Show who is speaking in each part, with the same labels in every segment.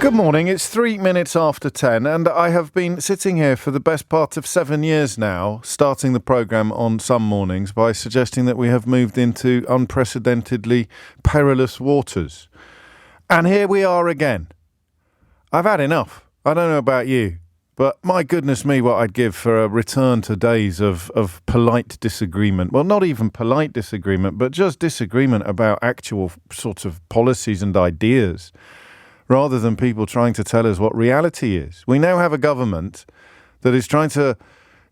Speaker 1: Good morning, it's 3 minutes after 10 and I have been sitting here for the best part of 7 years now, starting the programme on some mornings by suggesting that we have moved into unprecedentedly perilous waters. And here we are again. I've had enough. I don't know about you, but my goodness me, what I'd give for a return to days of polite disagreement. Well, not even polite disagreement, but just disagreement about actual sorts of policies and ideas, rather than people trying to tell us what reality is. We now have a government that is trying to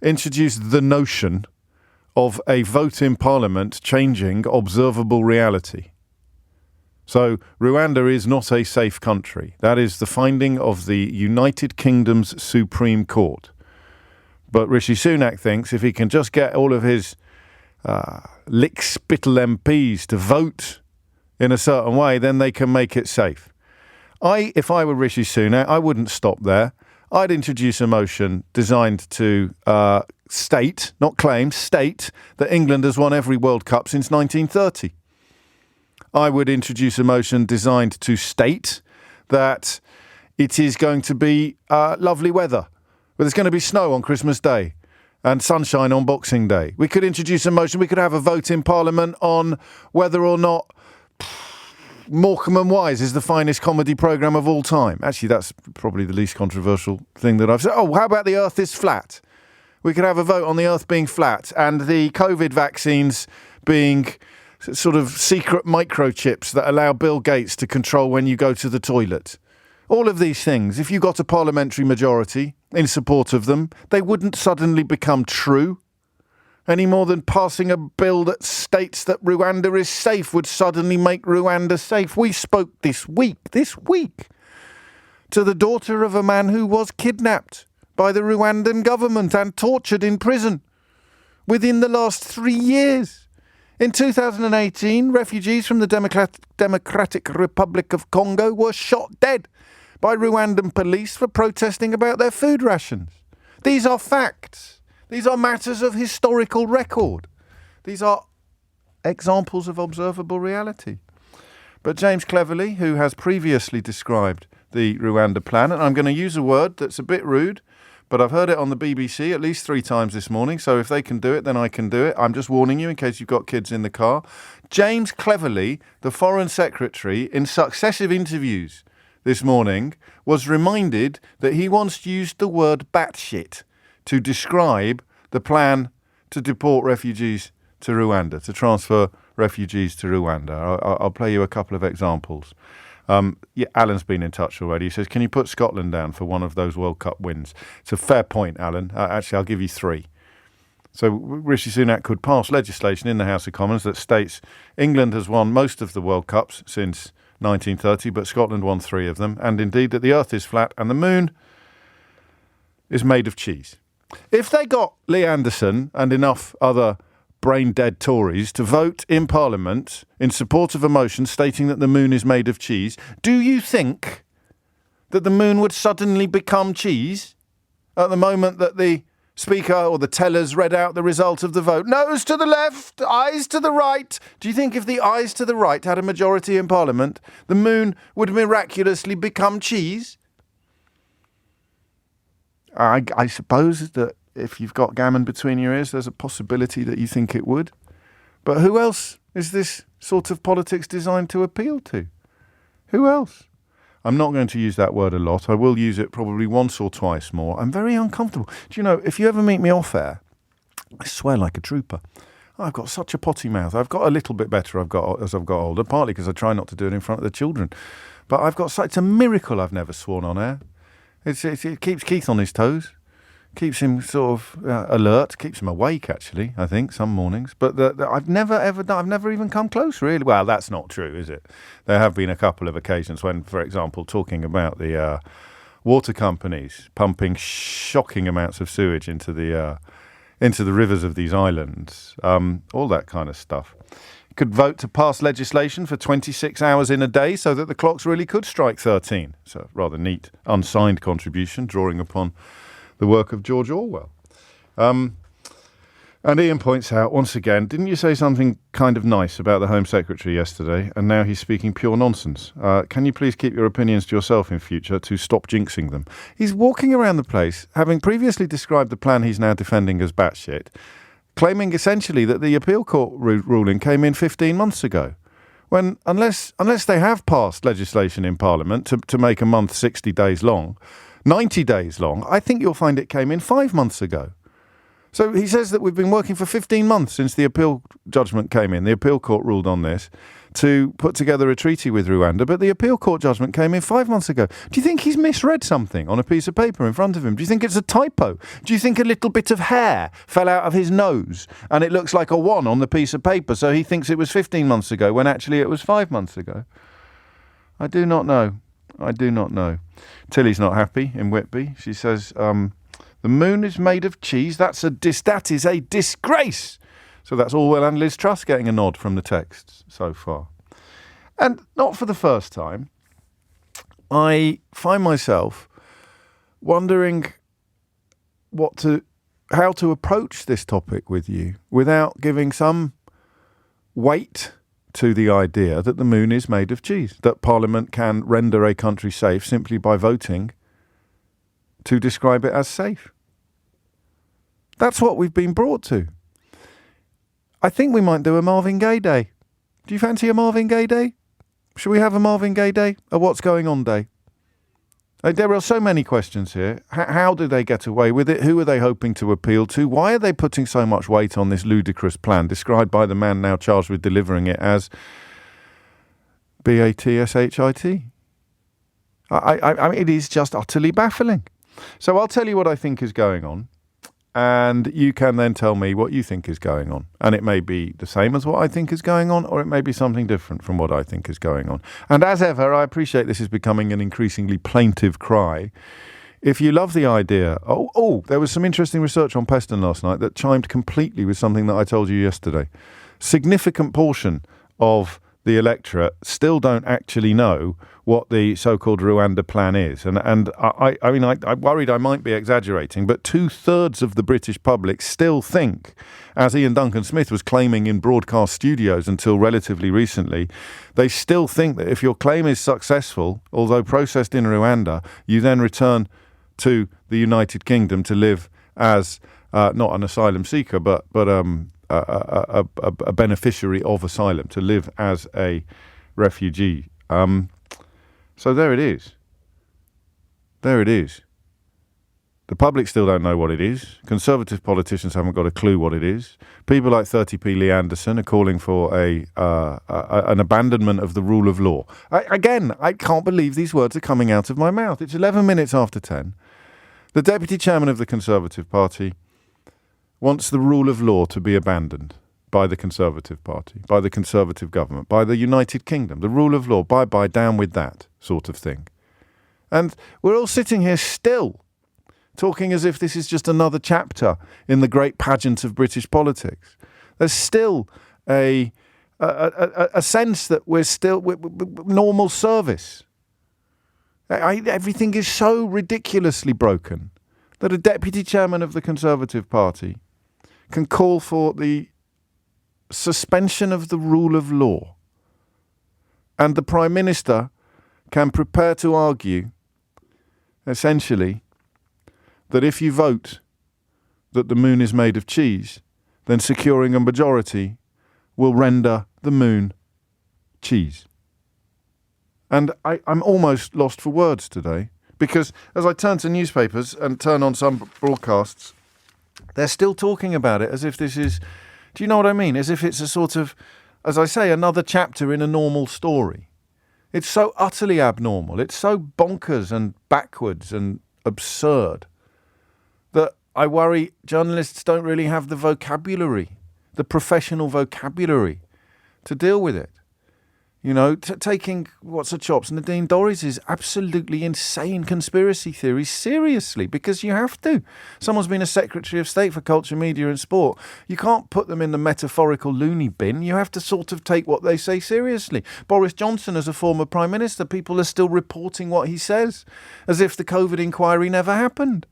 Speaker 1: introduce the notion of a vote in Parliament changing observable reality. So Rwanda is not a safe country. That is the finding of the United Kingdom's Supreme Court. But Rishi Sunak thinks if he can just get all of his lick-spittle MPs to vote in a certain way, then they can make it safe. If I were Rishi Sunak, I wouldn't stop there. I'd introduce a motion designed to state, not claim, state that England has won every World Cup since 1930. I would introduce a motion designed to state that it is going to be lovely weather. But there's going to be snow on Christmas Day and sunshine on Boxing Day. We could introduce a motion, we could have a vote in Parliament on whether or not Morecambe and Wise is the finest comedy programme of all time. Actually, that's probably the least controversial thing that I've said. Oh, how about the Earth is flat? We could have a vote on the Earth being flat and the COVID vaccines being sort of secret microchips that allow Bill Gates to control when you go to the toilet. All of these things, if you got a parliamentary majority in support of them, they wouldn't suddenly become true. Any more than passing a bill that states that Rwanda is safe would suddenly make Rwanda safe. We spoke this week, to the daughter of a man who was kidnapped by the Rwandan government and tortured in prison within the last 3 years. In 2018, refugees from the Democratic Republic of Congo were shot dead by Rwandan police for protesting about their food rations. These are facts. These are matters of historical record. These are examples of observable reality. But James Cleverly, who has previously described the Rwanda plan, and I'm going to use a word that's a bit rude, but I've heard it on the BBC at least 3 times this morning, so if they can do it, then I can do it. I'm just warning you in case you've got kids in the car. James Cleverly, the Foreign Secretary, in successive interviews this morning, was reminded that he once used the word batshit to describe the plan to deport refugees to Rwanda, to transfer refugees to Rwanda. I'll play you a couple of examples. Alan's been in touch already. He says, can you put Scotland down for one of those World Cup wins? It's a fair point, Alan. Actually, I'll give you 3. So Rishi Sunak could pass legislation in the House of Commons that states England has won most of the World Cups since 1930, but Scotland won 3 of them. And indeed that the Earth is flat and the moon is made of cheese. If they got Lee Anderson and enough other brain-dead Tories to vote in Parliament in support of a motion stating that the moon is made of cheese, do you think that the moon would suddenly become cheese at the moment that the Speaker or the tellers read out the result of the vote? Nose to the left, eyes to the right. Do you think if the eyes to the right had a majority in Parliament, the moon would miraculously become cheese? I suppose that if you've got gammon between your ears, there's a possibility that you think it would. But who else is this sort of politics designed to appeal to? Who else? I'm not going to use that word a lot. I will use it probably once or twice more. I'm very uncomfortable. Do you know, if you ever meet me off air, I swear like a trooper. I've got such a potty mouth. I've got a little bit better as I've got older, partly because I try not to do it in front of the children. But it's a miracle I've never sworn on air. It keeps Keith on his toes, keeps him sort of alert, keeps him awake, actually, I think, some mornings. But I've never even come close, really. Well, that's not true, is it? There have been a couple of occasions when, for example, talking about the water companies pumping shocking amounts of sewage into the rivers of these islands, all that kind of stuff. Could vote to pass legislation for 26 hours in a day so that the clocks really could strike 13. It's a rather neat, unsigned contribution, drawing upon the work of George Orwell. And Ian points out, once again, didn't you say something kind of nice about the Home Secretary yesterday, and now he's speaking pure nonsense? Can you please keep your opinions to yourself in future to stop jinxing them? He's walking around the place, having previously described the plan he's now defending as batshit, claiming essentially that the appeal court ruling came in 15 months ago. When, unless they have passed legislation in Parliament to make a month 60 days long, 90 days long, I think you'll find it came in 5 months ago. So he says that we've been working for 15 months since the appeal judgment came in. The appeal court ruled on this to put together a treaty with Rwanda, but the appeal court judgment came in 5 months ago. Do you think he's misread something on a piece of paper in front of him? Do you think it's a typo? Do you think a little bit of hair fell out of his nose and it looks like a 1 on the piece of paper, so he thinks it was 15 months ago when actually it was 5 months ago? I do not know. I do not know. Tilly's not happy in Whitby. She says, the moon is made of cheese. That is a disgrace. So that's Orwell and Liz Truss getting a nod from the texts so far. And not for the first time, I find myself wondering how to approach this topic with you without giving some weight to the idea that the moon is made of cheese, that Parliament can render a country safe simply by voting to describe it as safe. That's what we've been brought to. I think we might do a Marvin Gaye Day. Do you fancy a Marvin Gaye Day? Should we have a Marvin Gaye Day? A What's Going On Day? There are so many questions here. How do they get away with it? Who are they hoping to appeal to? Why are they putting so much weight on this ludicrous plan, described by the man now charged with delivering it as BATSHIT? I mean, it is just utterly baffling. So I'll tell you what I think is going on, and you can then tell me what you think is going on. And it may be the same as what I think is going on, or it may be something different from what I think is going on. And as ever, I appreciate this is becoming an increasingly plaintive cry. If you love the idea... there was some interesting research on Peston last night that chimed completely with something that I told you yesterday. Significant portion of the electorate still don't actually know what the so-called Rwanda plan is. And I worried I might be exaggerating, but 2/3 of the British public still think, as Ian Duncan Smith was claiming in broadcast studios until relatively recently, they still think that if your claim is successful, although processed in Rwanda, you then return to the United Kingdom to live as not an asylum seeker, but a beneficiary of asylum, to live as a refugee. So there it is. There it is. The public still don't know what it is. Conservative politicians haven't got a clue what it is. People like 30p Lee Anderson are calling for an abandonment of the rule of law. I can't believe these words are coming out of my mouth. It's 11 minutes after 10. The Deputy Chairman of the Conservative Party wants the rule of law to be abandoned by the Conservative Party, by the Conservative government, by the United Kingdom. The rule of law, bye-bye, down with that sort of thing. And we're all sitting here still talking as if this is just another chapter in the great pageant of British politics. There's still a sense that we're still normal service. Everything is so ridiculously broken that a Deputy Chairman of the Conservative Party can call for the suspension of the rule of law, and the Prime Minister can prepare to argue, essentially, that if you vote that the moon is made of cheese, then securing a majority will render the moon cheese. And I'm almost lost for words today, because as I turn to newspapers and turn on some broadcasts, they're still talking about it as if this is... Do you know what I mean? As if it's a sort of, as I say, another chapter in a normal story. It's so utterly abnormal. It's so bonkers and backwards and absurd that I worry journalists don't really have the vocabulary, the professional vocabulary to deal with it. You know, taking What's the Chops, Nadine Dorries' absolutely insane conspiracy theories seriously, because you have to. Someone's been a Secretary of State for Culture, Media and Sport. You can't put them in the metaphorical loony bin. You have to sort of take what they say seriously. Boris Johnson, as a former Prime Minister, people are still reporting what he says, as if the COVID inquiry never happened,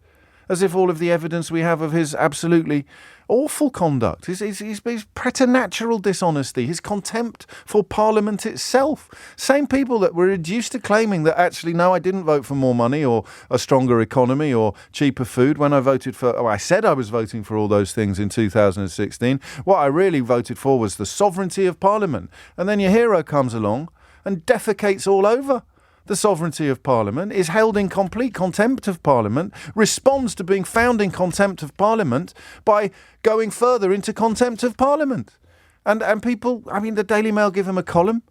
Speaker 1: as if all of the evidence we have of his absolutely awful conduct, his preternatural dishonesty, his contempt for Parliament itself. Same people that were reduced to claiming that actually, no, I didn't vote for more money or a stronger economy or cheaper food when I voted for, I said I was voting for all those things in 2016. What I really voted for was the sovereignty of Parliament. And then your hero comes along and defecates all over the sovereignty of Parliament, is held in complete contempt of Parliament, responds to being found in contempt of Parliament by going further into contempt of Parliament. And people, the Daily Mail give him a column,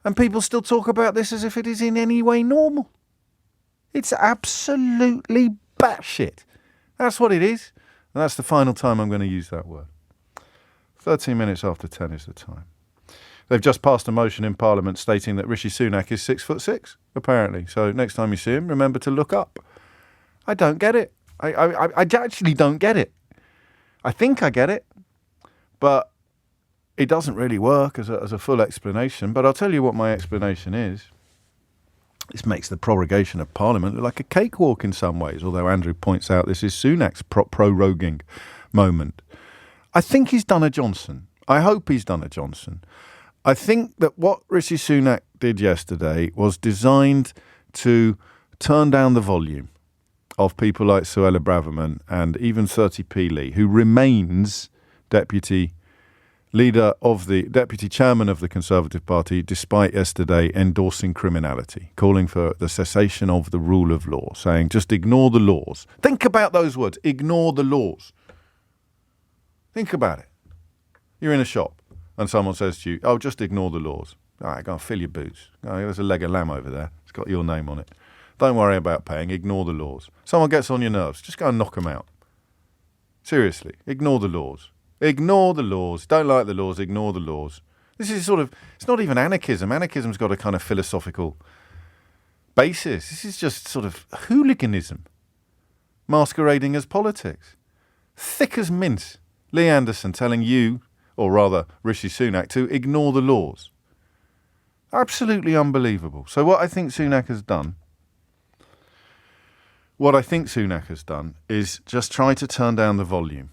Speaker 1: and people still talk about this as if it is in any way normal. It's absolutely batshit. That's what it is. And that's the final time I'm going to use that word. 13 minutes after 10 is the time. They've just passed a motion in Parliament stating that Rishi Sunak is 6'6", apparently. So next time you see him, remember to look up. I don't get it. I actually don't get it. I think I get it, but it doesn't really work as a full explanation. But I'll tell you what my explanation is. This makes the prorogation of Parliament look like a cakewalk in some ways, although Andrew points out this is Sunak's proroguing moment. I think he's done a Johnson. I hope he's done a Johnson. I think that what Rishi Sunak did yesterday was designed to turn down the volume of people like Suella Braverman and even 30p Lee, who remains deputy chairman of the Conservative Party, despite yesterday endorsing criminality, calling for the cessation of the rule of law, saying just ignore the laws. Think about those words, ignore the laws. Think about it. You're in a shop and someone says to you, oh, just ignore the laws. All right, go and fill your boots. Oh, there's a leg of lamb over there. It's got your name on it. Don't worry about paying. Ignore the laws. Someone gets on your nerves. Just go and knock them out. Seriously, ignore the laws. Ignore the laws. Don't like the laws. Ignore the laws. This is it's not even anarchism. Anarchism's got a kind of philosophical basis. This is just sort of hooliganism masquerading as politics. Thick as mince. Lee Anderson telling you, or rather Rishi Sunak, to ignore the laws. Absolutely unbelievable. So what I think Sunak has done is just try to turn down the volume.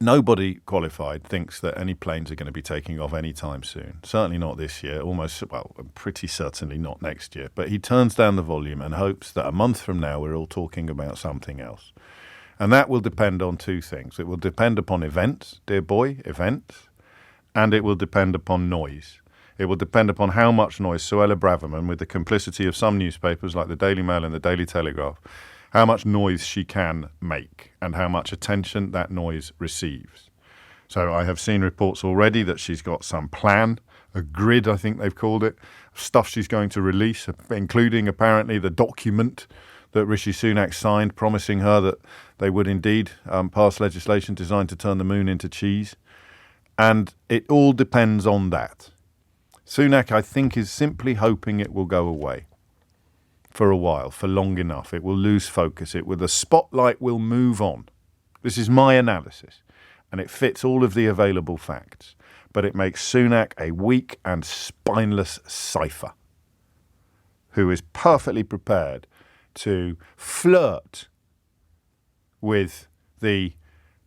Speaker 1: Nobody qualified thinks that any planes are going to be taking off anytime soon. Certainly not this year, pretty certainly not next year. But he turns down the volume and hopes that a month from now we're all talking about something else. And that will depend on two things. It will depend upon events, dear boy, events, and it will depend upon noise. It will depend upon how much noise Suella Braverman, with the complicity of some newspapers like the Daily Mail and the Daily Telegraph, how much noise she can make and how much attention that noise receives. So I have seen reports already that she's got some plan, a grid, I think they've called it, of stuff she's going to release, including apparently the document that Rishi Sunak signed promising her that they would indeed pass legislation designed to turn the moon into cheese. And it all depends on that. Sunak, I think, is simply hoping it will go away for a while, for long enough. It will lose focus. The spotlight will move on. This is my analysis, and it fits all of the available facts. But it makes Sunak a weak and spineless cipher who is perfectly prepared to flirt with the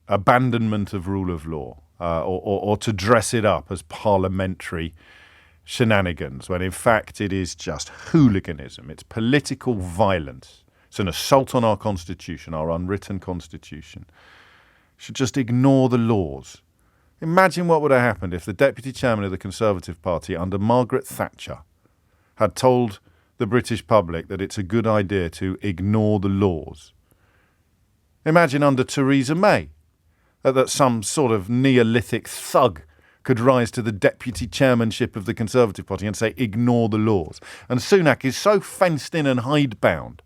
Speaker 1: abandonment of rule of law or to dress it up as parliamentary shenanigans, when in fact it is just hooliganism. It's political violence. It's an assault on our constitution, our unwritten constitution. Should just ignore the laws. Imagine what would have happened if the deputy chairman of the Conservative Party under Margaret Thatcher had told the British public that it's a good idea to ignore the laws. Imagine under Theresa May that some sort of Neolithic thug could rise to the deputy chairmanship of the Conservative Party and say, ignore the laws. And Sunak is so fenced in and hidebound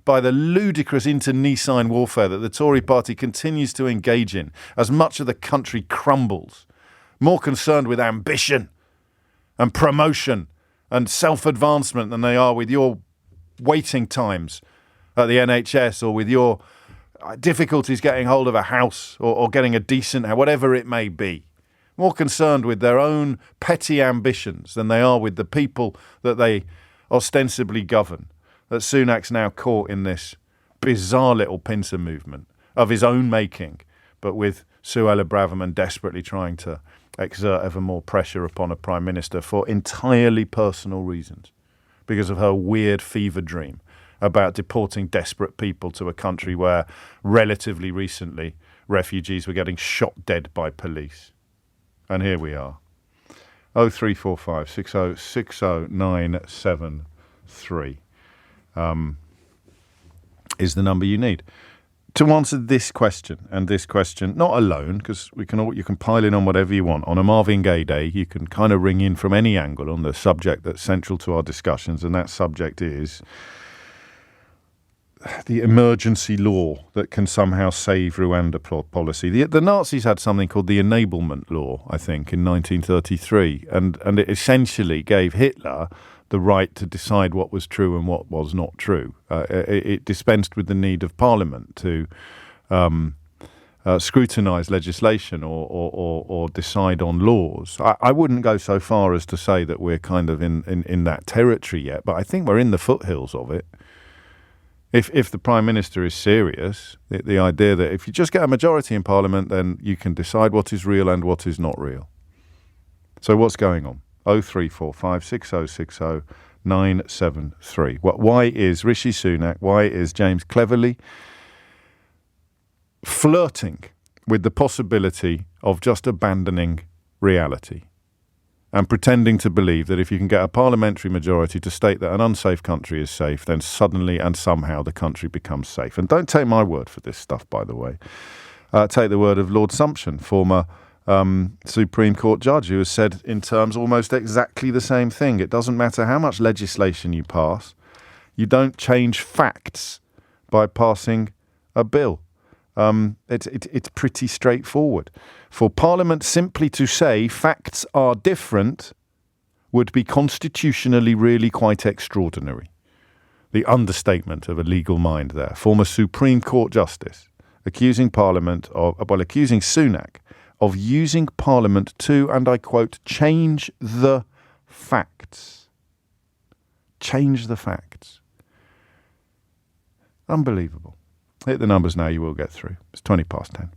Speaker 1: by the ludicrous internecine warfare that the Tory party continues to engage in as much of the country crumbles, more concerned with ambition and promotion and self-advancement than they are with your waiting times at the NHS or with your difficulties getting hold of a house or getting a decent house, whatever it may be. More concerned with their own petty ambitions than they are with the people that they ostensibly govern. That Sunak's now caught in this bizarre little pincer movement of his own making, but with Suella Braverman desperately trying to exert ever more pressure upon a prime minister for entirely personal reasons, because of her weird fever dream about deporting desperate people to a country where relatively recently refugees were getting shot dead by police. And here we are. 0345 6060973 is the number you need to answer this question, and this question not alone, because you can pile in on whatever you want. On a Marvin Gaye day, you can kind of ring in from any angle on the subject that's central to our discussions, and that subject is the emergency law that can somehow save Rwanda policy. The Nazis had something called the Enablement Law, I think, in 1933, and it essentially gave Hitler the right to decide what was true and what was not true. It dispensed with the need of Parliament to scrutinise legislation or decide on laws. I wouldn't go so far as to say that we're kind of in that territory yet, but I think we're in the foothills of it. If the Prime Minister is serious, the idea that if you just get a majority in Parliament, then you can decide what is real and what is not real. So what's going on? 0345 6060 973. Why is Rishi Sunak, why is James Cleverly flirting with the possibility of just abandoning reality and pretending to believe that if you can get a parliamentary majority to state that an unsafe country is safe, then suddenly and somehow the country becomes safe? And don't take my word for this stuff, by the way. Take the word of Lord Sumption, former Supreme Court judge, who has said in terms almost exactly the same thing. It doesn't matter how much legislation you pass. You don't change facts by passing a bill. It's pretty straightforward. For Parliament simply to say facts are different would be constitutionally really quite extraordinary. The understatement of a legal mind there. Former Supreme Court Justice accusing Sunak of using Parliament to, and I quote, change the facts. Change the facts. Unbelievable. Hit the numbers now, you will get through. It's 20 past 10.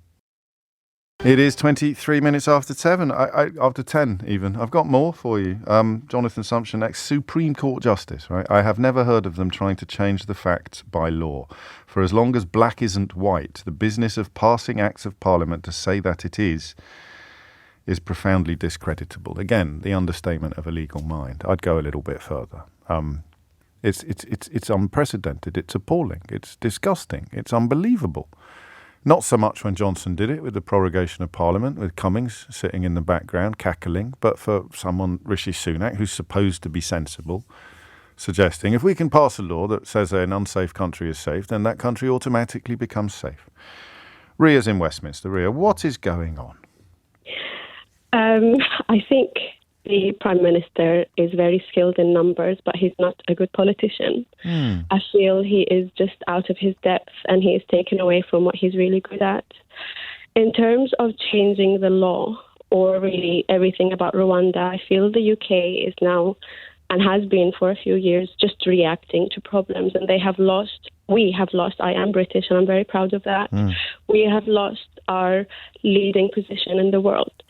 Speaker 1: It is 23 minutes after 7, after 10 even. I've got more for you. Jonathan Sumption, ex-Supreme Court Justice, right? I have never heard of them trying to change the facts by law. For as long as black isn't white, the business of passing acts of Parliament to say that it is profoundly discreditable. Again, the understatement of a legal mind. I'd go a little bit further. It's unprecedented. It's appalling. It's disgusting. It's unbelievable. Not so much when Johnson did it with the prorogation of Parliament, with Cummings sitting in the background cackling, but for someone, Rishi Sunak, who's supposed to be sensible, suggesting if we can pass a law that says an unsafe country is safe, then that country automatically becomes safe. Ria's in Westminster. Ria, what is going on?
Speaker 2: I think the Prime Minister is very skilled in numbers, but he's not a good politician. I feel he is just out of his depth and he is taken away from what he's really good at. In terms of changing the law or really everything about Rwanda, I feel the UK is now and has been for a few years just reacting to problems, and we have lost, I am British and I'm very proud of that. We have lost our leading position in the world.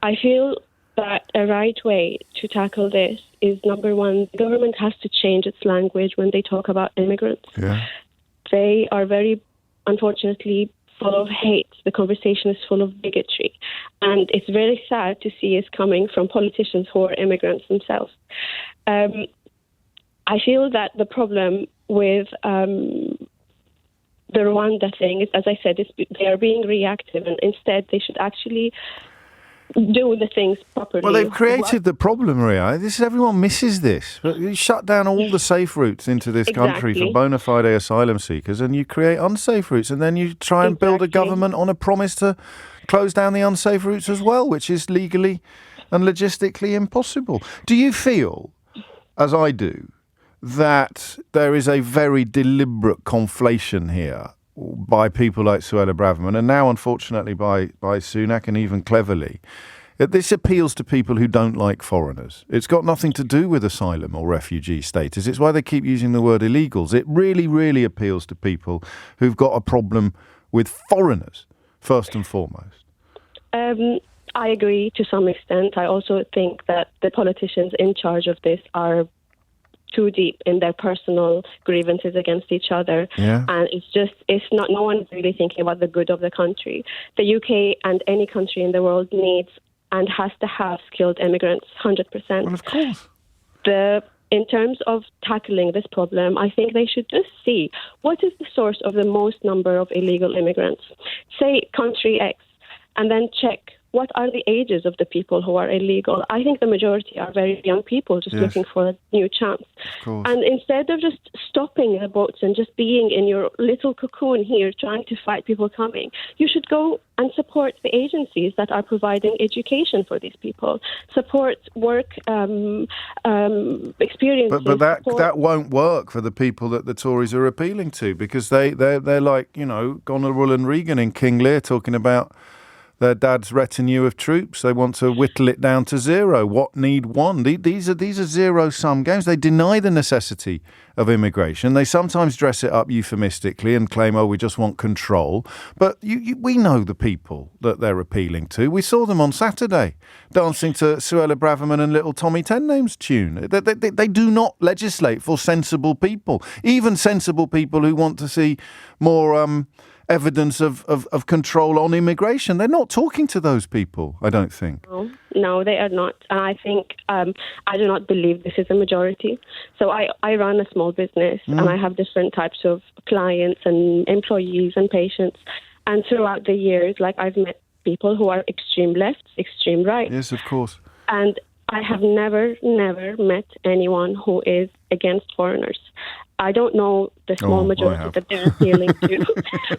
Speaker 2: I feel that a right way to tackle this is, number one, the government has to change its language when they talk about immigrants. Yeah. They are very, unfortunately, full of hate. The conversation is full of bigotry. And it's very sad to see it coming from politicians who are immigrants themselves. I feel that the problem with the Rwanda thing is, as I said, they are being reactive, and instead they should actually do the things properly.
Speaker 1: Well, they've created the problem, Maria. Everyone misses this. You shut down all the safe routes into this country for bona fide asylum seekers, and you create unsafe routes, and then you try and build a government on a promise to close down the unsafe routes as well, which is legally and logistically impossible. Do you feel, as I do, that there is a very deliberate conflation here by people like Suella Braverman, and now unfortunately by Sunak and even Cleverly, This appeals to people who don't like foreigners. It's got nothing to do with asylum or refugee status. It's why they keep using the word illegals. It really, really appeals to people who've got a problem with foreigners, first and foremost.
Speaker 2: I agree to some extent. I also think that the politicians in charge of this are too deep in their personal grievances against each other.
Speaker 1: Yeah.
Speaker 2: And no one's really thinking about the good of the country. The UK and any country in the world needs and has to have skilled immigrants, 100%.
Speaker 1: Well, of course.
Speaker 2: In terms of tackling this problem, I think they should just see what is the source of the most number of illegal immigrants. Say country X, and then check what are the ages of the people who are illegal. I think the majority are very young people just looking for a new chance. And instead of just stopping the boats and just being in your little cocoon here trying to fight people coming, you should go and support the agencies that are providing education for these people, support work experiences.
Speaker 1: But that won't work for the people that the Tories are appealing to, because they're like, Goneril and Regan in King Lear talking about their dad's retinue of troops. They want to whittle it down to zero. What need one? These are zero-sum games. They deny the necessity of immigration. They sometimes dress it up euphemistically and claim, we just want control. But we know the people that they're appealing to. We saw them on Saturday dancing to Suella Braverman and Little Tommy Ten Names tune. They do not legislate for sensible people, even sensible people who want to see more evidence of control on immigration. They're not talking to those people, I don't think.
Speaker 2: No, they are not. And I think I do not believe this is a majority. So I run a small business and I have different types of clients and employees and patients. And throughout the years, I've met people who are extreme left, extreme right.
Speaker 1: Yes, of course.
Speaker 2: And I have never met anyone who is against foreigners. I don't know the small majority that they're appealing to,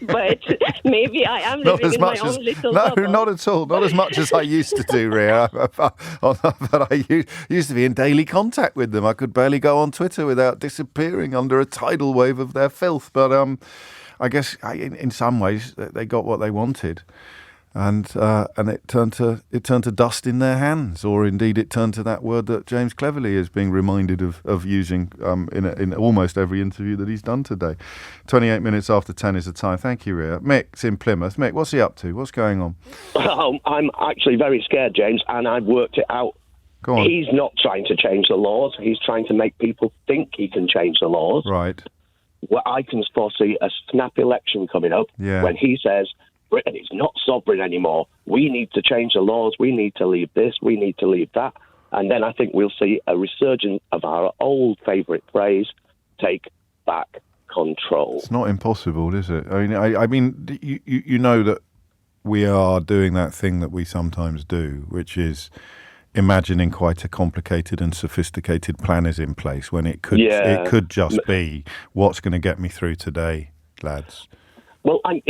Speaker 2: but maybe I am living in my own little bubble.
Speaker 1: No, not at all. Not as much as I used to do, Ria. But I used to be in daily contact with them. I could barely go on Twitter without disappearing under a tidal wave of their filth. But I guess in some ways they got what they wanted. And it turned to dust in their hands, or indeed it turned to that word that James Cleverly is being reminded of using in almost every interview that he's done today. 28 minutes after 10 is the time. Thank you, Ria. Mick's in Plymouth. Mick, what's he up to? What's going on?
Speaker 3: I'm actually very scared, James, and I've worked it out.
Speaker 1: Go on.
Speaker 3: He's not trying to change the laws. He's trying to make people think he can change the laws.
Speaker 1: Right.
Speaker 3: Well, I can foresee a snap election coming up when he says, Britain is not sovereign anymore. We need to change the laws. We need to leave this. We need to leave that. And then I think we'll see a resurgence of our old favourite phrase, take back control.
Speaker 1: It's not impossible, is it? I mean, you know that we are doing that thing that we sometimes do, which is imagining quite a complicated and sophisticated plan is in place when it could just be what's going to get me through today, lads.
Speaker 3: Well, I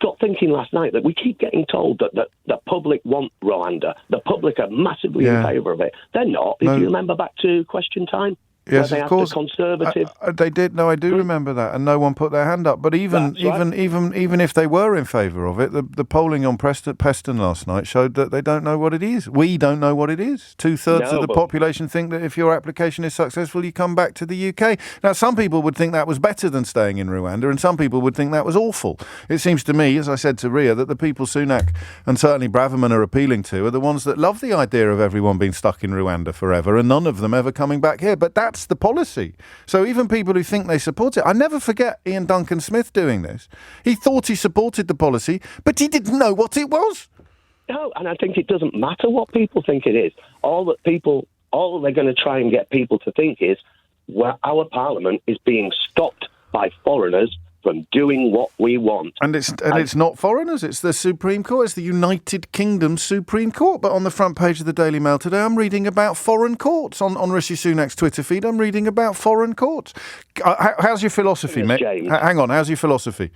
Speaker 3: got thinking last night that we keep getting told that the public want Rwanda. The public are massively in favour of it. They're not. If you remember back to Question Time,
Speaker 1: yes,
Speaker 3: where they
Speaker 1: of course.
Speaker 3: The Conservative.
Speaker 1: They did. No, I do remember that, and no one put their hand up. But even if they were in favour of it, the polling on Peston last night showed that they don't know what it is. We don't know what it is. 2/3 of the population think that if your application is successful, you come back to the UK. Now, some people would think that was better than staying in Rwanda, and some people would think that was awful. It seems to me, as I said to Ria, that the people Sunak and certainly Braverman are appealing to are the ones that love the idea of everyone being stuck in Rwanda forever and none of them ever coming back here. But that's the policy. So even people who think they support it, I never forget Ian Duncan Smith doing this. He thought he supported the policy, but he didn't know what it was.
Speaker 3: No, and I think it doesn't matter what people think it is. All they're going to try and get people to think is, well, our parliament is being stopped by foreigners from doing what we want.
Speaker 1: And it's not foreigners, it's the Supreme Court, it's the United Kingdom Supreme Court. But on the front page of the Daily Mail today, I'm reading about foreign courts. On Rishi Sunak's Twitter feed, I'm reading about foreign courts. How's your philosophy, Mick? Hang on, how's your philosophy?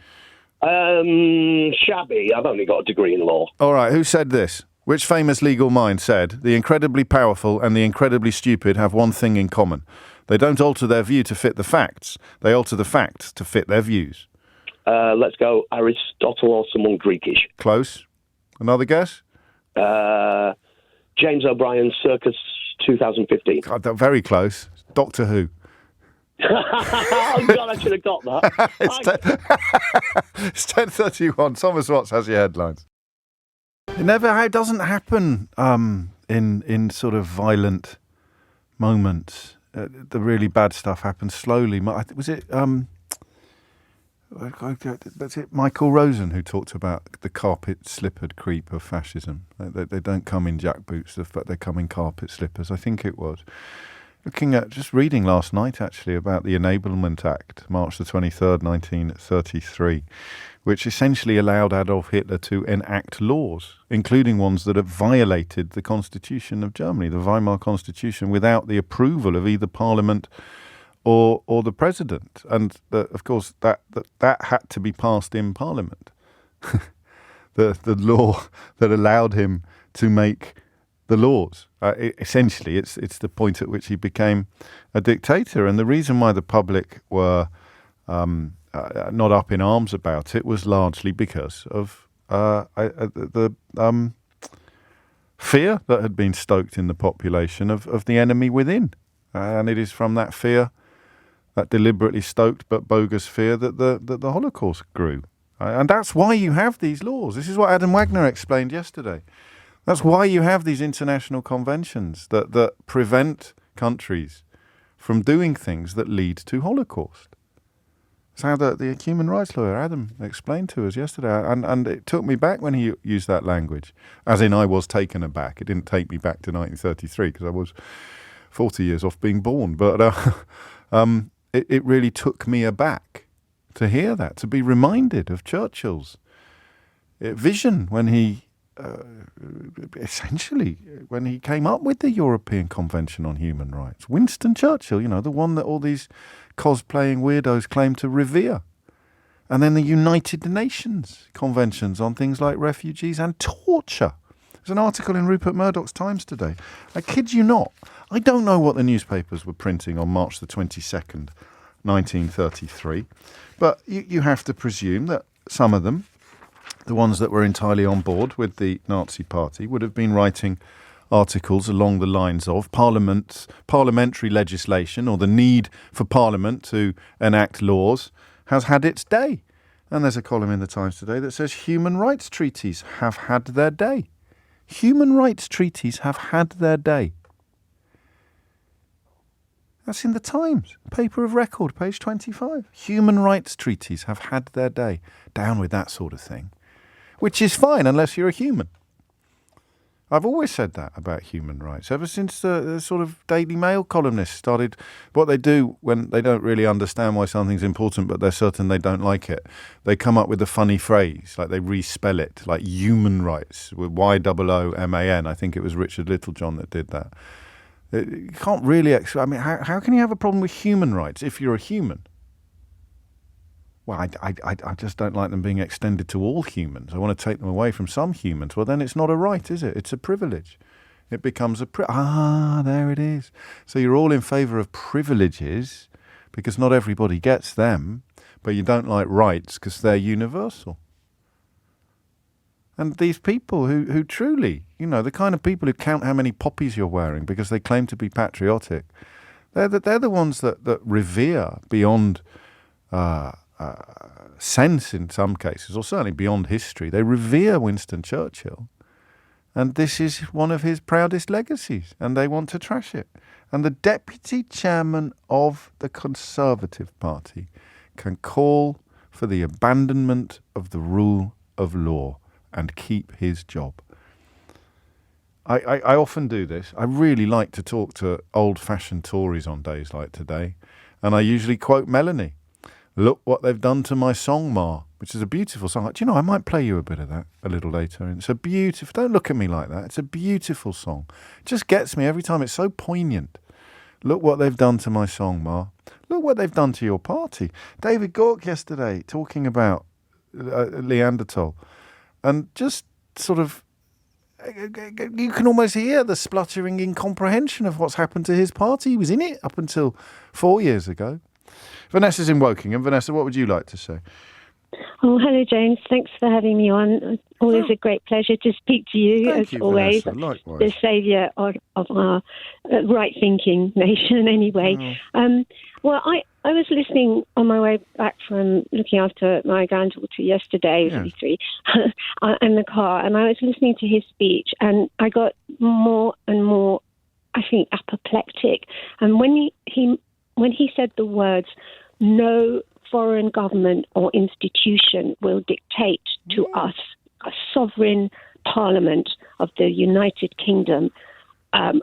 Speaker 3: Shabby. I've only got a degree in law.
Speaker 1: All right, who said this? Which famous legal mind said, the incredibly powerful and the incredibly stupid have one thing in common. They don't alter their view to fit the facts. They alter the facts to fit their views.
Speaker 3: Let's go Aristotle or someone Greekish.
Speaker 1: Close. Another guess?
Speaker 3: James O'Brien, circa 2015.
Speaker 1: God, very close. Doctor Who.
Speaker 3: Oh, God, I should have got that.
Speaker 1: It's 10:31. Thomas Watts has your headlines. It doesn't happen in sort of violent moments. The really bad stuff happens slowly. Was it Michael Rosen who talked about the carpet slippered creep of fascism? They don't come in jackboots, but they come in carpet slippers. I think it was. Just reading last night actually about the Enablement Act, March the 23rd, 1933, which essentially allowed Adolf Hitler to enact laws, including ones that have violated the Constitution of Germany, the Weimar Constitution, without the approval of either Parliament or the President. And of course, that had to be passed in Parliament. The law that allowed him to make the laws. Essentially, it's the point at which he became a dictator. And the reason why the public were not up in arms about it was largely because of the fear that had been stoked in the population of the enemy within. And it is from that fear, that deliberately stoked but bogus fear, that the Holocaust grew. And that's why you have these laws. This is what Adam Wagner explained yesterday. That's why you have these international conventions that prevent countries from doing things that lead to Holocaust. That's how the human rights lawyer, Adam, explained to us yesterday. And it took me back when he used that language. As in, I was taken aback. It didn't take me back to 1933 because I was 40 years off being born. But it really took me aback to hear that, to be reminded of Churchill's vision when he essentially, when he came up with the European Convention on Human Rights. Winston Churchill, the one that all these cosplaying weirdos claim to revere. And then the United Nations conventions on things like refugees and torture. There's an article in Rupert Murdoch's Times today. I kid you not. I don't know what the newspapers were printing on March the 22nd, 1933. But you have to presume that some of them, the ones that were entirely on board with the Nazi Party, would have been writing articles along the lines of parliamentary legislation, or the need for Parliament to enact laws, has had its day. And there's a column in the Times today that says human rights treaties have had their day. Human rights treaties have had their day. That's in the Times, paper of record, page 25. Human rights treaties have had their day. Down with that sort of thing. Which is fine unless you're a human. I've always said that about human rights, ever since the sort of Daily Mail columnists started. What they do when they don't really understand why something's important, but they're certain they don't like it, they come up with a funny phrase, like they respell it, like human rights, with Y-O-O-M-A-N. I think it was Richard Littlejohn that did that. You can't really, how can you have a problem with human rights if you're a human? Well, I just don't like them being extended to all humans. I want to take them away from some humans. Well, then it's not a right, is it? It's a privilege. It becomes there it is. So you're all in favour of privileges because not everybody gets them, but you don't like rights because they're universal. And these people who truly, the kind of people who count how many poppies you're wearing because they claim to be patriotic, they're the ones that revere beyond sense in some cases, or certainly beyond history. They revere Winston Churchill, and this is one of his proudest legacies, and they want to trash it. And the deputy chairman of the Conservative Party can call for the abandonment of the rule of law and keep his job. I often do this. I really like to talk to old-fashioned Tories on days like today, and I usually quote Melanie. Look what they've done to my song, Ma, which is a beautiful song. Do you know, I might play you a bit of that a little later. And it's a beautiful, don't look at me like that. It's a beautiful song. It just gets me every time. It's so poignant. Look what they've done to my song, Ma. Look what they've done to your party. David Gork yesterday talking about Neanderthal. And just sort of, you can almost hear the spluttering incomprehension of what's happened to his party. He was in it up until 4 years ago. Vanessa's in Wokingham. Vanessa, what would you like to say?
Speaker 4: Oh, hello, James. Thanks for having me on. Always a great pleasure to speak to you,
Speaker 1: Thank
Speaker 4: as
Speaker 1: you,
Speaker 4: always.
Speaker 1: Vanessa. Likewise.
Speaker 4: The saviour of our right-thinking nation, anyway. Well, I was listening on my way back from looking after my granddaughter yesterday,
Speaker 1: Yeah.
Speaker 4: 3, in the car, and I was listening to his speech, and I got more and more, I think, apoplectic. And when he said the words, "No foreign government or institution will dictate to us, a sovereign parliament of the United Kingdom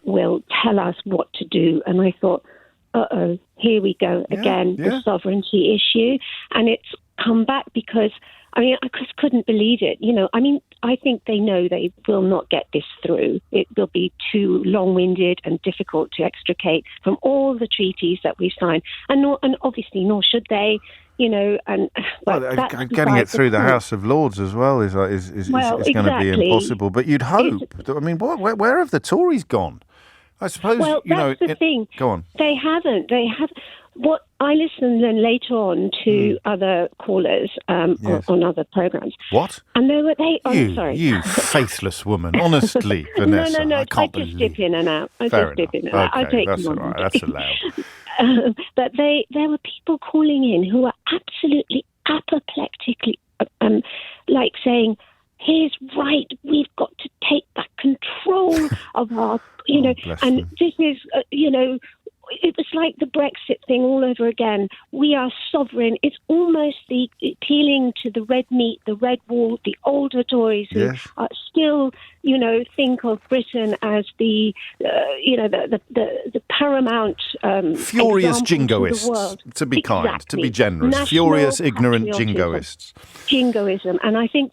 Speaker 4: will tell us what to do," and I thought, here we go again, the sovereignty issue. And it's come back because, I just couldn't believe it. I think they know they will not get this through. It will be too long-winded and difficult to extricate from all the treaties that we've signed. And obviously, nor should they.
Speaker 1: Getting it through the House of Lords as well is going to be impossible. But you'd hope. Where have the Tories gone? I suppose.
Speaker 4: Well, that's the thing.
Speaker 1: Go on.
Speaker 4: They haven't. What I listened then later on to other callers on other programs.
Speaker 1: What?
Speaker 4: And I'm sorry.
Speaker 1: You faithless woman. Honestly, Vanessa.
Speaker 4: No.
Speaker 1: I can't
Speaker 4: just dip in and out. I
Speaker 1: Fair
Speaker 4: just dip in and
Speaker 1: enough.
Speaker 4: out. I take
Speaker 1: that's
Speaker 4: them
Speaker 1: all
Speaker 4: on.
Speaker 1: right. That's allowed.
Speaker 4: But there were people calling in who were absolutely apoplectically saying, "He's right. We've got to take back control of our, and
Speaker 1: them.
Speaker 4: this is, it was like the Brexit thing all over again. We are sovereign." It's almost the appealing to the red meat, the red wall, the older Tories who are still, think of Britain as the paramount
Speaker 1: furious
Speaker 4: jingoists,
Speaker 1: to be kind, to be generous. Furious, ignorant jingoists.
Speaker 4: Jingoism. And I think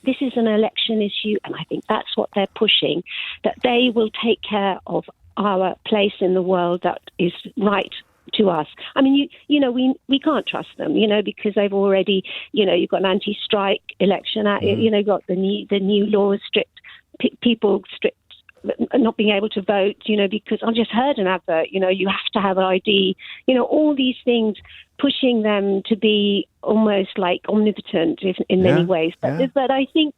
Speaker 4: this is an election issue, and I think that's what they're pushing, that they will take care of our place in the world that is right to us. We can't trust them, because they've already, you've got an anti-strike election, you've got the new laws, people not being able to vote, because I just heard an advert, you have to have an ID, all these things pushing them to be almost like omnipotent in many ways. But I think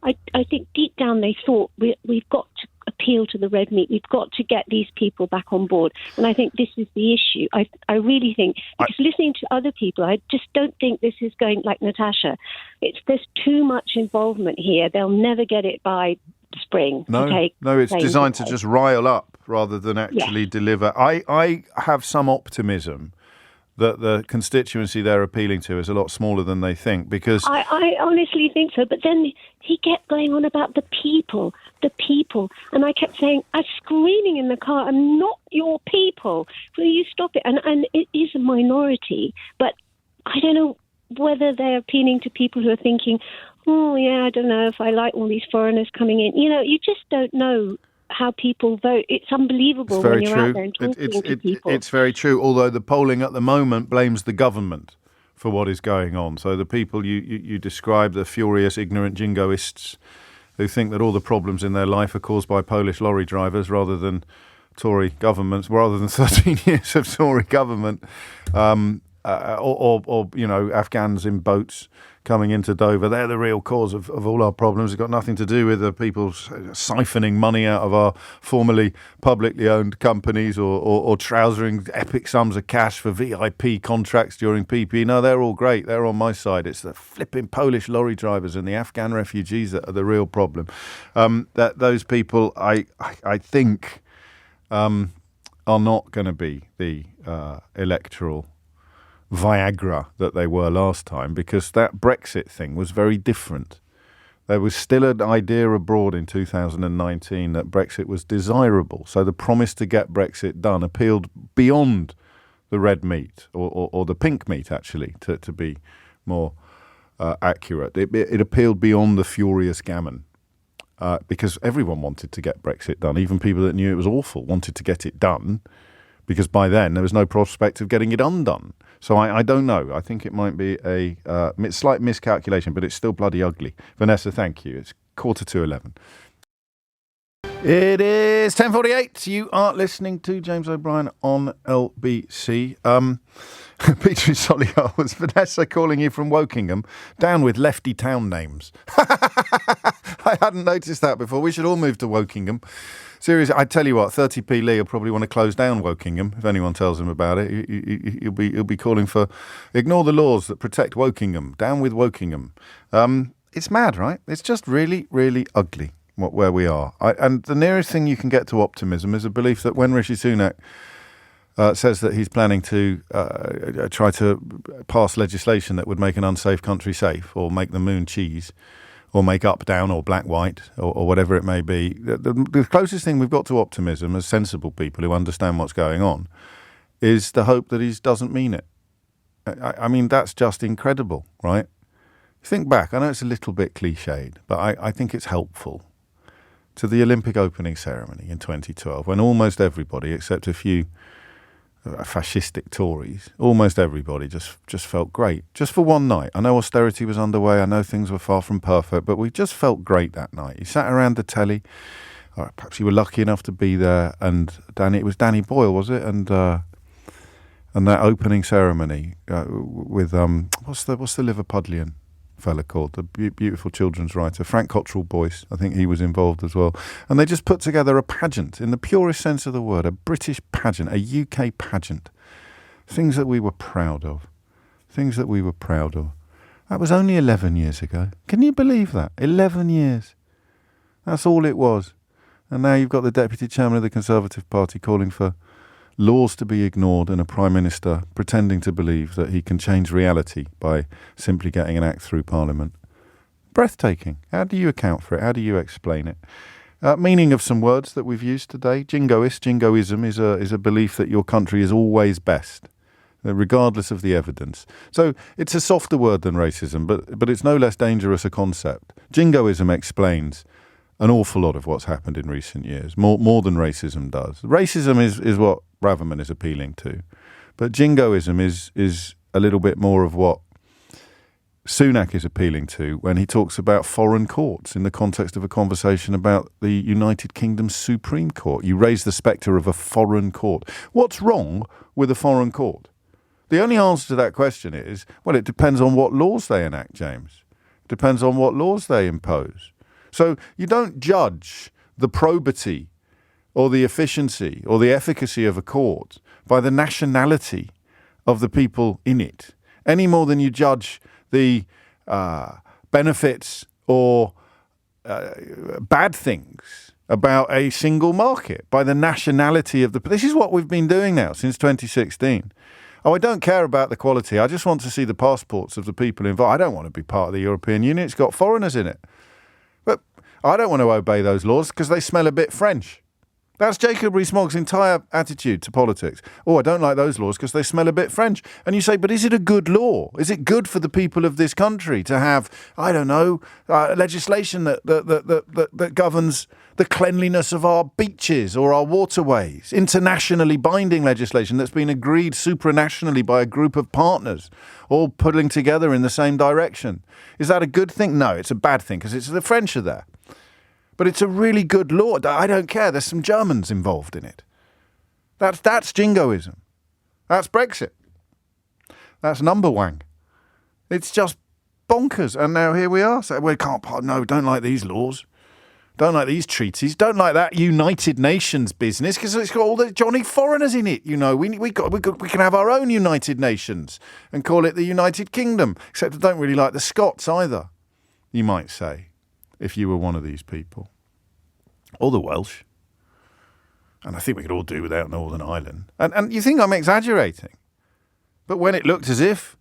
Speaker 4: I think deep down they thought we've got to appeal to the red meat. We've got to get these people back on board. And I think this is the issue. I really think, because listening to other people, I just don't think this is going like Natasha. There's too much involvement here. They'll never get it by spring.
Speaker 1: No, it's designed to just rile up rather than actually deliver. I have some optimism that the constituency they're appealing to is a lot smaller than they think, because
Speaker 4: I honestly think so. But then he kept going on about the people, and I kept saying, I'm screaming in the car, "I'm not your people. Will you stop it?" And it is a minority, but I don't know whether they're appealing to people who are thinking, "Oh yeah, I don't know if I like all these foreigners coming in." You just don't know how people vote. It's unbelievable when you're out there and talking to people.
Speaker 1: It's very true, although the polling at the moment blames the government for what is going on. So the people you describe, the furious, ignorant jingoists who think that all the problems in their life are caused by Polish lorry drivers rather than Tory governments, rather than 13 years of Tory government, or Afghans in boats coming into Dover. They're the real cause of all our problems. It's got nothing to do with the people siphoning money out of our formerly publicly owned companies or trousering epic sums of cash for VIP contracts during PP. No, they're all great. They're on my side. It's the flipping Polish lorry drivers and the Afghan refugees that are the real problem. That those people, I think, are not going to be the electoral Viagra that they were last time, because that Brexit thing was very different. There was still an idea abroad in 2019 that Brexit was desirable. So the promise to get Brexit done appealed beyond the red meat, or the pink meat, actually, to be more accurate. It appealed beyond the furious gammon, because everyone wanted to get Brexit done. Even people that knew it was awful wanted to get it done, because by then there was no prospect of getting it undone. So I don't know. I think it might be a slight miscalculation, but it's still bloody ugly. Vanessa, thank you. It's 11:15. It is 10:48. You are listening to James O'Brien on LBC. Petrie Solihull, was Vanessa calling you from Wokingham? Down with lefty town names. I hadn't noticed that before. We should all move to Wokingham. Seriously, I tell you what, 30p Lee will probably want to close down Wokingham if anyone tells him about it. He'll be calling for ignore the laws that protect Wokingham. Down with Wokingham. It's mad, right? It's just really, really ugly where we are. And the nearest thing you can get to optimism is a belief that when Rishi Sunak says that he's planning to try to pass legislation that would make an unsafe country safe, or make the moon cheese, or make up, down, or black, white, or whatever it may be. The closest thing we've got to optimism as sensible people who understand what's going on is the hope that he doesn't mean it. I mean, that's just incredible, right? Think back, I know it's a little bit cliched, but I think it's helpful, to the Olympic opening ceremony in 2012, when almost everybody, except a few fascistic Tories, almost everybody just felt great. Just for one night. I know austerity was underway, I know things were far from perfect, but we just felt great that night. You sat around the telly, or perhaps you were lucky enough to be there, and it was Danny Boyle, was it? And that opening ceremony with what's the Liverpudlian fella called, the beautiful children's writer, Frank Cottrell Boyce, I think he was involved as well. And they just put together a pageant, in the purest sense of the word, a British pageant, a UK pageant. Things that we were proud of. That was only 11 years ago. Can you believe that? 11 years. That's all it was. And now you've got the Deputy Chairman of the Conservative Party calling for laws to be ignored, and a Prime Minister pretending to believe that he can change reality by simply getting an act through Parliament. Breathtaking. How do you account for it? How do you explain it? Meaning of some words that we've used today. Jingoism is a belief that your country is always best, regardless of the evidence. So it's a softer word than racism, but it's no less dangerous a concept. Jingoism explains an awful lot of what's happened in recent years, more than racism does. Racism is what Braverman is appealing to, but jingoism is a little bit more of what Sunak is appealing to when he talks about foreign courts in the context of a conversation about the United Kingdom's Supreme Court. You raise the spectre of a foreign court. What's wrong with a foreign court? The only answer to that question is, well, it depends on what laws they enact, James. It depends on what laws they impose. So you don't judge the probity or the efficiency or the efficacy of a court by the nationality of the people in it, any more than you judge the benefits or bad things about a single market by the nationality of the... This is what we've been doing now since 2016. Oh, I don't care about the quality. I just want to see the passports of the people involved. I don't want to be part of the European Union. It's got foreigners in it. But I don't want to obey those laws because they smell a bit French. That's Jacob Rees-Mogg's entire attitude to politics. Oh, I don't like those laws because they smell a bit French. And you say, but is it a good law? Is it good for the people of this country to have, I don't know, legislation that governs the cleanliness of our beaches or our waterways? Internationally binding legislation that's been agreed supranationally by a group of partners, all pulling together in the same direction. Is that a good thing? No, it's a bad thing because the French are there. But it's a really good law. I don't care. There's some Germans involved in it. That's jingoism. That's Brexit. That's number wang. It's just bonkers. And now here we are. So we can't. No, don't like these laws. Don't like these treaties. Don't like that United Nations business because it's got all the Johnny foreigners in it. You know, we can have our own United Nations and call it the United Kingdom. Except I don't really like the Scots either, you might say, if you were one of these people. Or the Welsh. And I think we could all do without Northern Ireland. And you think I'm exaggerating. But when it looked as if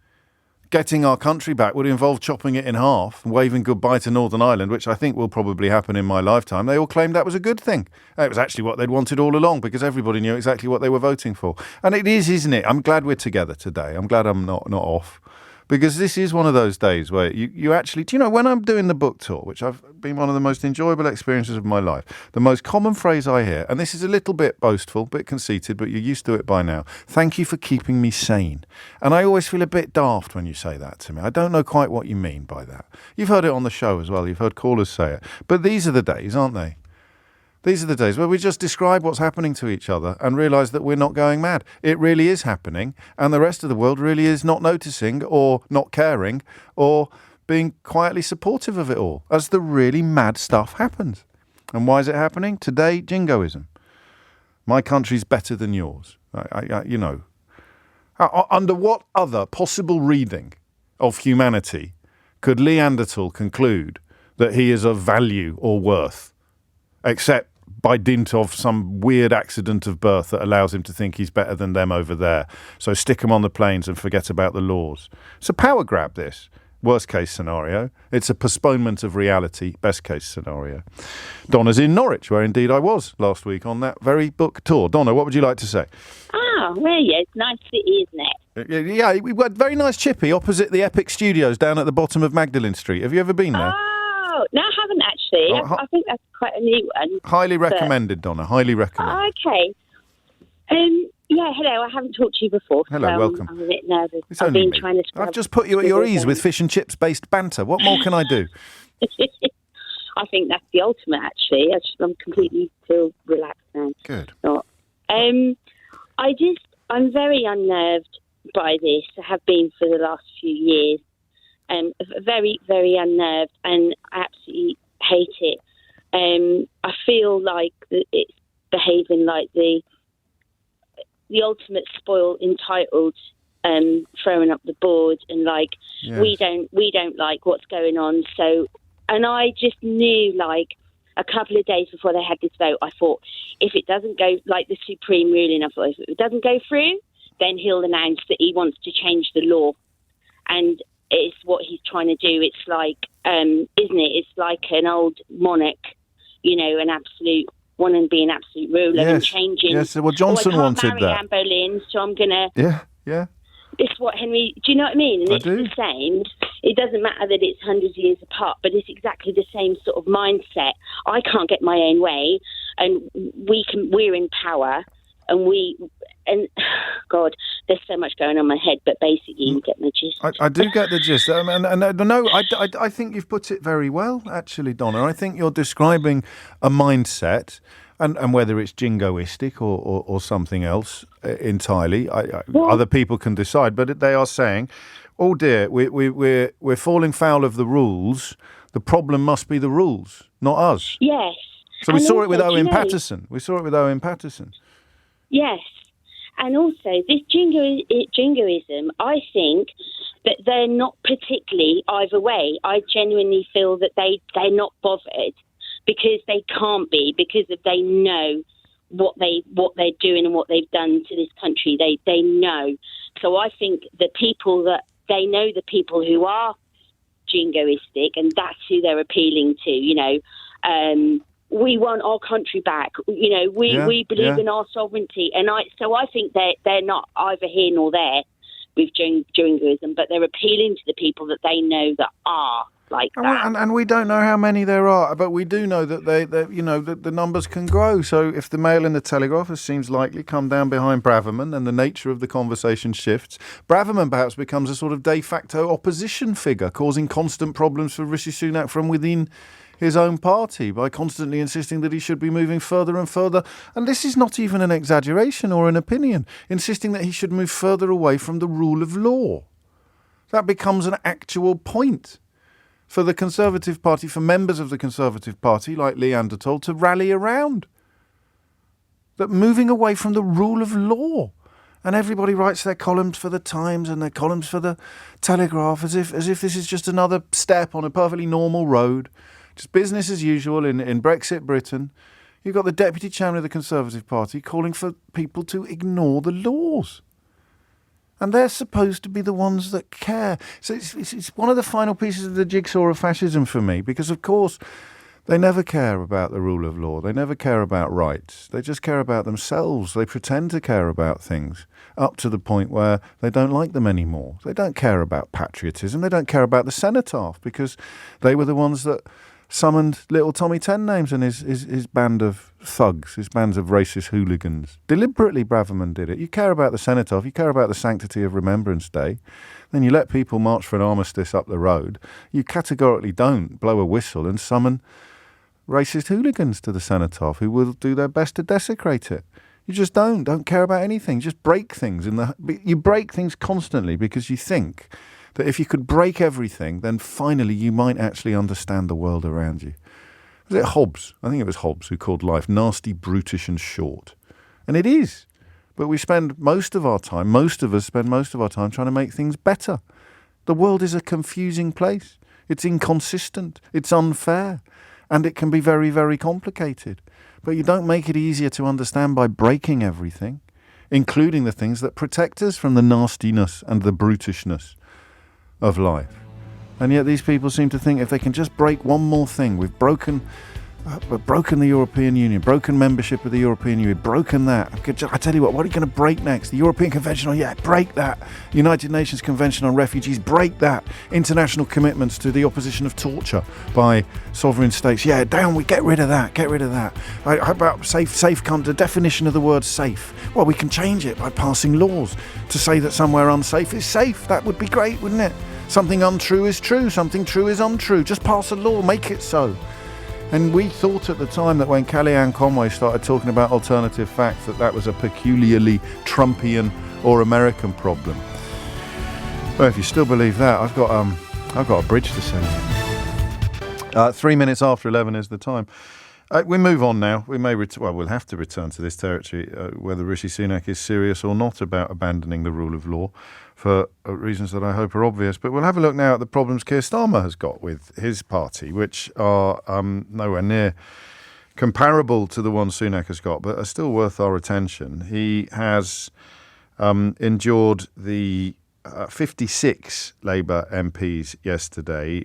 Speaker 1: getting our country back would involve chopping it in half and waving goodbye to Northern Ireland, which I think will probably happen in my lifetime, they all claimed that was a good thing. It was actually what they'd wanted all along because everybody knew exactly what they were voting for. And it is, isn't it? I'm glad we're together today. I'm glad I'm not off. Because this is one of those days where you actually... Do you know, when I'm doing the book tour, which I've been one of the most enjoyable experiences of my life, the most common phrase I hear, and this is a little bit boastful, a bit conceited, but you're used to it by now, thank you for keeping me sane. And I always feel a bit daft when you say that to me. I don't know quite what you mean by that. You've heard it on the show as well. You've heard callers say it. But these are the days, aren't they, These are the days where we just describe what's happening to each other and realise that we're not going mad. It really is happening, and the rest of the world really is not noticing or not caring or being quietly supportive of it all as the really mad stuff happens. And why is it happening? Today, jingoism. My country's better than yours. Under what other possible reading of humanity could Neanderthal conclude that he is of value or worth, except by dint of some weird accident of birth that allows him to think he's better than them over there? So stick him on the plains and forget about the laws. It's a power grab, this. Worst case scenario. It's a postponement of reality. Best case scenario. Donna's in Norwich, where indeed I was last week on that very book tour. Donna, what would you like to say?
Speaker 5: Where are you? It's a nice city, isn't it?
Speaker 1: Yeah, we've got a very nice chippy opposite the Epic Studios down at the bottom of Magdalen Street. Have you ever been there?
Speaker 5: Oh, no, I haven't actually. I think that's quite a new one.
Speaker 1: Highly recommended, Donna. Highly recommended.
Speaker 5: Okay. Yeah, hello. I haven't talked to you before.
Speaker 1: Hello,
Speaker 5: so
Speaker 1: welcome.
Speaker 5: I'm a bit nervous.
Speaker 1: It's only me.
Speaker 5: Trying to
Speaker 1: I've just put you at your ease with fish and chips based banter. What more can I do?
Speaker 5: I think that's the ultimate, actually. I'm completely feel relaxed now.
Speaker 1: Good.
Speaker 5: I'm very unnerved by this. I have been for the last few years. Very, very unnerved, and I absolutely hate it. I feel like it's behaving like the ultimate spoiled, entitled, throwing up the board, and like we don't like what's going on. So, and I just knew, like, a couple of days before they had this vote, I thought, if it doesn't go, like the supreme ruling, I thought, if it doesn't go through, then he'll announce that he wants to change the law, and it's what he's trying to do. It's like, isn't it? It's like an old monarch, an absolute. Want to be an absolute ruler and changing.
Speaker 1: Yes, well, Johnson wanted that.
Speaker 5: Anne Boleyn, so I'm gonna.
Speaker 1: Yeah.
Speaker 5: It's what Henry. Do you know what I mean? And
Speaker 1: I
Speaker 5: it's
Speaker 1: do.
Speaker 5: the same. It doesn't matter that it's hundreds of years apart, but it's exactly the same sort of mindset. I can't get my own way, and we're in power, and God, there's so much going on in my head, but basically you get the gist.
Speaker 1: I do get the gist. I think you've put it very well, actually, Donna. I think you're describing a mindset, and whether it's jingoistic or something else entirely, other people can decide. But they are saying, oh dear, we're falling foul of the rules. The problem must be the rules, not us.
Speaker 5: Yes.
Speaker 1: So we saw it with Owen Paterson.
Speaker 5: Yes. And also, this jingoism, I think that they're not particularly either way. I genuinely feel that they're not bothered because they can't be, because they know what they're doing and what they've done to this country. They know. So I think the people who are jingoistic, and that's who they're appealing to, we want our country back. We believe in our sovereignty, and I think they're not either here nor there with jingoism, but they're appealing to the people that they know that are like that.
Speaker 1: And we don't know how many there are, but we do know that the numbers can grow. So if the Mail and the Telegraph, as seems likely, come down behind Braverman, and the nature of the conversation shifts, Braverman perhaps becomes a sort of de facto opposition figure, causing constant problems for Rishi Sunak from within his own party by constantly insisting that he should be moving further and further. And this is not even an exaggeration or an opinion, insisting that he should move further away from the rule of law. That becomes an actual point for the Conservative Party, for members of the Conservative Party like Neanderthal to rally around. That moving away from the rule of law. And everybody writes their columns for the Times and their columns for the Telegraph as if this is just another step on a perfectly normal road. Just business as usual in Brexit Britain. You've got the Deputy Chairman of the Conservative Party calling for people to ignore the laws. And they're supposed to be the ones that care. So it's one of the final pieces of the jigsaw of fascism for me, because, of course, they never care about the rule of law. They never care about rights. They just care about themselves. They pretend to care about things up to the point where they don't like them anymore. They don't care about patriotism. They don't care about the cenotaph, because they were the ones that summoned little Tommy Ten Names and his band of thugs, his bands of racist hooligans. Deliberately, Braverman did it. You care about the cenotaph, you care about the sanctity of Remembrance Day, then you let people march for an armistice up the road. You categorically don't blow a whistle and summon racist hooligans to the cenotaph who will do their best to desecrate it. You just don't care about anything. Just break things. You break things constantly because you think that if you could break everything, then finally you might actually understand the world around you. Was it Hobbes? I think it was Hobbes who called life nasty, brutish and short. And it is. But we spend most of us spend most of our time trying to make things better. The world is a confusing place. It's inconsistent. It's unfair. And it can be very, very complicated. But you don't make it easier to understand by breaking everything, including the things that protect us from the nastiness and the brutishness of life. And yet these people seem to think if they can just break one more thing, we've broken the European Union, broken membership of the European Union, broken that. I tell you what are you going to break next? The European Convention break that. United Nations Convention on Refugees, break that. International commitments to the opposition of torture by sovereign states. We get rid of that. How about safe country, the definition of the word safe? Well, we can change it by passing laws to say that somewhere unsafe is safe. That would be great, wouldn't it? Something untrue is true, something true is untrue. Just pass a law, make it so. And we thought at the time that when Kellyanne Conway started talking about alternative facts, that was a peculiarly Trumpian or American problem. Well, if you still believe that, I've got a bridge to send you. 3 minutes after 11 is the time. We move on now. We may we'll have to return to this territory, whether Rishi Sunak is serious or not about abandoning the rule of law, for reasons that I hope are obvious. But we'll have a look now at the problems Keir Starmer has got with his party, which are nowhere near comparable to the ones Sunak has got, but are still worth our attention. He has endured the 56 Labour MPs yesterday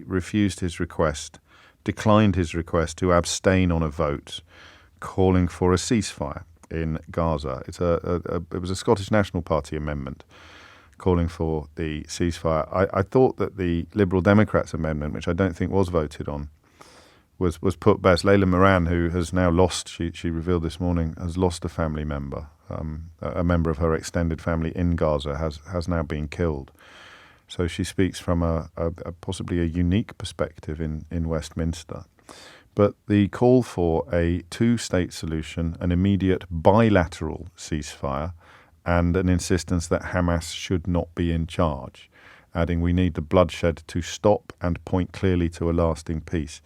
Speaker 1: declined his request to abstain on a vote calling for a ceasefire in Gaza. It was a Scottish National Party amendment calling for the ceasefire. I thought that the Liberal Democrats amendment, which I don't think was voted on, was put best. Layla Moran, who has now lost, she revealed this morning, has lost a family member. A member of her extended family in Gaza has now been killed. So she speaks from a possibly a unique perspective in Westminster. But the call for a two-state solution, an immediate bilateral ceasefire, and an insistence that Hamas should not be in charge, adding we need the bloodshed to stop and point clearly to a lasting peace.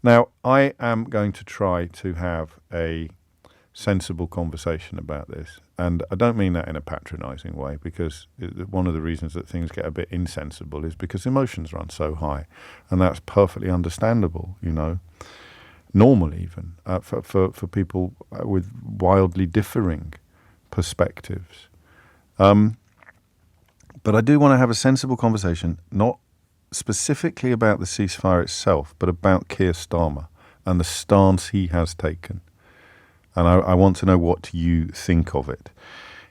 Speaker 1: Now, I am going to try to have a sensible conversation about this. And I don't mean that in a patronising way, because one of the reasons that things get a bit insensible is because emotions run so high. And that's perfectly understandable, normal even, for people with wildly differing perspectives. But I do want to have a sensible conversation, not specifically about the ceasefire itself, but about Keir Starmer and the stance he has taken. And I want to know what you think of it.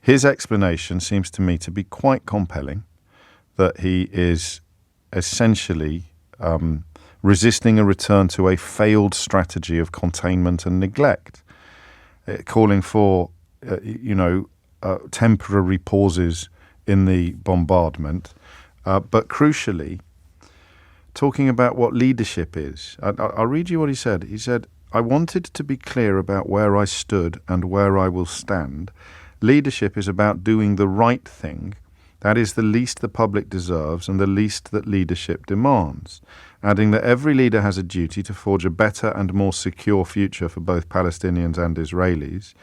Speaker 1: His explanation seems to me to be quite compelling, that he is essentially resisting a return to a failed strategy of containment and neglect, calling for, temporary pauses in the bombardment, but crucially, talking about what leadership is. I'll read you what he said. He said, I wanted to be clear about where I stood and where I will stand. Leadership is about doing the right thing. That is the least the public deserves and the least that leadership demands. Adding that every leader has a duty to forge a better and more secure future for both Palestinians and Israelis.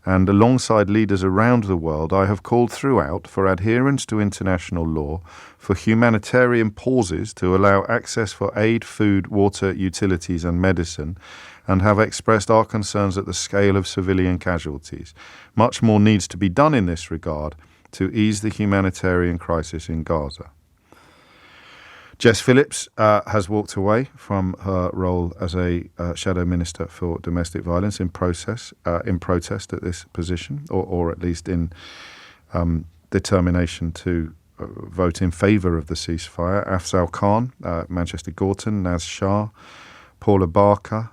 Speaker 1: And alongside leaders around the world, I have called throughout for adherence to international law, for humanitarian pauses to allow access for aid, food, water, utilities and medicine, and have expressed our concerns at the scale of civilian casualties. Much more needs to be done in this regard to ease the humanitarian crisis in Gaza. Jess Phillips has walked away from her role as a shadow minister for domestic violence in protest at this position, or at least in determination to vote in favour of the ceasefire. Afzal Khan, Manchester Gorton, Naz Shah, Paula Barker,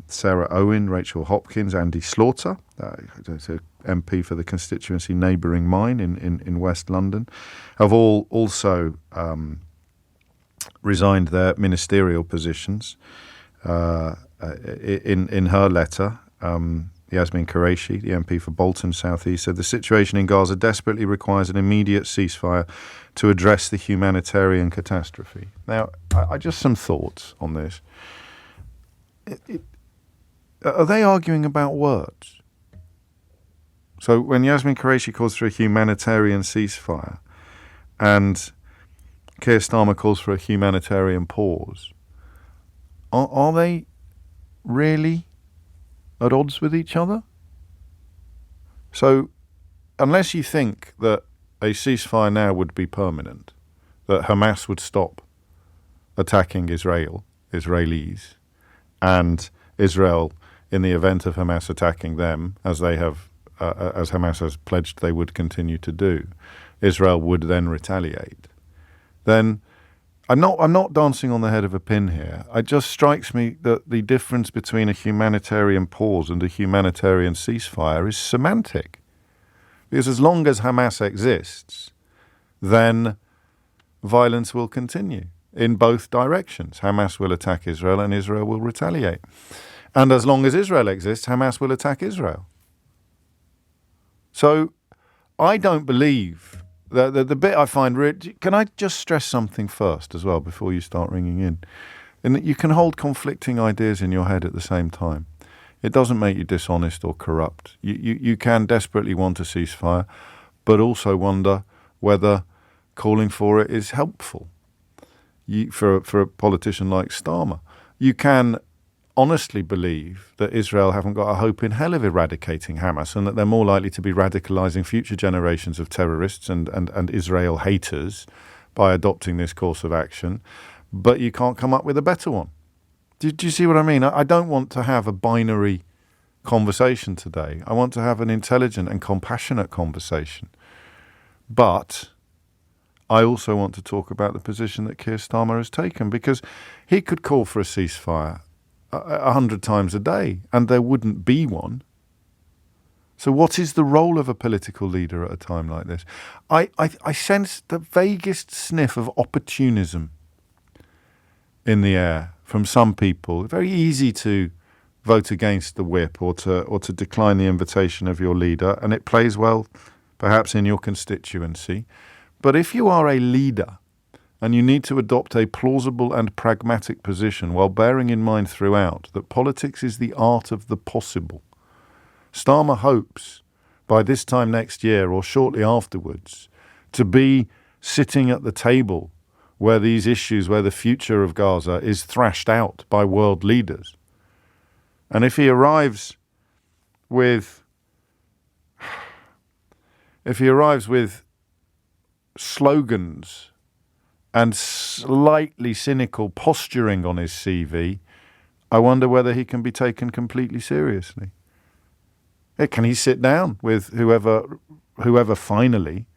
Speaker 1: Sarah Owen, Rachel Hopkins, Andy Slaughter, MP for the constituency neighbouring mine in West London, have all also resigned their ministerial positions in her letter, Yasmin Qureshi, the MP for Bolton South East, said the situation in Gaza desperately requires an immediate ceasefire to address the humanitarian catastrophe. Now, I just some thoughts on this. Are they arguing about words? So when Yasmin Qureshi calls for a humanitarian ceasefire and Keir Starmer calls for a humanitarian pause, are they really at odds with each other? So unless you think that a ceasefire now would be permanent, that Hamas would stop attacking Israelis, and Israel, in the event of Hamas attacking them, as Hamas has pledged they would continue to do, Israel would then retaliate, then I'm not dancing on the head of a pin here. It just strikes me that the difference between a humanitarian pause and a humanitarian ceasefire is semantic. Because as long as Hamas exists, then violence will continue in both directions. Hamas will attack Israel and Israel will retaliate. And as long as Israel exists, Hamas will attack Israel. So I don't believe that the bit I find... Can I just stress something first as well before you start ringing in? In that you can hold conflicting ideas in your head at the same time. It doesn't make you dishonest or corrupt. You can desperately want a ceasefire, but also wonder whether calling for it is helpful for a politician like Starmer. You can honestly believe that Israel haven't got a hope in hell of eradicating Hamas and that they're more likely to be radicalising future generations of terrorists and Israel haters by adopting this course of action, but you can't come up with a better one. Do you see what I mean? I don't want to have a binary conversation today. I want to have an intelligent and compassionate conversation. But I also want to talk about the position that Keir Starmer has taken, because he could call for a ceasefire 100 times a day and there wouldn't be one. So what is the role of a political leader at a time like this? I sense the vaguest sniff of opportunism in the air from some people. Very easy to vote against the whip or to decline the invitation of your leader, and it plays well perhaps in your constituency. But if you are a leader and you need to adopt a plausible and pragmatic position while bearing in mind throughout that politics is the art of the possible, Starmer hopes by this time next year or shortly afterwards to be sitting at the table where these issues, where the future of Gaza is thrashed out by world leaders. And if he arrives with slogans and slightly cynical posturing on his CV, I wonder whether he can be taken completely seriously. Can he sit down with whoever finally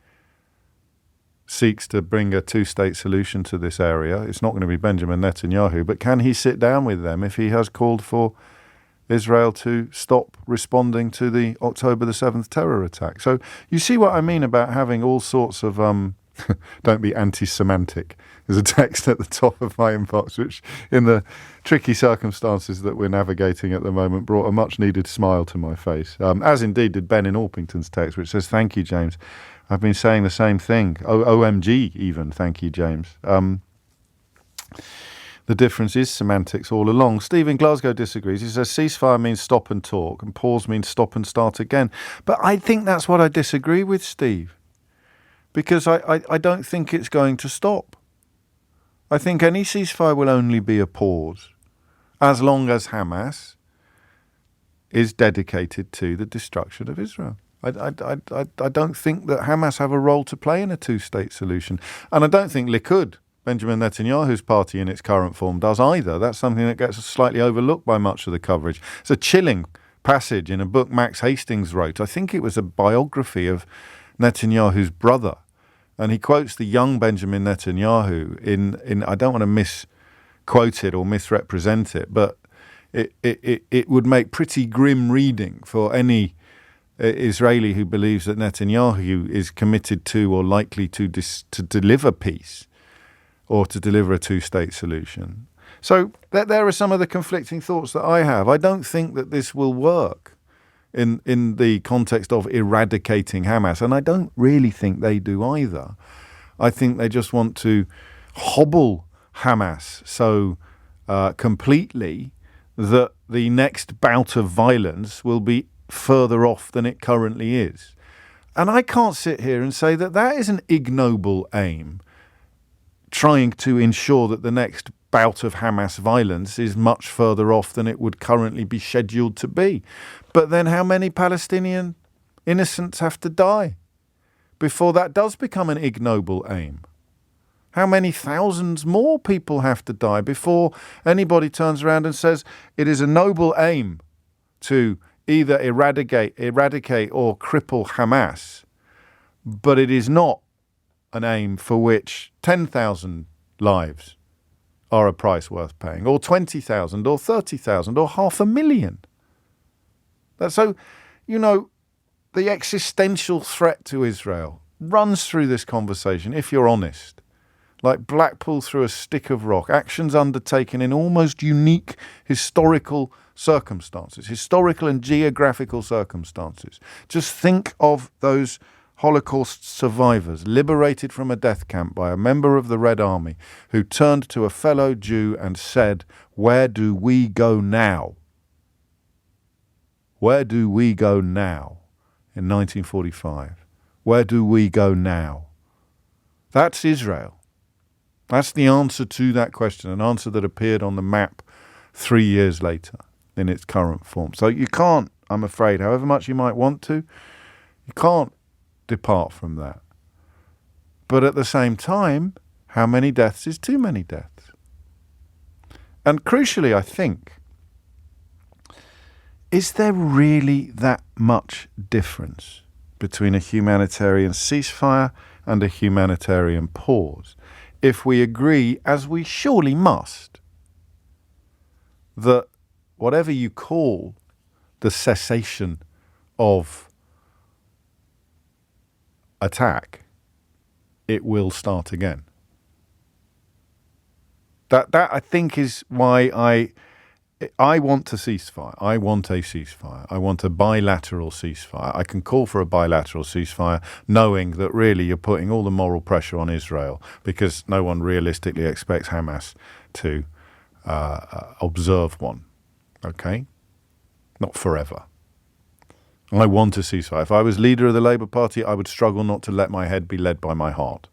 Speaker 1: seeks to bring a two-state solution to this area? It's not going to be Benjamin Netanyahu, but can he sit down with them if he has called for Israel to stop responding to the October the 7th terror attack? So you see what I mean about having all sorts of... don't be anti-semantic. There's a text at the top of my inbox which, in the tricky circumstances that we're navigating at the moment, brought a much-needed smile to my face, as indeed did Ben in Orpington's text, which says, "Thank you, James. I've been saying the same thing. OMG even, thank you, James." The difference is semantics all along. Steve in Glasgow disagrees. He says ceasefire means stop and talk and pause means stop and start again. But I think that's what I disagree with, Steve, because I don't think it's going to stop. I think any ceasefire will only be a pause as long as Hamas is dedicated to the destruction of Israel. I don't think that Hamas have a role to play in a two-state solution. And I don't think Likud, Benjamin Netanyahu's party in its current form, does either. That's something that gets slightly overlooked by much of the coverage. It's a chilling passage in a book Max Hastings wrote. I think it was a biography of Netanyahu's brother. And he quotes the young Benjamin Netanyahu in I don't want to misquote it or misrepresent it, but it would make pretty grim reading for any Israeli who believes that Netanyahu is committed to or likely to deliver peace or to deliver a two-state solution. So there are some of the conflicting thoughts that I have. I don't think that this will work in the context of eradicating Hamas, and I don't really think they do either. I think they just want to hobble Hamas so completely that the next bout of violence will be further off than it currently is. And I can't sit here and say that that is an ignoble aim, trying to ensure that the next bout of Hamas violence is much further off than it would currently be scheduled to be. But then how many Palestinian innocents have to die before that does become an ignoble aim? How many thousands more people have to die before anybody turns around and says it is a noble aim to either eradicate or cripple Hamas, but it is not an aim for which 10,000 lives are a price worth paying, or 20,000, or 30,000, or 500,000. So, the existential threat to Israel runs through this conversation, if you're honest, like Blackpool through a stick of rock, actions undertaken in almost unique historical circumstances, historical and geographical circumstances. Just think of those Holocaust survivors liberated from a death camp by a member of the Red Army who turned to a fellow Jew and said, "Where do we go now? Where do we go now?" In 1945. Where do we go now? That's Israel. That's the answer to that question, an answer that appeared on the map 3 years later in its current form. So you can't, I'm afraid, however much you might want to, you can't depart from that. But at the same time, how many deaths is too many deaths? And crucially, I think, is there really that much difference between a humanitarian ceasefire and a humanitarian pause if we agree, as we surely must, that whatever you call the cessation of attack, it will start again. That I think is why I want a ceasefire. I want a ceasefire. I want a bilateral ceasefire. I can call for a bilateral ceasefire knowing that really you're putting all the moral pressure on Israel because no one realistically expects Hamas to observe one. Okay? Not forever. I want a ceasefire. If I was leader of the Labour Party, I would struggle not to let my head be led by my heart.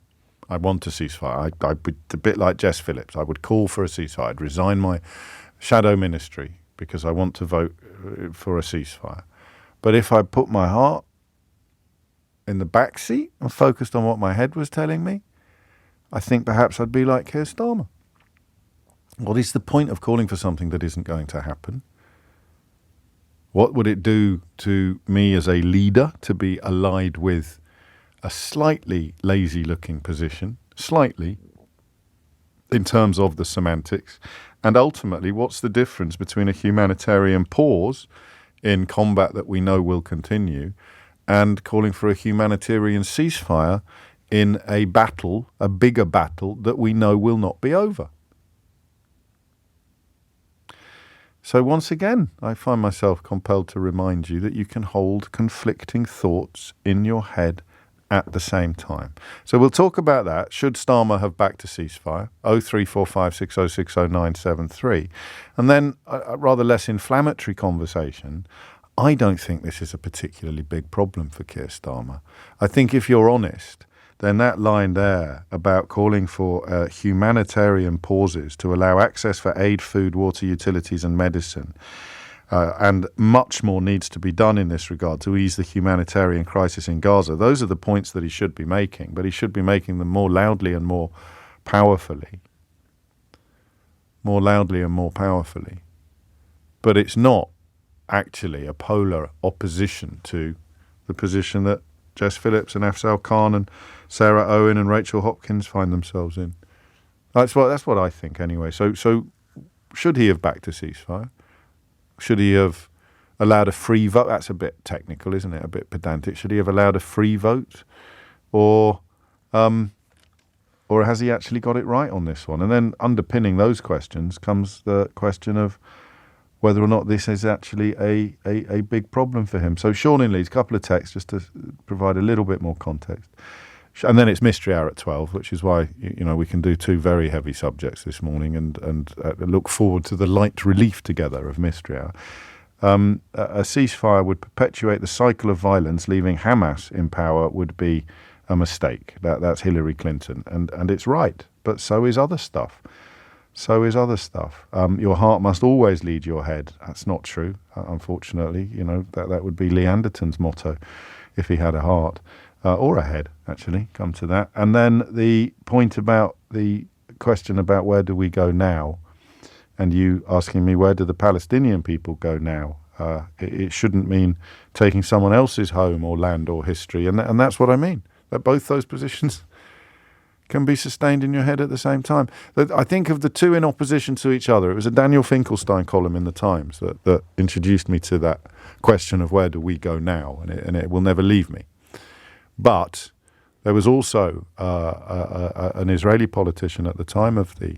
Speaker 1: I want a ceasefire. I'd be a bit like Jess Phillips. I would call for a ceasefire. I'd resign my shadow ministry because I want to vote for a ceasefire. But if I put my heart in the back seat and focused on what my head was telling me, I think perhaps I'd be like Keir Starmer. What is the point of calling for something that isn't going to happen? What would it do to me as a leader to be allied with a slightly lazy-looking position, slightly, in terms of the semantics? And ultimately, what's the difference between a humanitarian pause in combat that we know will continue and calling for a humanitarian ceasefire in a battle, a bigger battle, that we know will not be over? So once again, I find myself compelled to remind you that you can hold conflicting thoughts in your head at the same time. So we'll talk about that. Should Starmer have backed a ceasefire? 03456060973. And then a rather less inflammatory conversation. I don't think this is a particularly big problem for Keir Starmer. I think if you're honest, then that line there about calling for humanitarian pauses to allow access for aid, food, water, utilities and medicine, and much more needs to be done in this regard to ease the humanitarian crisis in Gaza. Those are the points that he should be making, but he should be making them more loudly and more powerfully. More loudly and more powerfully. But it's not actually a polar opposition to the position that Jess Phillips and Afzal Khan and Sarah Owen and Rachel Hopkins find themselves in. That's what I think anyway. So should he have backed a ceasefire? Should he have allowed a free vote? That's a bit technical, isn't it? A bit pedantic. Should he have allowed a free vote? Or Or has he actually got it right on this one? And then underpinning those questions comes the question of whether or not this is actually a big problem for him. So Sean in Leeds, a couple of texts just to provide a little bit more context. And then it's Mystery Hour at 12, which is why we can do two very heavy subjects this morning and look forward to the light relief together of Mystery Hour. A ceasefire would perpetuate the cycle of violence, leaving Hamas in power would be a mistake. That's Hillary Clinton. And it's right, but so is other stuff. Your heart must always lead your head. That's not true, unfortunately. That would be Lee Anderton's motto if he had a heart. Or a head, actually, come to that. And then the point about the question about where do we go now, and you asking me where do the Palestinian people go now, it shouldn't mean taking someone else's home or land or history. And that's what I mean, that both those positions can be sustained in your head at the same time. I think of the two in opposition to each other. It was a Daniel Finkelstein column in the Times that introduced me to that question of where do we go now, and it will never leave me. But there was also an Israeli politician at the time of the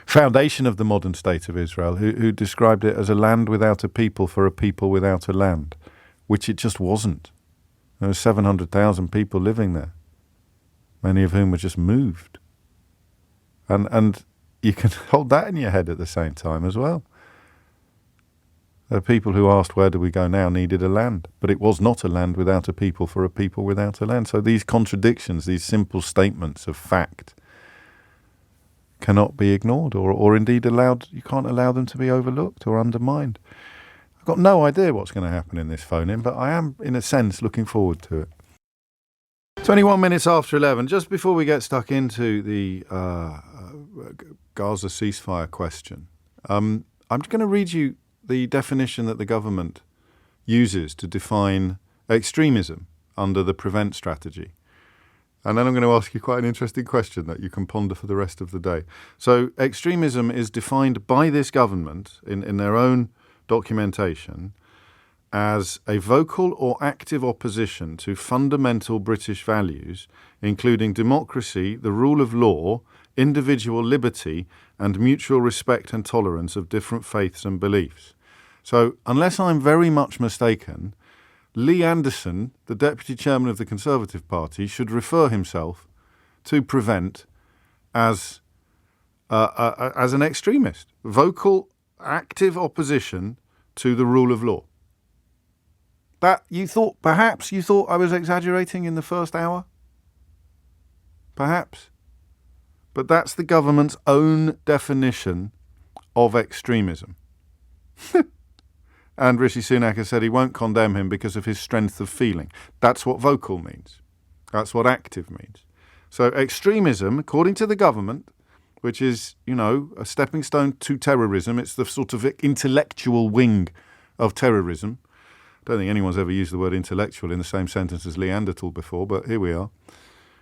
Speaker 1: foundation of the modern state of Israel who described it as a land without a people for a people without a land, which it just wasn't. There were 700,000 people living there, many of whom were just moved. And you can hold that in your head at the same time as well. The people who asked where do we go now needed a land, but it was not a land without a people for a people without a land. So these contradictions, these simple statements of fact, cannot be ignored or indeed allowed. You can't allow them to be overlooked or undermined. I've got no idea what's going to happen in this phone-in, but I am, in a sense, looking forward to it. 21 minutes after 11, just before we get stuck into the Gaza ceasefire question, I'm just going to read you the definition that the government uses to define extremism under the PREVENT strategy. And then I'm going to ask you quite an interesting question that you can ponder for the rest of the day. So extremism is defined by this government in their own documentation as a vocal or active opposition to fundamental British values, including democracy, the rule of law, individual liberty, and mutual respect and tolerance of different faiths and beliefs. So, unless I'm very much mistaken, Lee Anderson, the Deputy Chairman of the Conservative Party, should refer himself to PREVENT as an extremist. Vocal, active opposition to the rule of law. Perhaps you thought I was exaggerating in the first hour? Perhaps. But that's the government's own definition of extremism. And Rishi Sunak has said he won't condemn him because of his strength of feeling. That's what vocal means. That's what active means. So extremism, according to the government, which is, a stepping stone to terrorism, it's the sort of intellectual wing of terrorism. I don't think anyone's ever used the word intellectual in the same sentence as Neanderthal before, but here we are.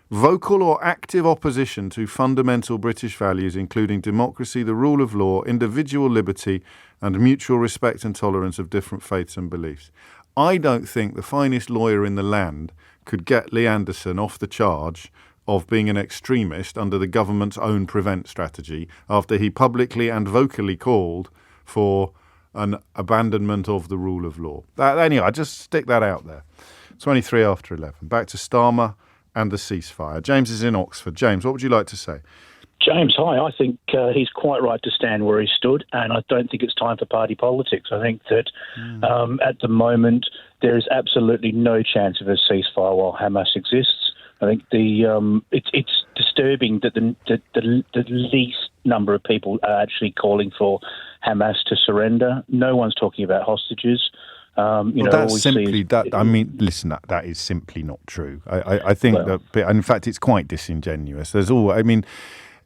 Speaker 1: Vocal or active opposition to fundamental British values, including democracy, the rule of law, individual liberty, and mutual respect and tolerance of different faiths and beliefs. I don't think the finest lawyer in the land could get Lee Anderson off the charge of being an extremist under the government's own PREVENT strategy after he publicly and vocally called for an abandonment of the rule of law. Anyway, I just stick that out there. 23 after 11. Back to Starmer and the ceasefire. James is in Oxford. James, what would you like to say?
Speaker 6: James, hi. I think he's quite right to stand where he stood, and I don't think it's time for party politics. I think that at the moment there is absolutely no chance of a ceasefire while Hamas exists. I think it's disturbing that the least number of people are actually calling for Hamas to surrender. No one's talking about hostages.
Speaker 1: That's simply that. I mean, listen, that is simply not true. I think that, in fact, it's quite disingenuous. There's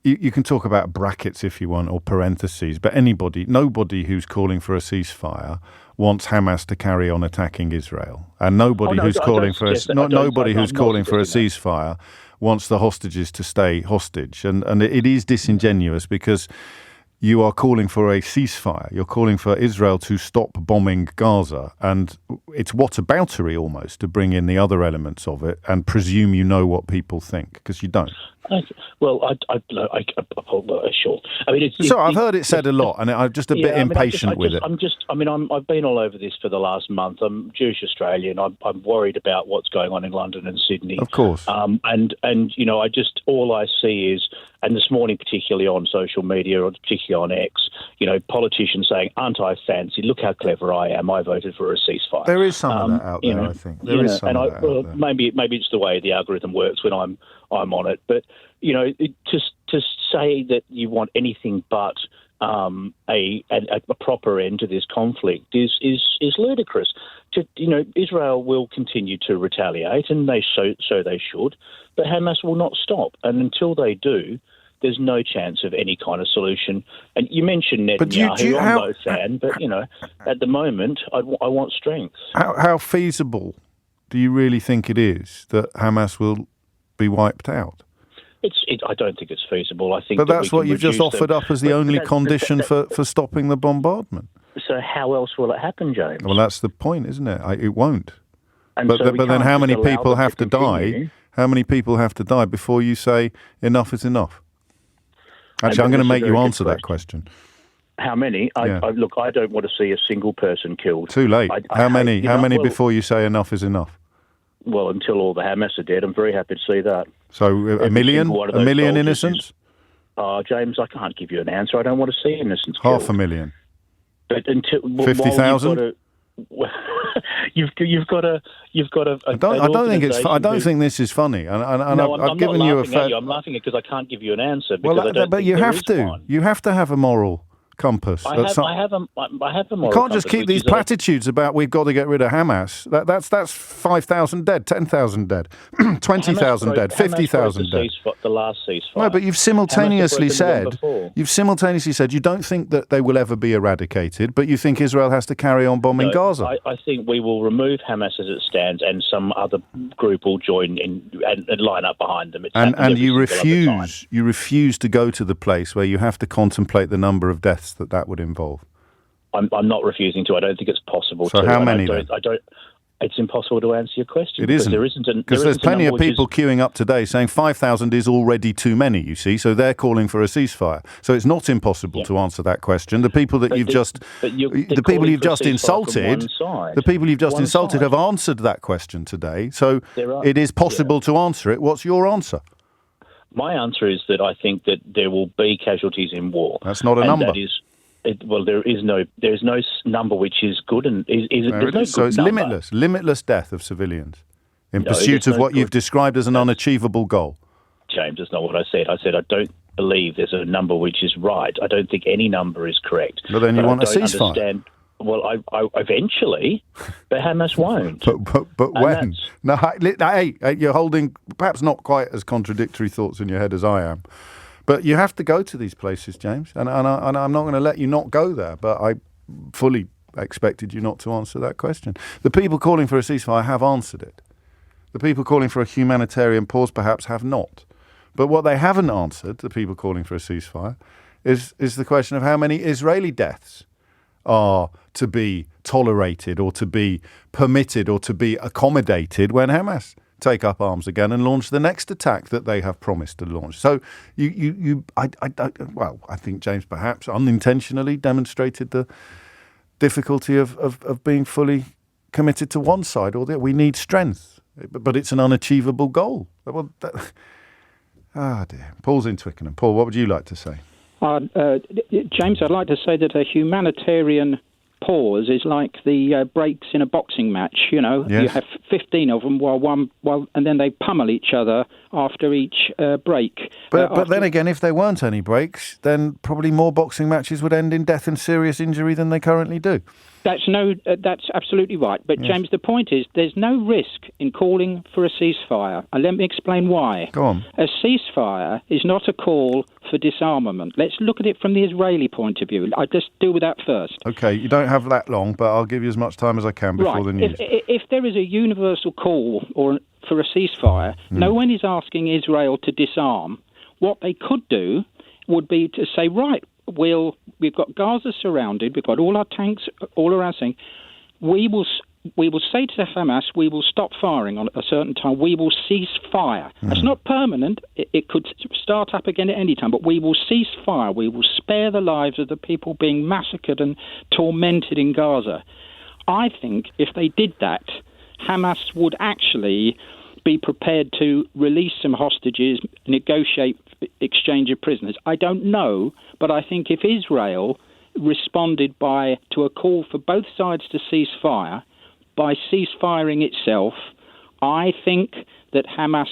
Speaker 1: you can talk about brackets if you want or parentheses, but nobody who's calling for a ceasefire wants Hamas to carry on attacking Israel, and nobody who's calling for a ceasefire wants the hostages to stay hostage. And it is disingenuous because you are calling for a ceasefire. You're calling for Israel to stop bombing Gaza. And it's whataboutery almost to bring in the other elements of it and presume you know what people think, because you don't.
Speaker 6: Sure. I mean,
Speaker 1: I've heard it said a lot, and I'm just a bit impatient with it.
Speaker 6: I've been all over this for the last month. I'm Jewish Australian. I'm worried about what's going on in London and Sydney.
Speaker 1: Of course.
Speaker 6: And all I see is, and this morning particularly on social media, or particularly on X, politicians saying, "Aren't I fancy? Look how clever I am. I voted for a ceasefire."
Speaker 1: There is some of that out there, I think. There is some of that out there.
Speaker 6: Maybe it's the way the algorithm works when I'm on it, but to say that you want anything but a proper end to this conflict is ludicrous. Israel will continue to retaliate, and so they should, but Hamas will not stop, and until they do, there's no chance of any kind of solution. And you mentioned Netanyahu. I'm no fan, but at the moment, I want strength.
Speaker 1: How feasible do you really think it is that Hamas will be wiped out?
Speaker 6: I don't think it's feasible. I think,
Speaker 1: but that's what you've just offered up as the only condition for stopping the bombardment.
Speaker 6: So how else will it happen, James?
Speaker 1: Well, that's the point, isn't it? It won't. But then how many people have to die? How many people have to die before you say enough is enough? Actually, I'm going to make you answer that question.
Speaker 6: How many? Look, I don't want to see a single person killed.
Speaker 1: Too late. How many before you say enough is enough?
Speaker 6: Well, until all the Hamas are dead, I'm very happy to see that.
Speaker 1: So a million innocents?
Speaker 6: James, I can't give you an answer. I don't want to see innocents killed.
Speaker 1: 500,000.
Speaker 6: But until
Speaker 1: 50,000.
Speaker 6: You've got to. I
Speaker 1: don't think this is funny. And I've given you a fact.
Speaker 6: I'm laughing at because I can't give you an answer.
Speaker 1: But you have to. One. You have to have a moral compass.
Speaker 6: I have a moral.
Speaker 1: You can't just keep these platitudes about we've got to get rid of Hamas. That's 5,000 dead, 10,000 dead, 20,000 dead, 50,000 dead.
Speaker 6: The last ceasefire.
Speaker 1: No, but you've simultaneously said you don't think that they will ever be eradicated, but you think Israel has to carry on bombing Gaza.
Speaker 6: I think we will remove Hamas as it stands, and some other group will join in and line up behind them.
Speaker 1: And you refuse to go to the place where you have to contemplate the number of deaths that would involve.
Speaker 6: I'm not refusing to. I don't think it's possible.
Speaker 1: So how many?
Speaker 6: It's impossible to answer your question.
Speaker 1: It isn't. Because there's plenty of people queuing up today saying 5,000 is already too many, you see, so they're calling for a ceasefire. So it's not impossible to answer that question. The people that you've just insulted have answered that question today. So it is possible to answer it. What's your answer?
Speaker 6: My answer is that I think that there will be casualties in war.
Speaker 1: That's not a number.
Speaker 6: That is, there is no number which is good, and
Speaker 1: so it's limitless death of civilians in pursuit of what you've described as an unachievable goal.
Speaker 6: James, that's not what I said. I said I don't believe there's a number which is right. I don't think any number is correct.
Speaker 1: But then you want a ceasefire.
Speaker 6: Well, I eventually, but Hamas won't.
Speaker 1: But when? No, hey, you're holding perhaps not quite as contradictory thoughts in your head as I am. But you have to go to these places, James, and I'm not going to let you not go there, but I fully expected you not to answer that question. The people calling for a ceasefire have answered it. The people calling for a humanitarian pause perhaps have not. But what they haven't answered, the people calling for a ceasefire, is the question of how many Israeli deaths are to be tolerated or to be permitted or to be accommodated when Hamas take up arms again and launch the next attack that they have promised to launch. So I think James perhaps unintentionally demonstrated the difficulty of being fully committed to one side or the other. We need strength, but it's an unachievable goal. Well, dear. Paul's in Twickenham. Paul, what would you like to say?
Speaker 7: James, I'd like to say that a humanitarian pause is like the breaks in a boxing match. Yes. You have 15 of them and then they pummel each other after each break.
Speaker 1: But then again, if there weren't any breaks, then probably more boxing matches would end in death and serious injury than they currently do.
Speaker 7: That's absolutely right. But, yes. James, the point is there's no risk in calling for a ceasefire. And let me explain why.
Speaker 1: Go on.
Speaker 7: A ceasefire is not a call for disarmament. Let's look at it from the Israeli point of view. I just deal with that first.
Speaker 1: OK, you don't have that long, but I'll give you as much time as I can before the news.
Speaker 7: If there is a universal call for a ceasefire, no one is asking Israel to disarm. What they could do would be to say, right, we've got Gaza surrounded, we've got all our tanks all around saying, we will say to Hamas, we will stop firing on a certain time, we will cease fire. That's not permanent, it could start up again at any time, but we will cease fire, we will spare the lives of the people being massacred and tormented in Gaza. I think if they did that, Hamas would actually be prepared to release some hostages, negotiate exchange of prisoners. I don't know, but I think if Israel responded to a call for both sides to cease fire, by ceasefiring itself, I think that Hamas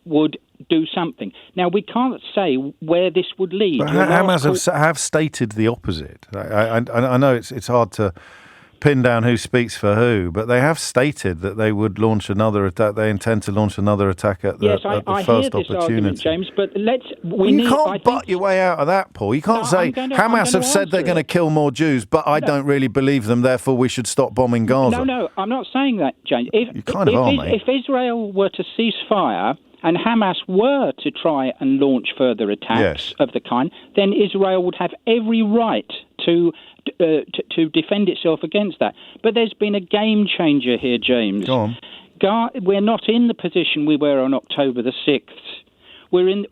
Speaker 7: would do something. Now, we can't say where this would lead.
Speaker 1: But Hamas have stated the opposite. I know it's hard to pin down who speaks for who, but they have stated that they would launch another attack. They intend to launch another attack at the first opportunity.
Speaker 7: Argument, James, but
Speaker 1: you can't butt your way out of that, Paul. You can't say Hamas have said they're going to kill more Jews, but I don't really believe them, therefore we should stop bombing Gaza.
Speaker 7: No, I'm not saying that, James.
Speaker 1: You kind of are, mate.
Speaker 7: If Israel were to cease fire and Hamas were to try and launch further attacks of the kind, then Israel would have every right to defend itself against that. But there's been a game changer here, James.
Speaker 1: Go on.
Speaker 7: We're not in the position we were on October the 6th.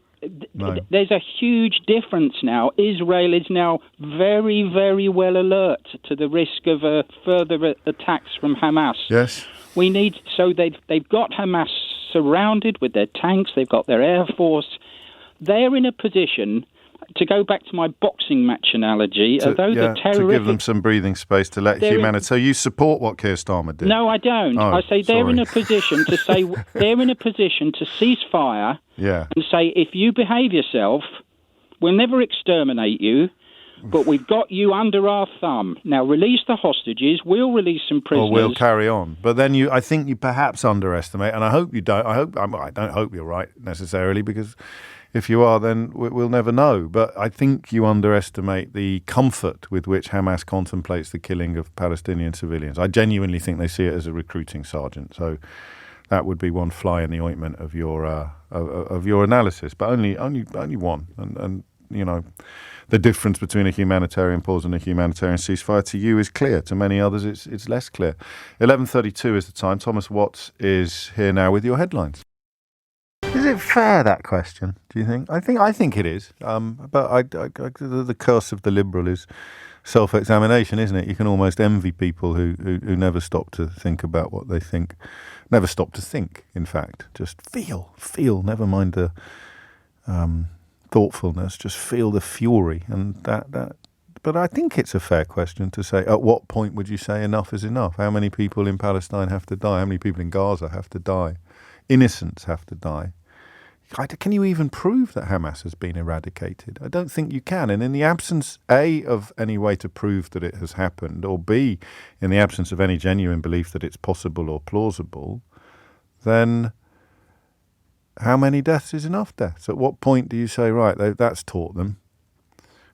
Speaker 7: There's a huge difference now. Israel is now very, very well alert to the risk of further attacks from Hamas.
Speaker 1: Yes.
Speaker 7: They've got Hamas surrounded with their tanks, they've got their air force. They're in a position, to go back to my boxing match analogy,
Speaker 1: to give them some breathing space to let humanity. So you support what Keir Starmer did?
Speaker 7: No, I don't. I say they're in a position to say they're in a position to cease fire and say, if you behave yourself, we'll never exterminate you, but we've got you under our thumb. Now release the hostages. We'll release some prisoners.
Speaker 1: Or we'll carry on. But then I think you perhaps underestimate, and I hope you don't. I don't hope you're right necessarily, because if you are, then we'll never know. But I think you underestimate the comfort with which Hamas contemplates the killing of Palestinian civilians. I genuinely think they see it as a recruiting sergeant. So that would be one fly in the ointment of your analysis, but only one. And you know, the difference between a humanitarian pause and a humanitarian ceasefire to you is clear. To many others, it's less clear. 11:32 is the time. Thomas Watts is here now with your headlines. Is it fair, that question, do you think? I think it is. But the curse of the liberal is self-examination, isn't it? You can almost envy people who never stop to think about what they think. Never stop to think, in fact. Just feel, never mind the thoughtfulness, just feel the fury. And that. But I think it's a fair question to say, at what point would you say enough is enough? How many people in Palestine have to die? How many people in Gaza have to die? Innocents have to die. Can you even prove that Hamas has been eradicated? I don't think you can. And in the absence, A, of any way to prove that it has happened, or B, in the absence of any genuine belief that it's possible or plausible, then how many deaths is enough deaths? At what point do you say, right, that's taught them?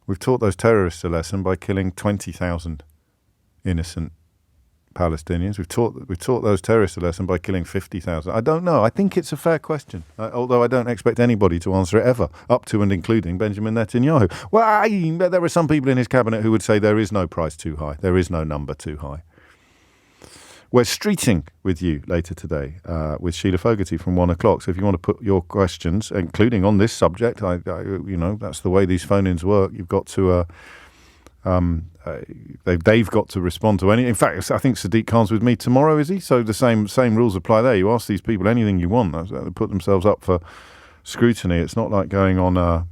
Speaker 1: We've taught those terrorists a lesson by killing 20,000 innocent Palestinians. We've taught those terrorists a lesson by killing 50,000. I don't know. I think it's a fair question, although I don't expect anybody to answer it ever, up to and including Benjamin Netanyahu. Well, there are some people in his cabinet who would say there is no price too high. There is no number too high. We're streeting with you later today with Sheila Fogarty from 1 o'clock. So if you want to put your questions, including on this subject, that's the way these phone-ins work. You've got to... they've got to respond to any. In fact, I think Sadiq Khan's with me tomorrow, is he? So the same rules apply there. You ask these people anything you want, they put themselves up for scrutiny. It's not like going on a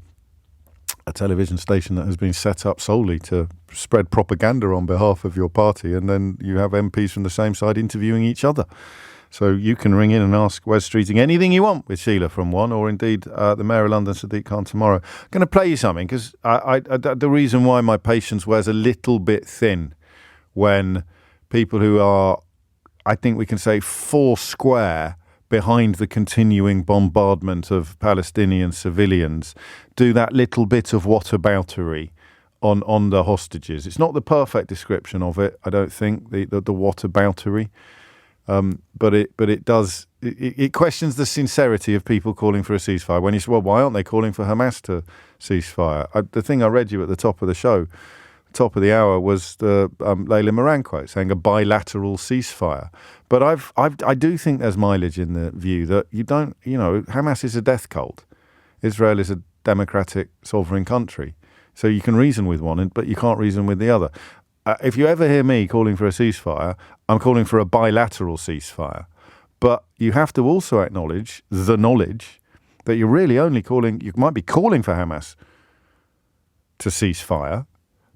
Speaker 1: television station that has been set up solely to spread propaganda on behalf of your party, and then you have MPs from the same side interviewing each other. So you can ring in and ask Wes Streeting anything you want with Sheila from 1, or indeed the Mayor of London, Sadiq Khan, tomorrow. I'm going to play you something, because the reason why my patience wears a little bit thin when people who are, I think we can say, four square behind the continuing bombardment of Palestinian civilians do that little bit of whataboutery on the hostages. It's not the perfect description of it, I don't think, the whataboutery. But it does. It questions the sincerity of people calling for a ceasefire. When you say, well, why aren't they calling for Hamas to ceasefire. The thing I read you at the top of the show, top of the hour, was the Layla Moran quote saying a bilateral ceasefire. But I do think there's mileage in the view that Hamas is a death cult. Israel is a democratic sovereign country. So you can reason with one, but you can't reason with the other. If you ever hear me calling for a ceasefire, I'm calling for a bilateral ceasefire. But you have to also acknowledge the knowledge that you're really only you might be calling for Hamas to cease fire,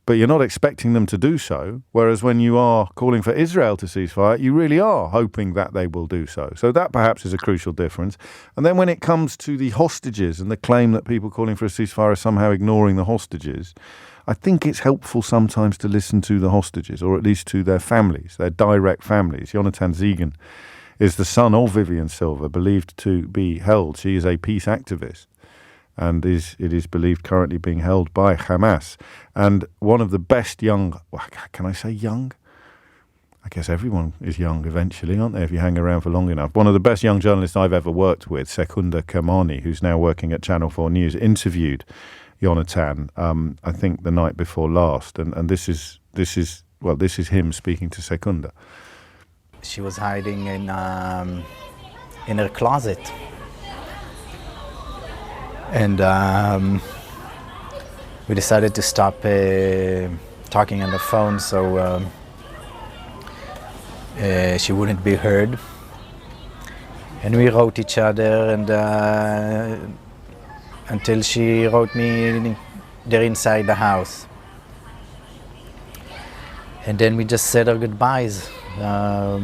Speaker 1: but you're not expecting them to do so. Whereas when you are calling for Israel to cease fire, you really are hoping that they will do so. So that perhaps is a crucial difference. And then when it comes to the hostages and the claim that people calling for a ceasefire are somehow ignoring the hostages, I think it's helpful sometimes to listen to the hostages, or at least to their families, their direct families. Jonathan Ziegen is the son of Vivian Silva, believed to be held. She is a peace activist, and it is believed currently being held by Hamas. And one of the best young, can I say young? I guess everyone is young eventually, aren't they, if you hang around for long enough. One of the best young journalists I've ever worked with, Secunda Kermani, who's now working at Channel 4 News, interviewed Jonathan, I think the night before last. And this is him speaking to Secunda.
Speaker 8: She was hiding in her closet. And we decided to stop talking on the phone so she wouldn't be heard. And we wrote each other, and until she wrote me there inside the house. And then we just said our goodbyes. I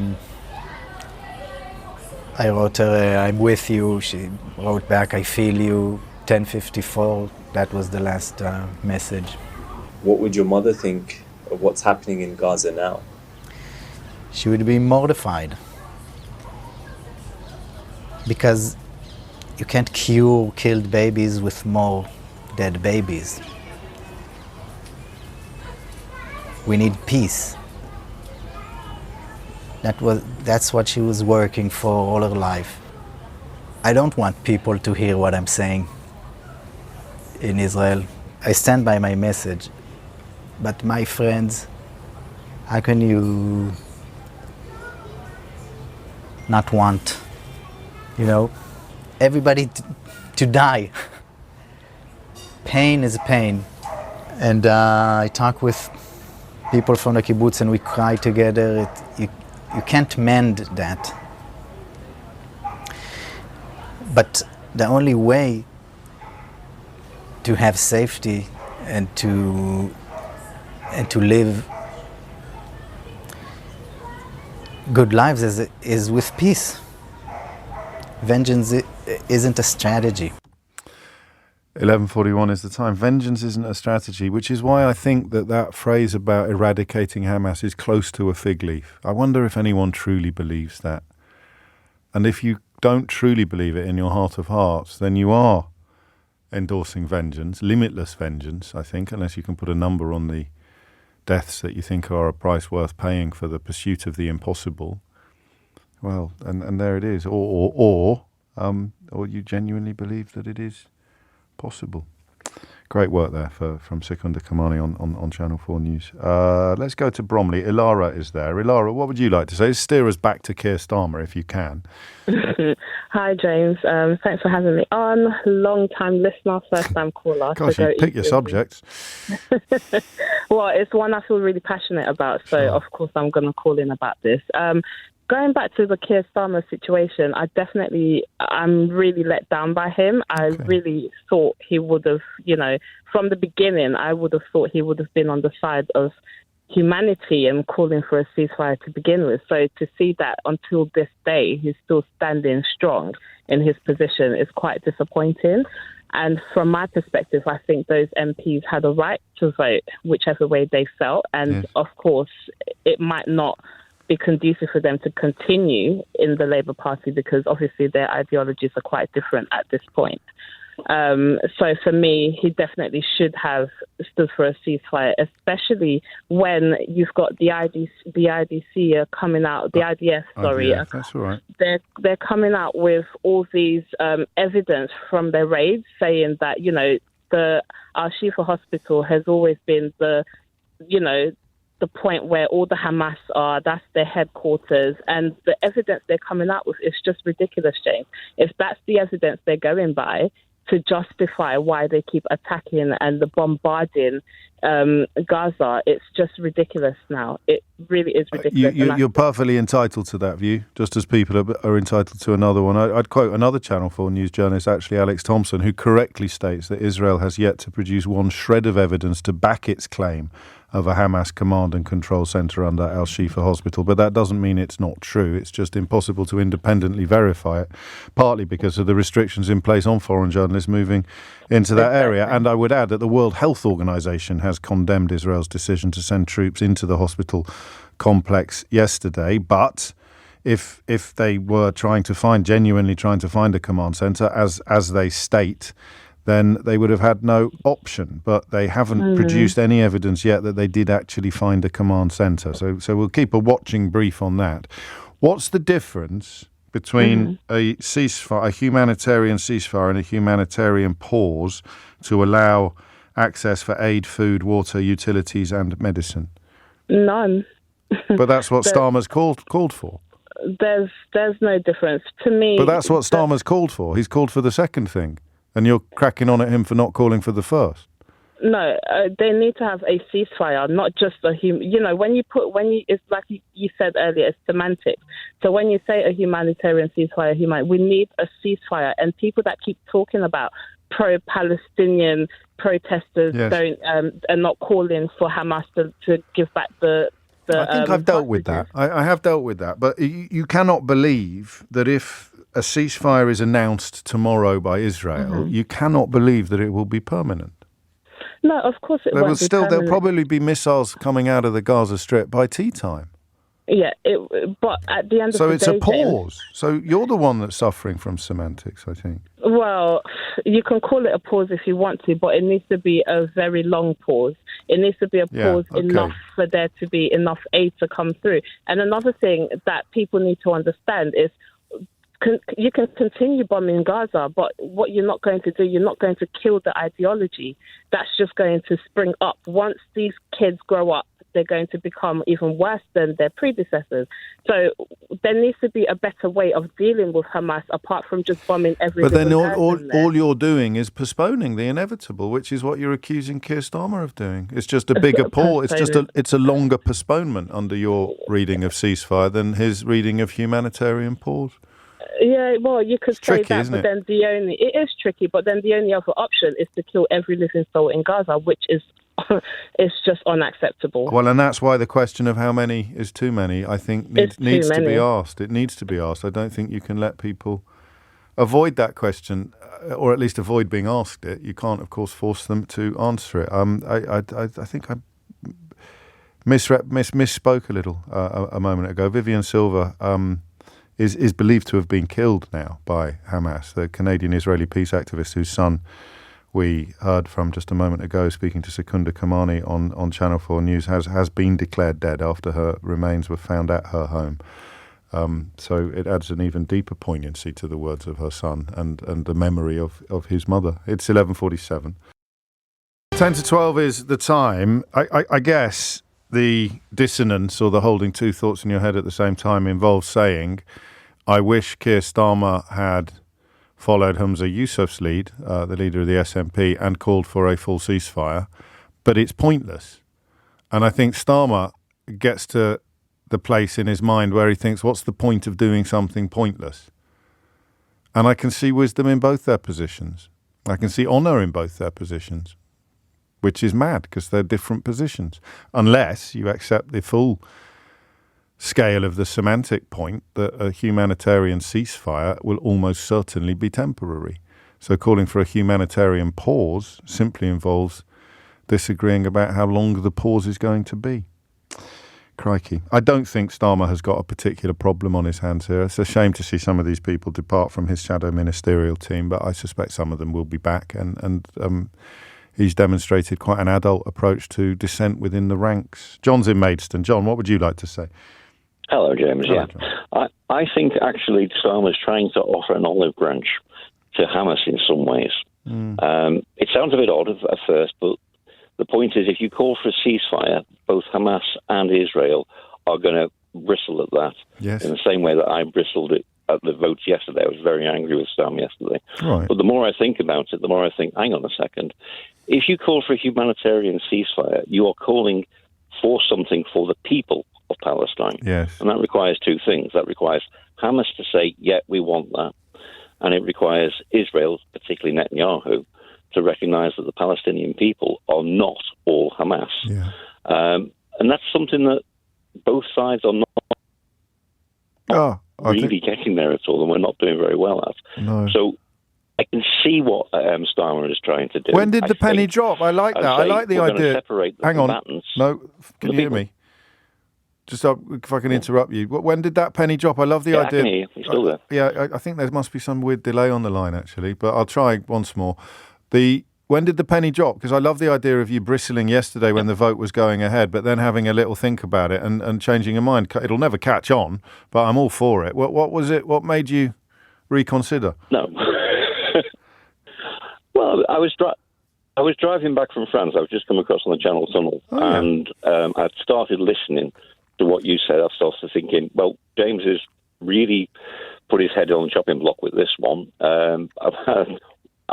Speaker 8: wrote her, I'm with you. She wrote back, I feel you. 10:54, that was the last message.
Speaker 9: What would your mother think of what's happening in Gaza now?
Speaker 8: She would be mortified. Because you can't cure killed babies with more dead babies. We need peace. That's what she was working for all her life. I don't want people to hear what I'm saying in Israel. I stand by my message. But my friends, how can you not want, everybody to die? Pain is pain. And I talk with people from the kibbutz and we cry together. You can't mend that. But the only way to have safety and to live good lives is with peace. Vengeance isn't a strategy.
Speaker 1: 11:41 is the time. Vengeance isn't a strategy, which is why I think that phrase about eradicating Hamas is close to a fig leaf. I wonder if anyone truly believes that. And if you don't truly believe it in your heart of hearts, then you are endorsing vengeance, limitless vengeance, I think, unless you can put a number on the deaths that you think are a price worth paying for the pursuit of the impossible. Well, and there it is. Or you genuinely believe that it is possible. Great work there from Secunda Kermani on Channel 4 News. Let's go to Bromley. Ilara is there. Ilara, what would you like to say? Steer us back to Keir Starmer if you can.
Speaker 10: Hi, James. Thanks for having me on. Long-time listener, first-time caller.
Speaker 1: Gosh, you pick your subjects.
Speaker 10: Well, it's one I feel really passionate about, so of course I'm going to call in about this. Going back to the Keir Starmer situation, I'm really let down by him. I really thought he would have, from the beginning, I would have thought he would have been on the side of humanity and calling for a ceasefire to begin with. So to see that until this day, he's still standing strong in his position is quite disappointing. And from my perspective, I think those MPs had a right to vote whichever way they felt. And of course, it might not be conducive for them to continue in the Labour Party because obviously their ideologies are quite different at this point. So for me, he definitely should have stood for a ceasefire, especially when you've got the IDC coming out, the IDF, sorry.
Speaker 1: IDF, that's all right.
Speaker 10: They're coming out with all these evidence from their raids saying that, the Al-Shifa hospital has always been the point where all the Hamas are. That's their headquarters, and the evidence they're coming out with is just ridiculous, James. If that's the evidence they're going by to justify why they keep attacking and the bombarding Gaza, it's just ridiculous now. It really is ridiculous.
Speaker 1: You're perfectly entitled to that view, just as people are entitled to another one. I'd quote another Channel 4 news journalist, actually Alex Thompson, who correctly states that Israel has yet to produce one shred of evidence to back its claim of a Hamas command and control centre under Al-Shifa hospital. But that doesn't mean it's not true. It's just impossible to independently verify it, partly because of the restrictions in place on foreign journalists moving into that area. And I would add that the World Health Organization has condemned Israel's decision to send troops into the hospital complex yesterday. But if they were genuinely trying to find a command centre, as they state, then they would have had no option. But they haven't produced any evidence yet that they did actually find a command centre. So we'll keep a watching brief on that. What's the difference between a ceasefire, a humanitarian ceasefire, and a humanitarian pause to allow access for aid, food, water, utilities, and medicine?
Speaker 10: None.
Speaker 1: But that's what Starmer's called for.
Speaker 10: There's no difference to me.
Speaker 1: But that's what Starmer's called for. He's called for the second thing. And you're cracking on at him for not calling for the first.
Speaker 10: No, they need to have a ceasefire, not just a it's like you said earlier, it's semantics. So when you say a humanitarian ceasefire, we need a ceasefire. And people that keep talking about pro-Palestinian protesters are not calling for Hamas to give back the
Speaker 1: I think I've dealt with that. I have dealt with that. But you cannot believe that if a ceasefire is announced tomorrow by Israel, you cannot believe that it will be permanent.
Speaker 10: No, of course it won't be permanent.
Speaker 1: There'll probably be missiles coming out of the Gaza Strip by tea time.
Speaker 10: Yeah, but at the end of the day...
Speaker 1: So it's a pause. So you're the one that's suffering from semantics, I think.
Speaker 10: Well, you can call it a pause if you want to, but it needs to be a very long pause. It needs to be a pause enough for there to be enough aid to come through. And another thing that people need to understand is you can continue bombing Gaza, but what you're not going to do, you're not going to kill the ideology. That's just going to spring up. Once these kids grow up, they're going to become even worse than their predecessors. So there needs to be a better way of dealing with Hamas apart from just bombing every
Speaker 1: But then all you're doing is postponing the inevitable, which is what you're accusing Keir Starmer of doing. It's just a bigger pause. It's a longer postponement under your reading of ceasefire than his reading of humanitarian pause.
Speaker 10: Yeah, well, you could say that, but then it is tricky, but then the only other option is to kill every living soul in Gaza, which is it's just unacceptable.
Speaker 1: Well, and that's why the question of how many is too many, I think, needs to be asked. It needs to be asked. I don't think you can let people avoid that question, or at least avoid being asked it. You can't, of course, force them to answer it. I think I misspoke a little a moment ago. Vivian Silva is believed to have been killed now by Hamas, the Canadian-Israeli peace activist whose son we heard from just a moment ago, speaking to Secunda Kamani on Channel 4 News, has been declared dead after her remains were found at her home. So it adds an even deeper poignancy to the words of her son and the memory of his mother. It's 11:47. 10 to 12 is the time. I guess the dissonance or the holding two thoughts in your head at the same time involves saying, I wish Keir Starmer had followed Humza Yousaf's lead, the leader of the SNP, and called for a full ceasefire, but it's pointless. And I think Starmer gets to the place in his mind where he thinks, what's the point of doing something pointless? And I can see wisdom in both their positions. I can see honour in both their positions, which is mad because they're different positions, unless you accept the full scale of the semantic point that a humanitarian ceasefire will almost certainly be temporary. So calling for a humanitarian pause simply involves disagreeing about how long the pause is going to be. Crikey. I don't think Starmer has got a particular problem on his hands here. It's a shame to see some of these people depart from his shadow ministerial team, but I suspect some of them will be back and he's demonstrated quite an adult approach to dissent within the ranks. John's in Maidstone. John, what would you like to say?
Speaker 11: Hello, James.
Speaker 1: Hello,
Speaker 11: I think actually Starmer's trying to offer an olive branch to Hamas in some ways. It sounds a bit odd at first, but the point is, if you call for a ceasefire, both Hamas and Israel are going to bristle at that.
Speaker 1: Yes.
Speaker 11: In the same way that I bristled at the votes yesterday. I was very angry with Sam yesterday.
Speaker 1: Right.
Speaker 11: But the more I think about it, the more I think, hang on a second. If you call for a humanitarian ceasefire, you are calling for something for the people of Palestine.
Speaker 1: Yes.
Speaker 11: And that requires two things. That requires Hamas to say, yeah, we want that. And it requires Israel, particularly Netanyahu, to recognize that the Palestinian people are not all Hamas.
Speaker 1: Yeah.
Speaker 11: And that's something that both sides are not really getting there at all, and we're not doing very well at.
Speaker 1: No.
Speaker 11: So I can see what Starmer is trying to do.
Speaker 1: When did the penny drop? I like that. I like the idea. Hang on. No, can you hear me? Just if I can interrupt you. When did that penny drop? I love the idea.
Speaker 11: I can hear you. You're still there.
Speaker 1: Yeah, I think there must be some weird delay on the line, actually, but I'll try once more. When did the penny drop? Because I love the idea of you bristling yesterday when the vote was going ahead, but then having a little think about it and changing your mind. It'll never catch on, but I'm all for it. What was it? What made you reconsider?
Speaker 11: No. Well, I was driving back from France. I was just come across on the Channel Tunnel, and I'd started listening to what you said. I started thinking, well, James has really put his head on the chopping block with this one.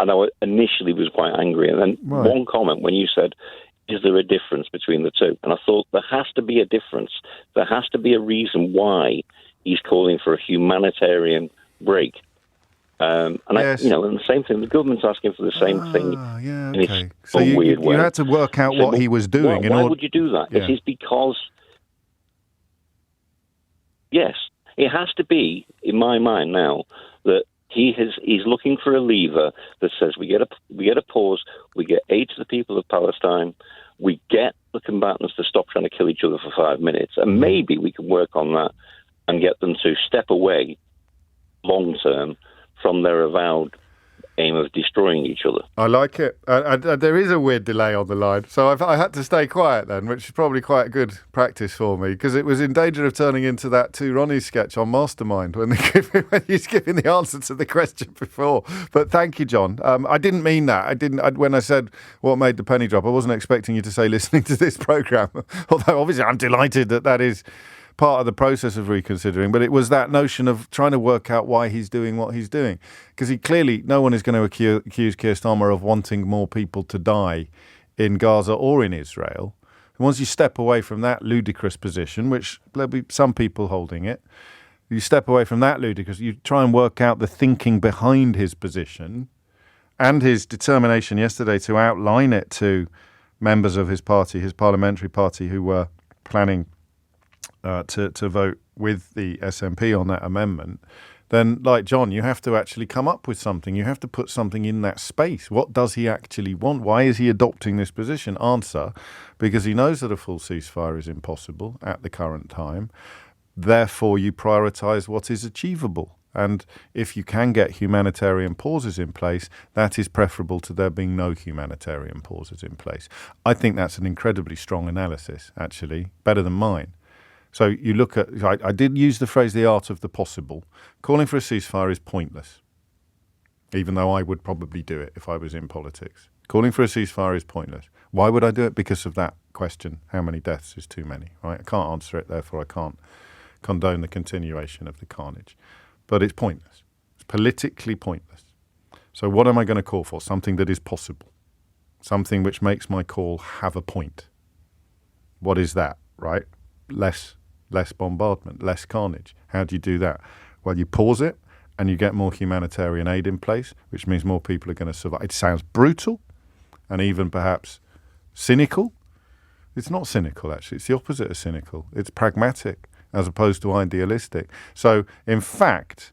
Speaker 11: And I initially was quite angry. And then one comment when you said, is there a difference between the two? And I thought there has to be a difference. There has to be a reason why he's calling for a humanitarian break. And
Speaker 1: yes.
Speaker 11: And the same thing, the government's asking for the same thing.
Speaker 1: Yeah,
Speaker 11: in
Speaker 1: okay.
Speaker 11: its
Speaker 1: So
Speaker 11: weird way.
Speaker 1: You had to work out what he was doing.
Speaker 11: Why would you do that?
Speaker 1: Yeah.
Speaker 11: It is because, yes, it has to be, in my mind now, that he's looking for a lever that says we get a pause, we get aid to the people of Palestine, we get the combatants to stop trying to kill each other for 5 minutes, and maybe we can work on that and get them to step away long term from their avowed aim of destroying each other.
Speaker 1: I like it. There is a weird delay on the line, so I had to stay quiet then, which is probably quite a good practice for me, because it was in danger of turning into that Two Ronnies sketch on Mastermind when he's giving the answer to the question before. But thank you, John. I didn't mean that. When I said what made the penny drop, I wasn't expecting you to say listening to this programme, although obviously I'm delighted that is part of the process of reconsidering, but it was that notion of trying to work out why he's doing what he's doing. Because no one is going to accuse Keir Starmer of wanting more people to die in Gaza or in Israel. And once you step away from that ludicrous position, which there'll be some people holding it, you step away from that ludicrous, you try and work out the thinking behind his position and his determination yesterday to outline it to members of his party, his parliamentary party, who were planning to vote with the SNP on that amendment, then, like John, you have to actually come up with something. You have to put something in that space. What does he actually want? Why is he adopting this position? Answer, because he knows that a full ceasefire is impossible at the current time. Therefore, you prioritise what is achievable. And if you can get humanitarian pauses in place, that is preferable to there being no humanitarian pauses in place. I think that's an incredibly strong analysis, actually, better than mine. So you look at, I did use the phrase the art of the possible. Calling for a ceasefire is pointless, even though I would probably do it if I was in politics. Calling for a ceasefire is pointless. Why would I do it? Because of that question, how many deaths is too many, right? I can't answer it, therefore I can't condone the continuation of the carnage. But it's pointless. It's politically pointless. So what am I going to call for? Something that is possible. Something which makes my call have a point. What is that, right? Less bombardment, less carnage. How do you do that? Well, you pause it and you get more humanitarian aid in place, which means more people are going to survive. It sounds brutal and even perhaps cynical. It's not cynical, actually. It's the opposite of cynical. It's pragmatic as opposed to idealistic. So, in fact,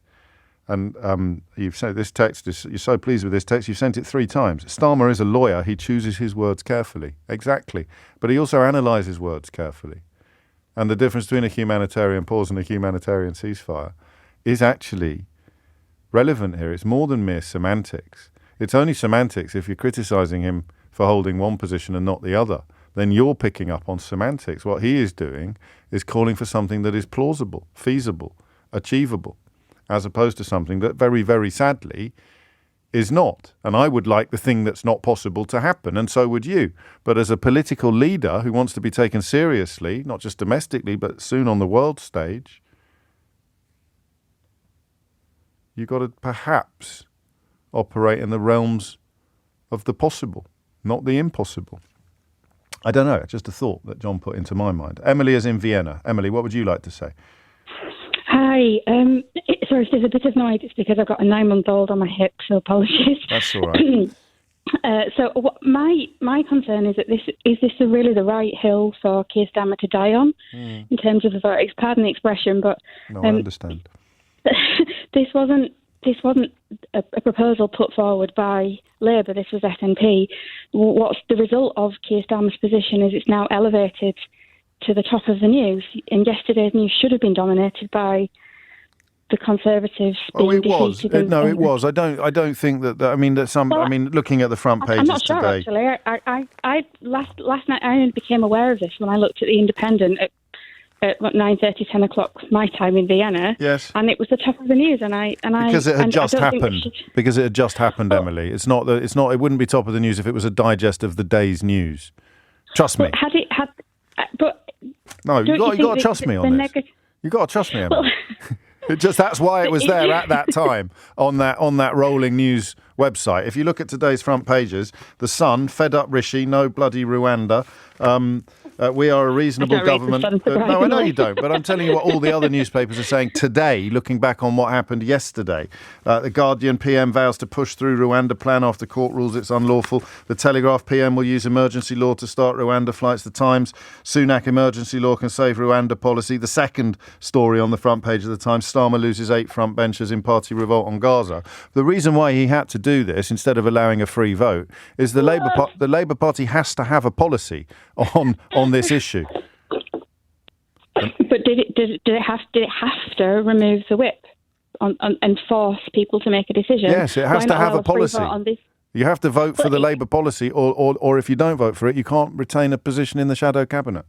Speaker 1: and you've said this text, you're so pleased with this text, you've sent it 3 times. Starmer is a lawyer. He chooses his words carefully. Exactly. But he also analyses words carefully. And the difference between a humanitarian pause and a humanitarian ceasefire is actually relevant here. It's more than mere semantics. It's only semantics if you're criticising him for holding one position and not the other. Then you're picking up on semantics. What he is doing is calling for something that is plausible, feasible, achievable, as opposed to something that very, very sadly is not. And I would like the thing that's not possible to happen, and so would you. But as a political leader who wants to be taken seriously, not just domestically, but soon on the world stage, you've got to perhaps operate in the realms of the possible, not the impossible. I don't know, just a thought that John put into my mind. Emily is in Vienna. Emily, what would you like to say?
Speaker 12: Hi. Sorry if there's a bit of noise. It's because I've got a 9-month-old on my hip, so apologies.
Speaker 1: That's all right.
Speaker 12: My concern is that is this really the right hill for Keir Starmer to die on in terms of the vote? Pardon the expression, but
Speaker 1: no, I understand.
Speaker 12: This wasn't a proposal put forward by Labour. This was SNP. What's the result of Keir Starmer's position is it's now elevated to the top of the news. And yesterday's news should have been dominated by the Conservatives.
Speaker 1: It was. It was. I don't think that. I mean, that some. I mean, looking at the front pages
Speaker 12: I'm not sure,
Speaker 1: today.
Speaker 12: Actually, I last night I only became aware of this when I looked at the Independent at 9:30, 10 o'clock my time in Vienna.
Speaker 1: Yes.
Speaker 12: And it was the top of the news,
Speaker 1: because it had just happened. Because it had just happened, Emily. It's not. It wouldn't be top of the news if it was a digest of the day's news. Trust me. No, you got to trust me on this. You got to trust me, Emily. That's why it was there at that time on that rolling news website. If you look at today's front pages, The Sun, fed up Rishi, no bloody Rwanda. We are a reasonable government. No, I know you don't, but I'm telling you what all the other newspapers are saying today, looking back on what happened yesterday. The Guardian PM vows to push through Rwanda plan after court rules it's unlawful. The Telegraph PM will use emergency law to start Rwanda flights. The Times, Sunak emergency law can save Rwanda policy. The second story on the front page of the Times, Starmer loses 8 frontbenchers in party revolt on Gaza. The reason why he had to do this instead of allowing a free vote is the Labour Party has to have a policy on this issue.
Speaker 12: But did it have to remove the whip and force people to make a decision?
Speaker 1: Yes, it has to have a policy. You have to vote for the Labour policy, or if you don't vote for it, you can't retain a position in the shadow cabinet.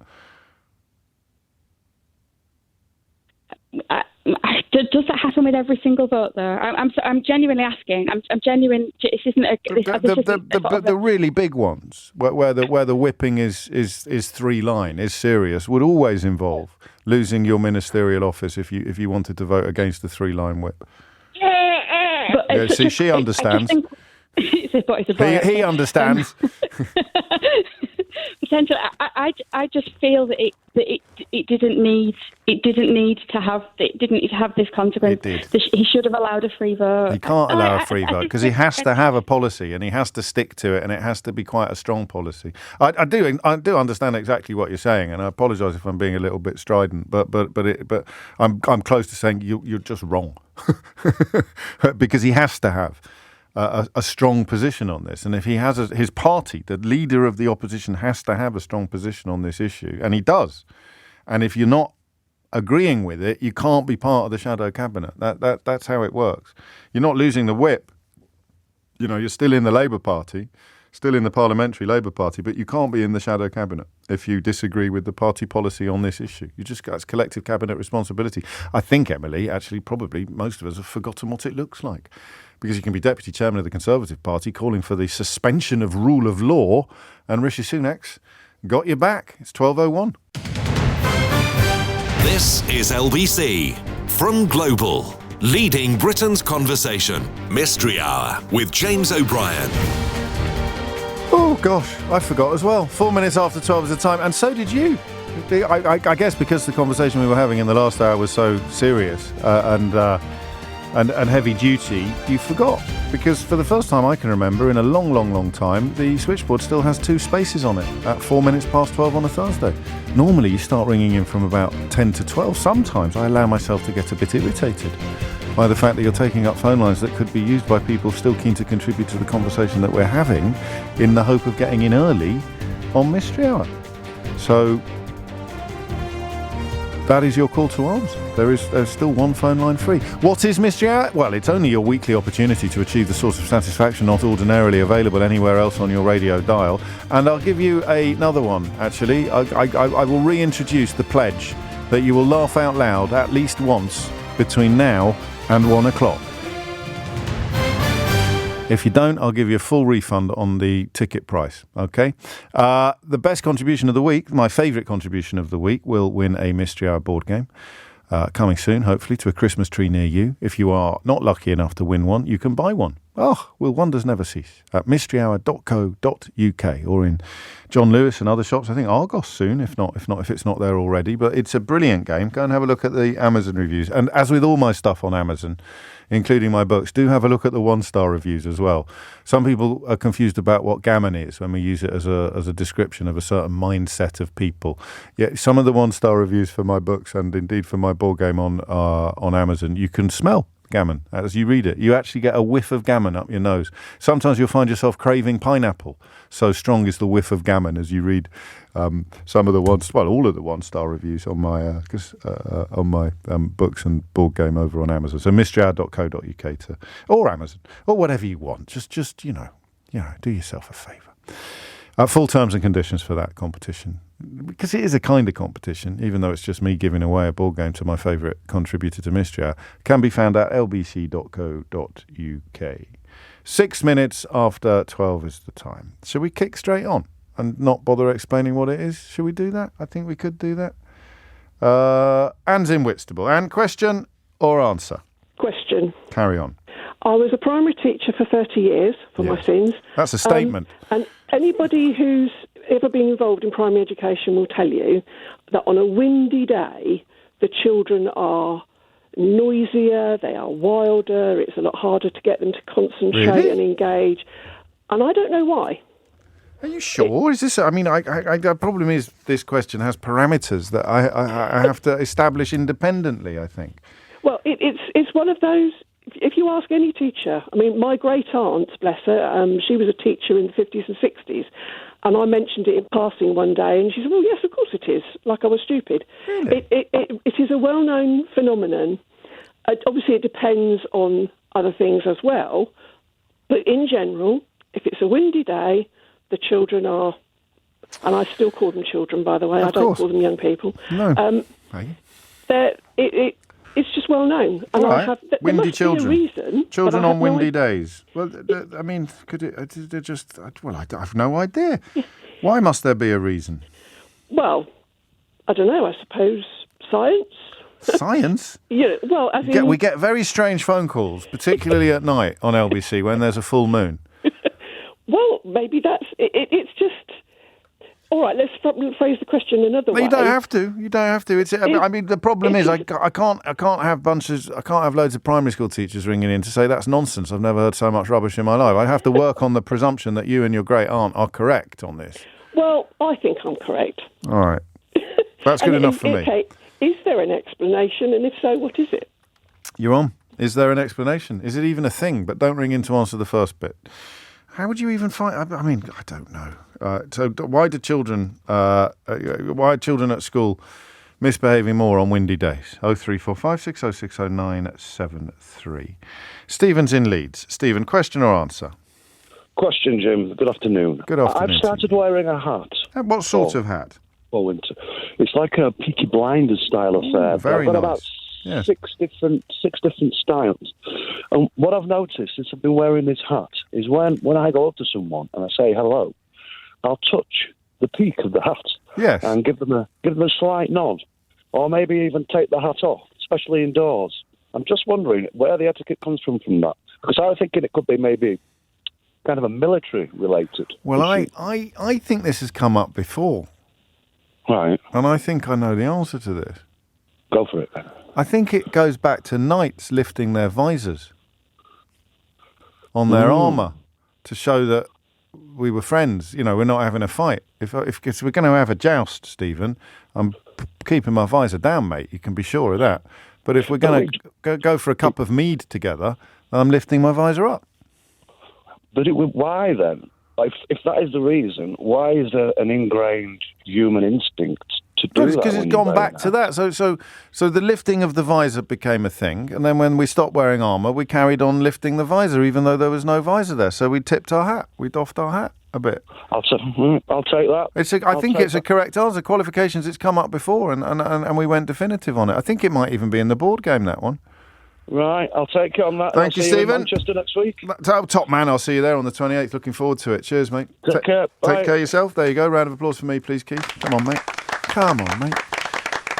Speaker 12: Does that happen with every single vote, though? I'm genuinely asking. I'm genuine. This isn't
Speaker 1: the really big ones, where the whipping is 3-line, is serious, would always involve losing your ministerial office if you wanted to vote against the 3-line whip. See, she understands. He understands.
Speaker 12: Potentially, I just feel that it didn't need to have this consequence.
Speaker 1: It did.
Speaker 12: He should have allowed a free vote.
Speaker 1: He can't allow a free vote because he has to have a policy and he has to stick to it, and it has to be quite a strong policy. I do understand exactly what you're saying, and I apologise if I'm being a little bit strident, but I'm close to saying you're just wrong because he has to have a strong position on this. And if he has his party, the leader of the opposition, has to have a strong position on this issue, and he does. And if you're not agreeing with it, you can't be part of the shadow cabinet. That's how it works. You're not losing the whip. You're still in the Labour Party, still in the Parliamentary Labour Party, but you can't be in the shadow cabinet if you disagree with the party policy on this issue. It's collective cabinet responsibility. I think, Emily, actually, probably most of us have forgotten what it looks like. Because you can be deputy chairman of the Conservative Party calling for the suspension of rule of law, and Rishi Sunak's got your back. It's 12:01.
Speaker 13: This is LBC from Global, leading Britain's conversation. Mystery Hour with James O'Brien.
Speaker 1: Oh, gosh, I forgot as well. 4 minutes after 12 is the time, and so did you. I guess because the conversation we were having in the last hour was so serious and heavy duty, you forgot. Because for the first time I can remember in a long, long, long time, the switchboard still has 2 spaces on it at 4 minutes past 12 on a Thursday. Normally you start ringing in from about 10 to 12. Sometimes I allow myself to get a bit irritated by the fact that you're taking up phone lines that could be used by people still keen to contribute to the conversation that we're having in the hope of getting in early on Mystery Hour. So that is your call to arms. There's still 1 phone line free. What is Mystery Hour? Well, it's only your weekly opportunity to achieve the source of satisfaction not ordinarily available anywhere else on your radio dial. And I'll give you another one, actually. I will reintroduce the pledge that you will laugh out loud at least once between now and 1 o'clock. If you don't, I'll give you a full refund on the ticket price, okay? The best contribution of the week, my favourite contribution of the week, will win a Mystery Hour board game. Coming soon, hopefully, to a Christmas tree near you. If you are not lucky enough to win one, you can buy one. Oh, will wonders never cease? At mysteryhour.co.uk or in John Lewis and other shops. I think Argos soon, if it's not there already. But it's a brilliant game. Go and have a look at the Amazon reviews. And as with all my stuff on Amazon, including my books, do have a look at the 1-star reviews as well. Some people are confused about what gammon is when we use it as a description of a certain mindset of people. Yeah, some of the 1-star reviews for my books and indeed for my board game on Amazon, you can smell gammon as you read it. You actually get a whiff of gammon up your nose. Sometimes you'll find yourself craving pineapple. So strong is the whiff of gammon as you read some of the all of the 1-star reviews on my books and board game over on Amazon. So mysteryhour.co.uk or Amazon or whatever you want. Just do yourself a favour. Full terms and conditions for that competition, because it is a kind of competition, even though it's just me giving away a board game to my favourite contributor to Mystery Hour, can be found at lbc.co.uk. 6 minutes after 12 is the time. Shall we kick straight on and not bother explaining what it is? Shall we do that? I think we could do that. Anne's in Whitstable. Anne, question or answer?
Speaker 14: Question.
Speaker 1: Carry on.
Speaker 14: I was a primary teacher for 30 years for my sins.
Speaker 1: That's a statement.
Speaker 14: And anybody who's ever been involved in primary education will tell you that on a windy day, the children are noisier, they are wilder, it's a lot harder to get them to concentrate and engage. And I don't know why.
Speaker 1: Are you sure? Is this? The problem is this question has parameters that I have to establish independently, I think.
Speaker 14: Well, it's one of those. If you ask any teacher, my great aunt, bless her, she was a teacher in the 50s and 60s, and I mentioned it in passing one day, and she said, "Well, yes, of course it is." Like I was stupid.
Speaker 1: Really?
Speaker 14: It is a well-known phenomenon. Obviously, it depends on other things as well, but in general, if it's a windy day, the children are, and I still call them children, by the way. I don't call them young people.
Speaker 1: No.
Speaker 14: It's just well known. And
Speaker 1: all right. Windy children.
Speaker 14: Be a reason,
Speaker 1: children on windy days. Well, could it? They're just. Well, I have no idea. Yeah. Why must there be a reason?
Speaker 14: Well, I don't know. I suppose science.
Speaker 1: Science?
Speaker 14: Yeah. Well,
Speaker 1: we get very strange phone calls, particularly at night on LBC when there's a full moon.
Speaker 14: Well, maybe that's it. It's just. All right, let's phrase the question another way.
Speaker 1: You don't have to. The problem is I can't have loads of primary school teachers ringing in to say that's nonsense. I've never heard so much rubbish in my life. I have to work on the presumption that you and your great aunt are correct on this.
Speaker 14: Well, I think I'm correct.
Speaker 1: All right, that's good enough for me.
Speaker 14: Okay, is there an explanation, and if so, what is it?
Speaker 1: You're on. Is there an explanation? Is it even a thing? But don't ring in to answer the first bit. How would you even find? I don't know. So why are children at school misbehaving more on windy days? 0345 6060973. Stephen's in Leeds. Stephen, question or answer?
Speaker 15: Question, Jim. Good afternoon.
Speaker 1: Good afternoon.
Speaker 15: I've started wearing a hat.
Speaker 1: What sort of hat?
Speaker 15: For winter. It's like a Peaky Blinders style affair.
Speaker 1: Very
Speaker 15: I've got
Speaker 1: nice.
Speaker 15: About six different styles. And what I've noticed since I've been wearing this hat is when I go up to someone and I say hello, I'll touch the peak of the hat and give them a slight nod, or maybe even take the hat off, especially indoors. I'm just wondering where the etiquette comes from that, because I was thinking it could be maybe kind of a military related.
Speaker 1: Well, I think this has come up before,
Speaker 15: right?
Speaker 1: And I think I know the answer to this.
Speaker 15: Go for it.
Speaker 1: I think it goes back to knights lifting their visors on their armour to show that we were friends. We're not having a fight. If we're going to have a joust, Stephen, I'm keeping my visor down, mate. You can be sure of that. But if we're going to go for a cup of mead together, I'm lifting my visor up.
Speaker 15: But why then? If that is the reason, why is there an ingrained human instinct to do that?
Speaker 1: Because it's gone back to that. So the lifting of the visor became a thing, and then when we stopped wearing armour, we carried on lifting the visor, even though there was no visor there. So we tipped our hat, we doffed our hat a bit.
Speaker 15: I'll take that.
Speaker 1: I think it's a correct answer. Qualifications, it's come up before, and we went definitive on it. I think it might even be in the board game, that one.
Speaker 15: Right, I'll take it on that.
Speaker 1: Thank you,
Speaker 15: See you in
Speaker 1: Stephen.
Speaker 15: Manchester next week.
Speaker 1: Top man, I'll see you there on the 28th. Looking forward to it. Cheers, mate.
Speaker 15: Take care. Bye.
Speaker 1: Take care of yourself. There you go. Round of applause for me, please, Keith. Come on, mate. Come on, mate.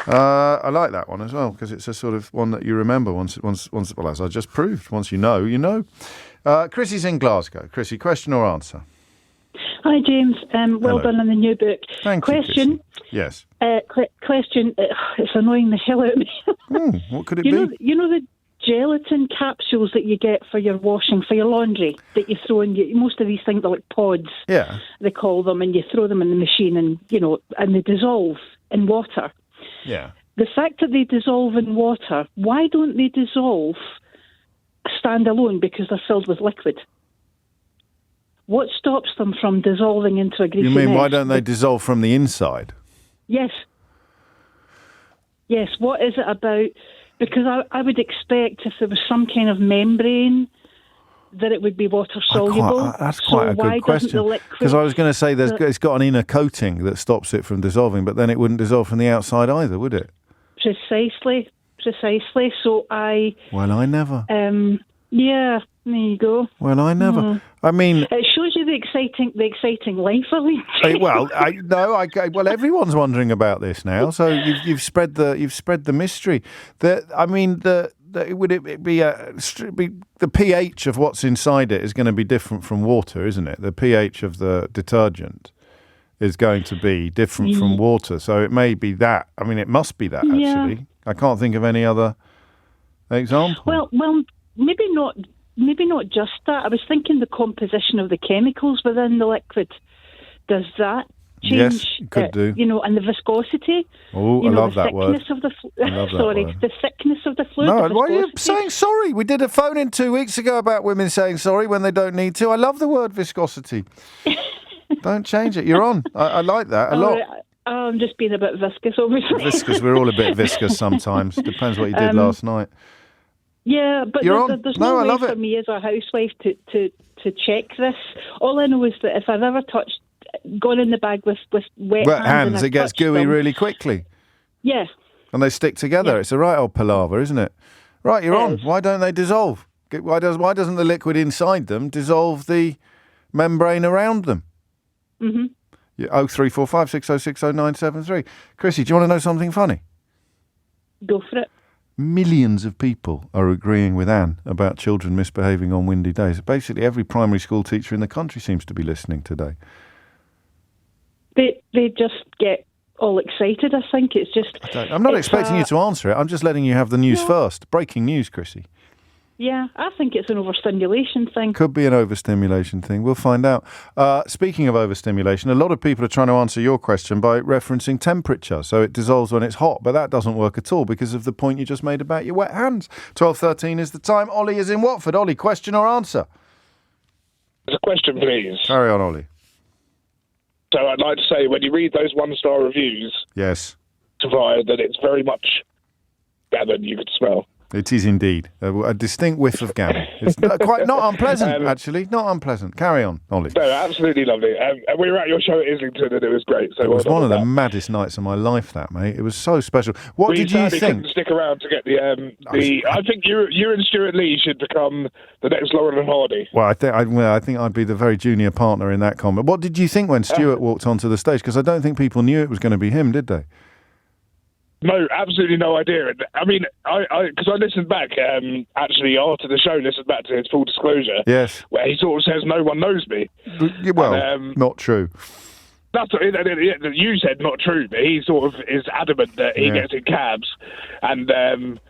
Speaker 1: I like that one as well because it's a sort of one that you remember once. Well, as I just proved, once you know, you know. Chrissy's in Glasgow. Chrissy, question or answer?
Speaker 16: Hi, James. Well done on the new book.
Speaker 1: Thank you,
Speaker 16: question.
Speaker 1: Yes.
Speaker 16: Question. It's annoying the hell out of me.
Speaker 1: What could it be?
Speaker 16: You know the gelatin capsules that you get for your washing, for your laundry, that you throw in. Most of these things are like pods.
Speaker 1: Yeah.
Speaker 16: They call them, and you throw them in the machine, and and they dissolve in water.
Speaker 1: Yeah.
Speaker 16: The fact that they dissolve in water, why don't they dissolve standalone? Because they're filled with liquid. What stops them from dissolving into a greasy
Speaker 1: You mean
Speaker 16: mess?
Speaker 1: why don't they dissolve from the inside?
Speaker 16: Yes. Yes, what is it about? Because I would expect if there was some kind of membrane that it would be water soluble.
Speaker 1: That's quite a good question. Because I was going to say it's got an inner coating that stops it from dissolving, but then it wouldn't dissolve from the outside either, would it?
Speaker 16: Precisely. So
Speaker 1: Well, I never.
Speaker 16: Yeah, there you go.
Speaker 1: Well, I never.
Speaker 16: Mm.
Speaker 1: I mean,
Speaker 16: it shows you the exciting life of it.
Speaker 1: Well, everyone's wondering about this now. So you've spread the mystery. Would it be the pH of what's inside it is going to be different from water, isn't it? The pH of the detergent is going to be different from water. So it may be that. I mean, it must be that actually. I can't think of any other example.
Speaker 16: Well, maybe not just that. I was thinking the composition of the chemicals within the liquid. Does that change?
Speaker 1: Yes, it could do.
Speaker 16: And the viscosity.
Speaker 1: Oh, I love that word.
Speaker 16: The thickness of the fluid.
Speaker 1: No, why are you saying sorry? We did a phone-in 2 weeks ago about women saying sorry when they don't need to. I love the word viscosity. Don't change it. You're on. I like that a lot.
Speaker 16: I'm just being a bit viscous, obviously.
Speaker 1: Viscous. We're all a bit viscous sometimes. Depends what you did last night.
Speaker 16: Yeah, but there's no way for me as a housewife to check this. All I know is that if I've ever gone in the bag with wet hands,
Speaker 1: it gets gooey really quickly.
Speaker 16: Yeah.
Speaker 1: And they stick together. Yeah. It's a right old palaver, isn't it? Right, you're on. Why don't they dissolve? Why doesn't the liquid inside them dissolve the membrane around them?
Speaker 16: Mm-hmm.
Speaker 1: Yeah, 0345 606 0973. Chrissy, do you want to know something funny?
Speaker 16: Go for it.
Speaker 1: Millions of people are agreeing with Anne about children misbehaving on windy days. Basically, every primary school teacher in the country seems to be listening today.
Speaker 16: They just get all excited, I think. It's just...
Speaker 1: I'm not expecting you to answer it. I'm just letting you have the news first. Breaking news, Chrissy.
Speaker 16: Yeah, I think it's an overstimulation thing.
Speaker 1: Could be an overstimulation thing. We'll find out. Speaking of overstimulation, a lot of people are trying to answer your question by referencing temperature. So it dissolves when it's hot, but that doesn't work at all because of the point you just made about your wet hands. 12:13 is the time. Ollie is in Watford. Ollie, question or answer?
Speaker 17: There's a question, please.
Speaker 1: Carry on, Ollie.
Speaker 17: So I'd like to say, when you read those one-star reviews,
Speaker 1: yes,
Speaker 17: that it's very much gammon you could smell.
Speaker 1: It is indeed a distinct whiff of gammon. It's quite not unpleasant, actually. Not unpleasant. Carry on, Ollie.
Speaker 17: No, absolutely lovely. We were at your show at Islington, and it was great. So
Speaker 1: it was one of the maddest nights of my life, that, mate. It was so special. What did you think?
Speaker 17: Couldn't stick around to get I think you and Stuart Lee should become the next Laurel and Hardy.
Speaker 1: Well, I think I'd be the very junior partner in that comment. What did you think when Stuart walked onto the stage? Because I don't think people knew it was going to be him, did they?
Speaker 17: No, absolutely no idea. I mean, because I listened back, actually, after the show, listened back to his full disclosure.
Speaker 1: Yes.
Speaker 17: Where he sort of says, no one knows me.
Speaker 1: Well, not true.
Speaker 17: That's what you said, not true, but he sort of is adamant that he gets in cabs and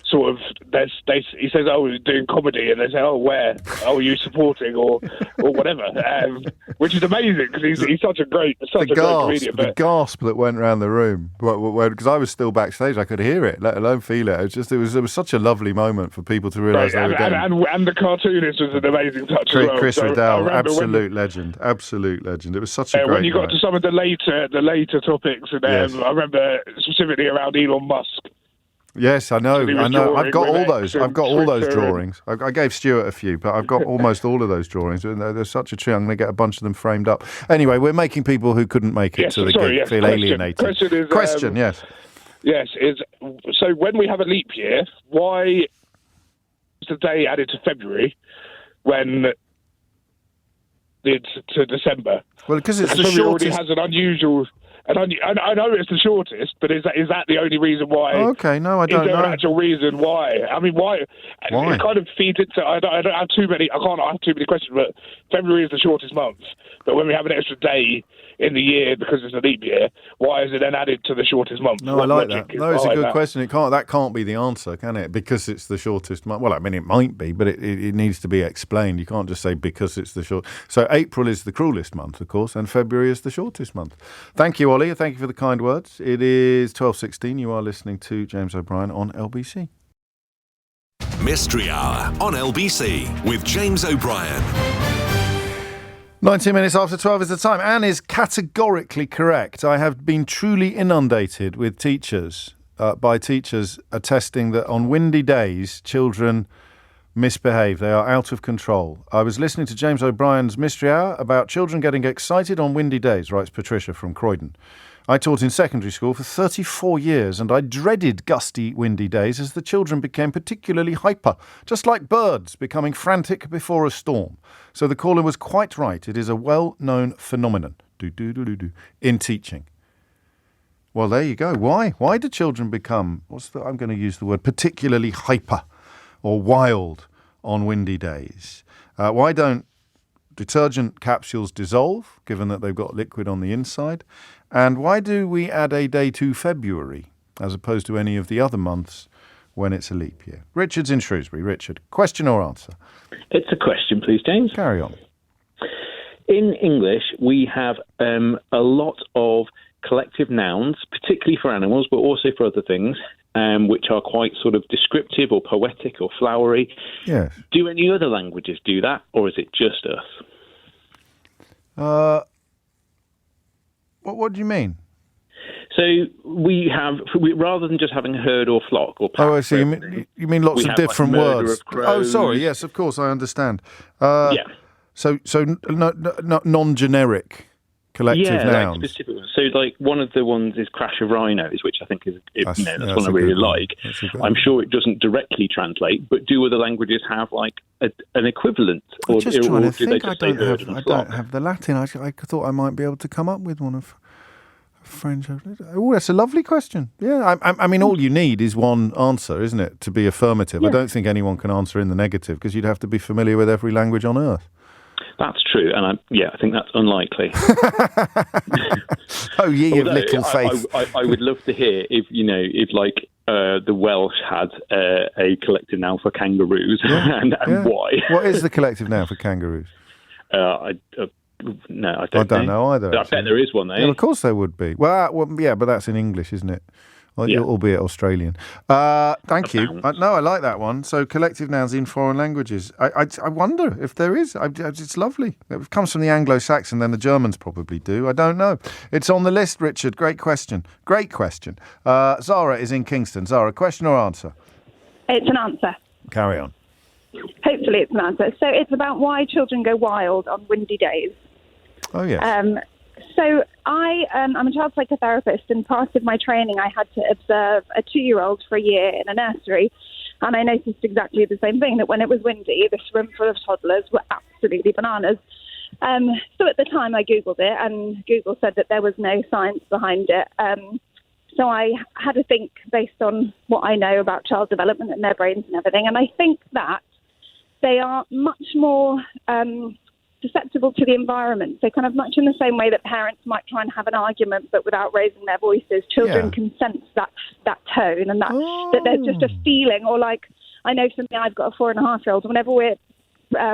Speaker 17: sort of he says, oh, we're doing comedy, and they say, oh, where? Oh, are you supporting or whatever, which is amazing because he's such a great comedian.
Speaker 1: The gasp that went around the room because I was still backstage, I could hear it, let alone feel it. It was such a lovely moment for people to realise they were getting.
Speaker 17: And the cartoonist was an amazing touch as well.
Speaker 1: Chris Riddell, absolute legend. It was such a great
Speaker 17: when you got
Speaker 1: night.
Speaker 17: to some of the later topics, and I remember specifically around Elon Musk.
Speaker 1: Yes, I know. I've got all those. I've got all those drawings. I gave Stuart a few, but I've got almost all of those drawings. They're such a treat. I'm going to get a bunch of them framed up. Anyway, we're making people who couldn't make it to the gig feel alienated.
Speaker 17: Question,
Speaker 1: yes.
Speaker 17: Yes, so when we have a leap year, why extra day added to February when it's to December?
Speaker 1: Well, because it's the
Speaker 17: February already
Speaker 1: shortest.
Speaker 17: has an unusual. And I know it's the shortest, but is that the only reason why?
Speaker 1: Oh, okay, no, I don't
Speaker 17: Is there
Speaker 1: know.
Speaker 17: an actual reason why? I mean, why?
Speaker 1: Why?
Speaker 17: It kind of feeds into. I don't have too many. I can't have too many questions. But February is the shortest month. But when we have an extra day in the year because it's a leap year, why is it then added to the shortest month?
Speaker 1: No,
Speaker 17: What
Speaker 1: I like
Speaker 17: logic
Speaker 1: that.
Speaker 17: is
Speaker 1: No, it's a
Speaker 17: behind
Speaker 1: good
Speaker 17: that?
Speaker 1: question. That can't be the answer, can it? Because it's the shortest month. Well, I mean, it might be, but it needs to be explained. You can't just say because it's the short. So April is the cruelest month, of course, and February is the shortest month. Thank you, Ollie. Thank you for the kind words. It is 12:16. You are listening to James O'Brien on LBC.
Speaker 13: Mystery Hour on LBC with James O'Brien.
Speaker 1: 19 minutes after 12 is the time. Anne is categorically correct. I have been truly inundated with teachers, by teachers attesting that on windy days, children misbehave. They are out of control. I was listening to James O'Brien's Mystery Hour about children getting excited on windy days, writes Patricia from Croydon. I taught in secondary school for 34 years and I dreaded gusty, windy days as the children became particularly hyper, just like birds becoming frantic before a storm. So the caller was quite right. It is a well-known phenomenon in teaching. Well, there you go. Why? Why do children become, I'm going to use the word, particularly hyper or wild on windy days? Why don't detergent capsules dissolve, given that they've got liquid on the inside? And why do we add a day to February as opposed to any of the other months when it's a leap year? Richard's in Shrewsbury. Richard, question or answer?
Speaker 18: It's a question, please, James.
Speaker 1: Carry on.
Speaker 18: In English, we have a lot of collective nouns, particularly for animals, but also for other things, which are quite sort of descriptive or poetic or flowery.
Speaker 1: Yes.
Speaker 18: Do any other languages do that, or is it just us?
Speaker 1: What do you mean?
Speaker 18: So we have, rather than just having herd or flock or pack.
Speaker 1: Oh, I see. You mean lots of different words? Oh, sorry. Yes, of course, I understand.
Speaker 18: Yeah.
Speaker 1: So non-generic collective nouns.
Speaker 18: Like specific ones. So, like, one of the ones is crash of rhinos, which I think is, that's one I really like. I'm sure it doesn't directly translate, but do other languages have, like, an equivalent?
Speaker 1: I'm just trying to think. I don't
Speaker 18: flock?
Speaker 1: have the Latin. I thought I might be able to come up with one of French. Oh, that's a lovely question. Yeah, I mean, all you need is one answer, isn't it, to be affirmative? Yeah. I don't think anyone can answer in the negative because you'd have to be familiar with every language on earth.
Speaker 18: That's true, and I think that's unlikely.
Speaker 1: Oh, ye of little faith!
Speaker 18: I would love to hear if the Welsh had a collective noun for kangaroos, and why.
Speaker 1: What is the collective noun for kangaroos?
Speaker 18: No, I don't
Speaker 1: know either.
Speaker 18: I bet there is one, though.
Speaker 1: Yeah, of course there would be. Well, yeah, but that's in English, isn't it? Well, albeit Australian. Thank you. No, I like that one. So collective nouns in foreign languages. I wonder if there is. It's lovely. It comes from the Anglo-Saxon, then the Germans probably do. I don't know. It's on the list, Richard. Great question. Zara is in Kingston. Zara, question or answer?
Speaker 19: It's an answer.
Speaker 1: Carry on.
Speaker 19: Hopefully it's an answer. So it's about why children go wild on windy days.
Speaker 1: Oh, yes.
Speaker 19: So I'm a child psychotherapist, and part of my training I had to observe a 2-year-old for a year in a nursery, and I noticed exactly the same thing, that when it was windy, this room full of toddlers were absolutely bananas. So at the time I Googled it, and Google said that there was no science behind it. So I had to think based on what I know about child development and their brains and everything, and I think that they are much more susceptible to the environment. So kind of much in the same way that parents might try and have an argument but without raising their voices, children can sense that tone and that there's just a feeling. Or like, I know for me, I've got a 4.5-year-old. Whenever we're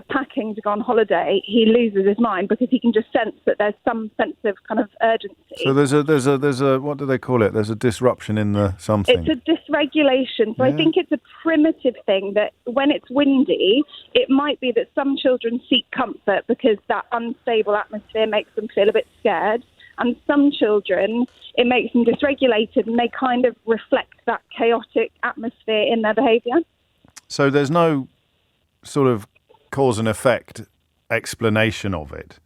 Speaker 19: packing to go on holiday, he loses his mind because he can just sense that there's some sense of kind of urgency.
Speaker 1: So there's a what do they call it? There's a disruption in the something.
Speaker 19: It's a dysregulation. So I think it's a primitive thing that when it's windy, it might be that some children seek comfort because that unstable atmosphere makes them feel a bit scared. And some children, it makes them dysregulated and they kind of reflect that chaotic atmosphere in their behaviour. So
Speaker 1: there's no sort of cause and effect explanation of it.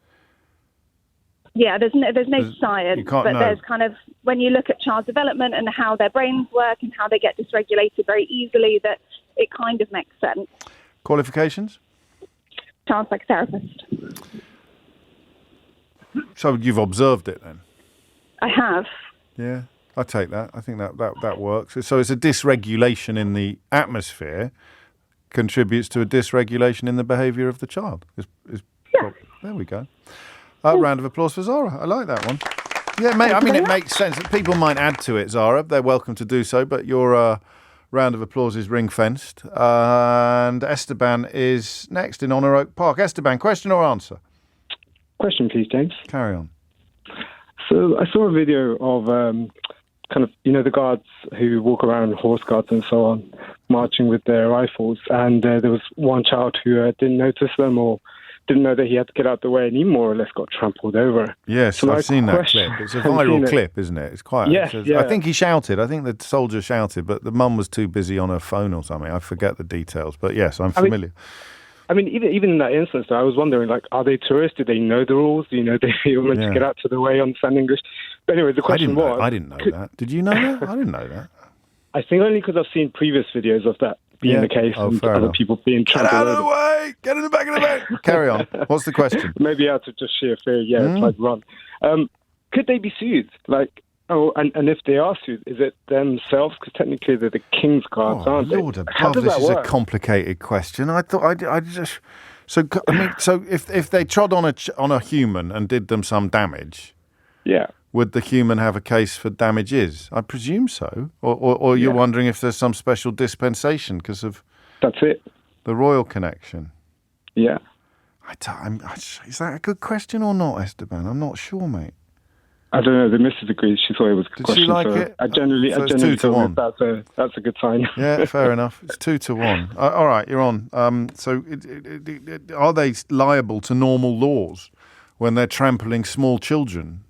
Speaker 19: Yeah, there's no science, but there's kind of, when you look at child development and how their brains work and how they get dysregulated very easily, that it kind of makes sense.
Speaker 1: Qualifications?
Speaker 19: Child psychotherapist.
Speaker 1: So you've observed it then?
Speaker 19: I have.
Speaker 1: Yeah, I take that. I think that works. So it's a dysregulation in the atmosphere contributes to a dysregulation in the behaviour of the child. There we go. Round of applause for Zara. I like that one. Yeah, it makes sense. People might add to it, Zara. They're welcome to do so, but your round of applause is ring-fenced. And Esteban is next in Honor Oak Park. Esteban, question or answer?
Speaker 20: Question, please, James.
Speaker 1: Carry on.
Speaker 20: So I saw a video of the guards who walk around, horse guards and so on, marching with their rifles. And there was one child who didn't notice them or didn't know that he had to get out the way, and he more or less got trampled over.
Speaker 1: Yes, I've seen that clip. It's a viral clip, isn't it? It's quite...
Speaker 20: Yeah.
Speaker 1: I think he shouted. I think the soldier shouted, but the mum was too busy on her phone or something. I forget the details. But yes, I'm familiar.
Speaker 20: Even in that instance, though, I was wondering, are they tourists? Do they know the rules? Do you know they were meant to get out to the way, understand English? But anyway, the question was...
Speaker 1: I didn't know that. Did you know that? I didn't know that.
Speaker 20: I think only because I've seen previous videos of that being the case and other people being trampled over.
Speaker 1: Get out of the way! Get in the back of the van! Carry on. What's the question?
Speaker 20: Maybe out of just sheer fear, it's like run. Could they be sued? And if they are sued, is it themselves? Because technically they're the King's Guards, aren't they?
Speaker 1: Lord above, this is a complicated question. I thought I just... So if they trod on a human and did them some damage...
Speaker 20: Yeah.
Speaker 1: Would the human have a case for damages? I presume so. Or you're wondering if there's some special dispensation because of...
Speaker 20: That's it.
Speaker 1: The royal connection.
Speaker 20: Yeah.
Speaker 1: Is that a good question or not, Esteban? I'm not sure, mate.
Speaker 20: I don't know. The missus agrees. She thought it was a good question.
Speaker 1: Did she like it?
Speaker 20: I generally
Speaker 1: it's 2-1.
Speaker 20: That's a good sign.
Speaker 1: Yeah, fair enough. It's 2-1. All right, you're on. Are they liable to normal laws when they're trampling small children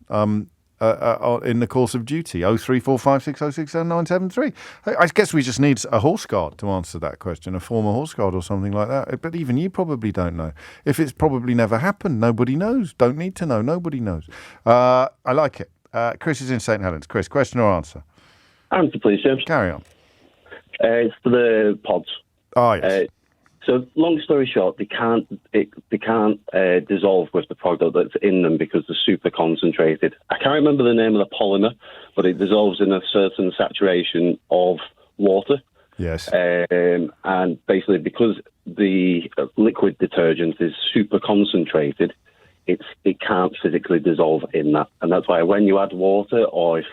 Speaker 1: in the course of duty? 03456067973. I guess we just need a horse guard to answer that question, a former horse guard or something like that. But even you probably don't know. If it's probably never happened, nobody knows. Don't need to know. Nobody knows. I like it. Chris is in St. Helens. Chris, question or answer?
Speaker 3: Answer, please, James.
Speaker 1: Carry on.
Speaker 3: It's for the pods.
Speaker 1: Oh, yes.
Speaker 3: So, long story short, they can't dissolve with the product that's in them because they're super concentrated. I can't remember the name of the polymer, but it dissolves in a certain saturation of water.
Speaker 1: Yes.
Speaker 3: And basically, because the liquid detergent is super concentrated, it can't physically dissolve in that. And that's why when you add water, or if,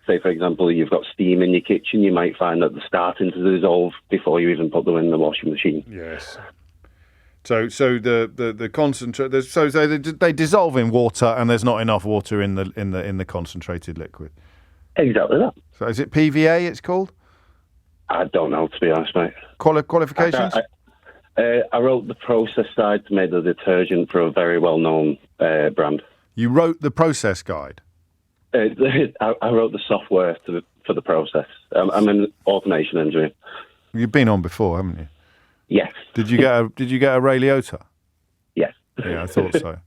Speaker 3: say, for example, you've got steam in your kitchen, you might find that they're starting to dissolve before you even put them in the washing machine.
Speaker 1: Yes. So the concentrate. So they dissolve in water, and there's not enough water in the concentrated liquid.
Speaker 3: Exactly that.
Speaker 1: So is it PVA? It's called.
Speaker 3: I don't know, to be honest, mate.
Speaker 1: Qualifications.
Speaker 3: I wrote the process guide to make the detergent for a very well-known brand.
Speaker 1: You wrote the process guide.
Speaker 3: I wrote the software for the process. I'm an automation engineer.
Speaker 1: You've been on before, haven't you?
Speaker 3: Yes.
Speaker 1: Did you get a Ray Liotta?
Speaker 3: Yes.
Speaker 1: Yeah, I thought so.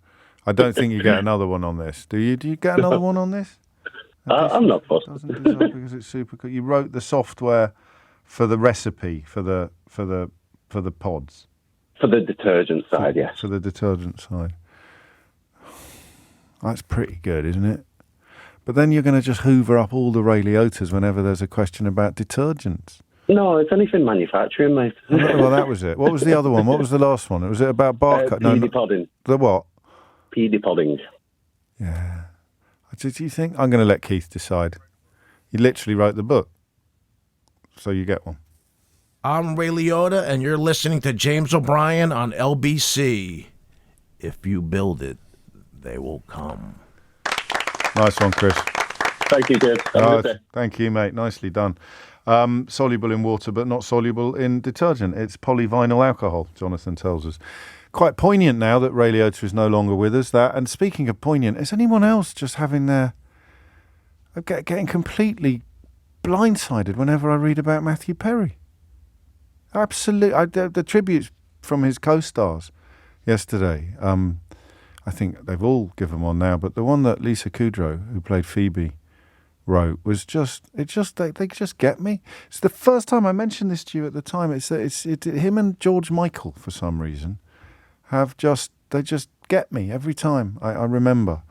Speaker 1: I don't think you get another one on this. Do you? Do you get another one on this?
Speaker 3: I'm not fussed.
Speaker 1: Doesn't dissolve because it's super cool. You wrote the software for the recipe for the pods.
Speaker 3: For the detergent side, yes.
Speaker 1: For the detergent side. That's pretty good, isn't it? But then you're going to just hoover up all the Ray Liottas whenever there's a question about detergents.
Speaker 3: No, it's anything manufacturing, mate.
Speaker 1: Well, that was it. What was the other one? What was the last one? Was it about barcode?
Speaker 3: PD podding.
Speaker 1: The what?
Speaker 3: PD podding.
Speaker 1: Yeah. Did you think? I'm going to let Keith decide. He literally wrote the book. So you get one.
Speaker 21: I'm Ray Liotta, and you're listening to James O'Brien on LBC. If you build it, they will come.
Speaker 1: Nice one, Chris.
Speaker 3: Thank you, Dave.
Speaker 1: Thank you, mate. Nicely done. Soluble in water, but not soluble in detergent. It's polyvinyl alcohol, Jonathan tells us. Quite poignant now that Ray Liotta is no longer with us. And speaking of poignant, is anyone else just having getting completely blindsided whenever I read about Matthew Perry? Absolutely. The tributes from his co-stars yesterday, I think they've all given one now, but the one that Lisa Kudrow, who played Phoebe, wrote was they just get me. It's the first time I mentioned this to you at the time. It's him and George Michael for some reason they just get me every time I remember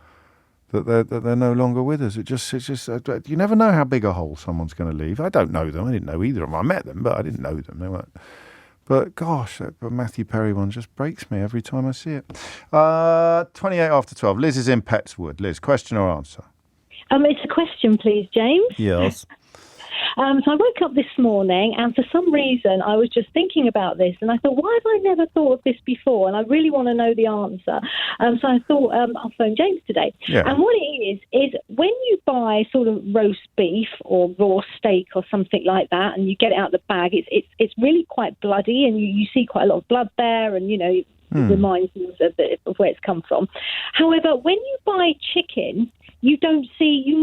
Speaker 1: that they're no longer with us. It's just you never know how big a hole someone's going to leave. I don't know them. I didn't know either of them. I met them, but I didn't know them. They weren't. But gosh, that Matthew Perry one just breaks me every time I see it. 28 after 12. Liz is in Pettswood. Liz, question or answer?
Speaker 2: It's a question, please, James.
Speaker 1: Yes.
Speaker 2: So I woke up this morning, and for some reason, I was just thinking about this, and I thought, why have I never thought of this before? And I really want to know the answer. So I thought I'll phone James today.
Speaker 1: Yeah.
Speaker 2: And what it is when you buy sort of roast beef or raw steak or something like that, and you get it out of the bag, it's really quite bloody, and you see quite a lot of blood there, and it reminds you of where it's come from. However, when you buy chicken, you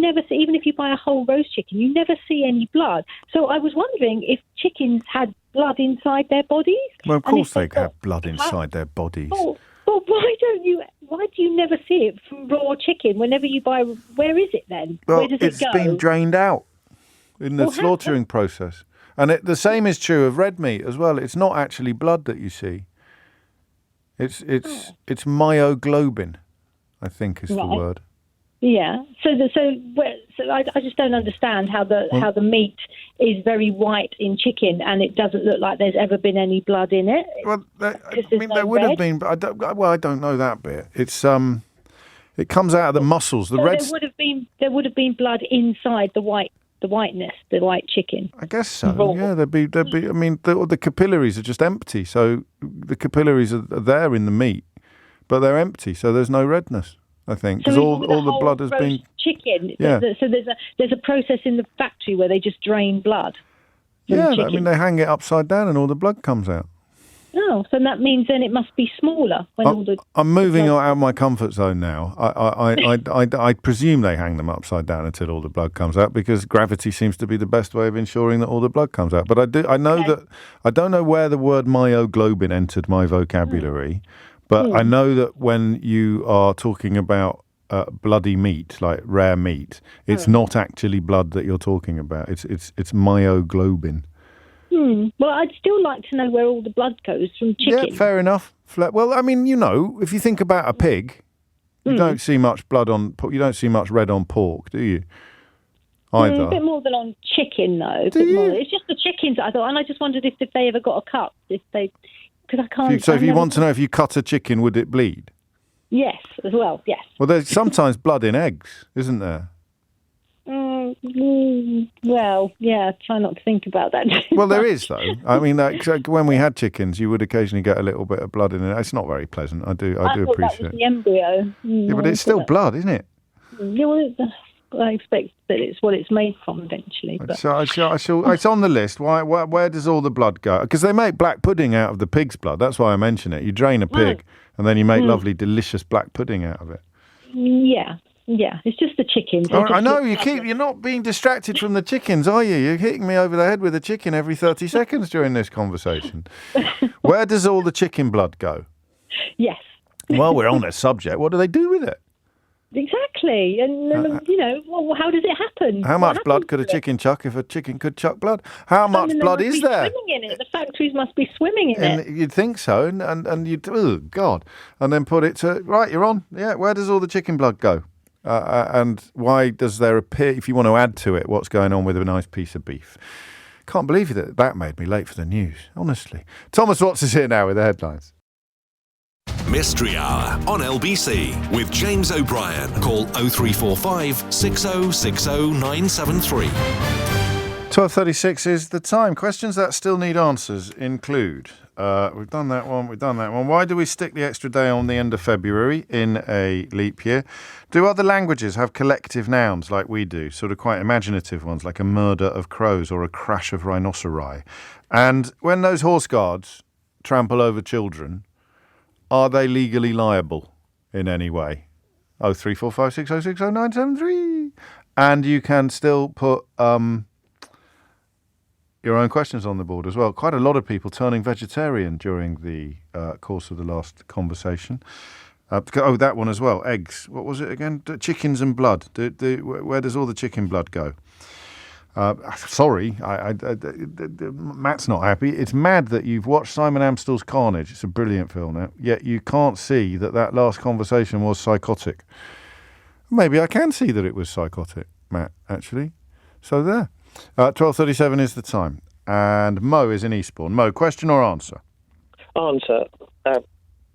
Speaker 2: never see, even if you buy a whole roast chicken, you never see any blood. So I was wondering if chickens had blood inside their bodies.
Speaker 1: Well, of course they have blood inside their bodies.
Speaker 2: Oh, but why do you never see it from raw chicken whenever you buy? Where is it then?
Speaker 1: Well,
Speaker 2: where does
Speaker 1: it's
Speaker 2: it go?
Speaker 1: been drained out in the slaughtering process. And the same is true of red meat as well. It's not actually blood that you see. It's myoglobin, I think is the word.
Speaker 2: Yeah. So I just don't understand how the meat is very white in chicken, and it doesn't look like there's ever been any blood in it.
Speaker 1: Well, there would have been, but I don't know that bit. It's it comes out of the muscles. There
Speaker 2: would have been blood inside the whiteness, the white chicken.
Speaker 1: I guess so. Raw. Yeah, there'd be. I mean, the capillaries are just empty. So the capillaries are there in the meat, but they're empty. So there's no redness. I think because all the blood has been
Speaker 2: chicken.
Speaker 1: Yeah.
Speaker 2: So there's a process in the factory where they just drain blood.
Speaker 1: Yeah, I mean they hang it upside down and all the blood comes out.
Speaker 2: Oh, so that means then it must be smaller when
Speaker 1: I'm moving out of my comfort zone now. I presume they hang them upside down until all the blood comes out because gravity seems to be the best way of ensuring that all the blood comes out. But I know that I don't know where the word myoglobin entered my vocabulary. But I know that when you are talking about bloody meat, like rare meat, it's not actually blood that you're talking about. It's myoglobin.
Speaker 2: Well, I'd still like to know where all the blood goes from chicken.
Speaker 1: Yeah, fair enough. Well, I mean, if you think about a pig, you don't see much blood you don't see much red on pork, do you? Either.
Speaker 2: A bit more than on chicken, though. More. It's just the chickens, I thought, and I just wondered if they ever got a cut, because I can't.
Speaker 1: So if you want to know if you cut a chicken, would it bleed?
Speaker 2: Yes, as well, yes.
Speaker 1: Well, there's sometimes blood in eggs, isn't there?
Speaker 2: Well, yeah, try not to think about that.
Speaker 1: Well, there is, though. I mean, when we had chickens, you would occasionally get a little bit of blood in it. It's not very pleasant. I do appreciate
Speaker 2: that was the embryo.
Speaker 1: Yeah, but it's still blood, isn't it?
Speaker 2: Yeah, well, I expect that it's what it's made from eventually. But.
Speaker 1: So it's on the list. Where does all the blood go? Because they make black pudding out of the pig's blood. That's why I mention it. You drain a pig and then you make lovely, delicious black pudding out of it.
Speaker 2: Yeah, it's just the chickens.
Speaker 1: I know you're not being distracted from the chickens, are you? You're hitting me over the head with a chicken every 30 seconds during this conversation. Where does all the chicken blood go?
Speaker 2: Yes.
Speaker 1: Well, we're on that subject. What do they do with it?
Speaker 2: Exactly, and how does it happen?
Speaker 1: How much blood could a chicken chuck if a chicken could chuck blood? How much blood is there?
Speaker 2: Swimming in it. The factories must be swimming in it.
Speaker 1: You'd think so, and you'd God, and then put it to right. You're on. Yeah, where does all the chicken blood go? And why does there appear? If you want to add to it, what's going on with a nice piece of beef? Can't believe that made me late for the news. Honestly, Thomas Watts is here now with the headlines.
Speaker 13: Mystery Hour on LBC with James O'Brien. Call 0345 6060 973.
Speaker 1: 12:36 is the time. Questions that still need answers include, we've done that one. Why do we stick the extra day on the end of February in a leap year? Do other languages have collective nouns like we do, sort of quite imaginative ones, like a murder of crows or a crash of rhinoceri? And when those horse guards trample over children, are they legally liable in any way? 0345 6060 973. And you can still put your own questions on the board as well. Quite a lot of people turning vegetarian during the course of the last conversation. That one as well. Eggs. What was it again? Chickens and blood. Where does all the chicken blood go? Sorry, Matt's not happy. It's mad that you've watched Simon Amstell's Carnage. It's a brilliant film, yet you can't see that last conversation was psychotic. Maybe I can see that it was psychotic, Matt, actually. So there. 12:37 is the time. And Mo is in Eastbourne. Mo, question or answer?
Speaker 4: Answer.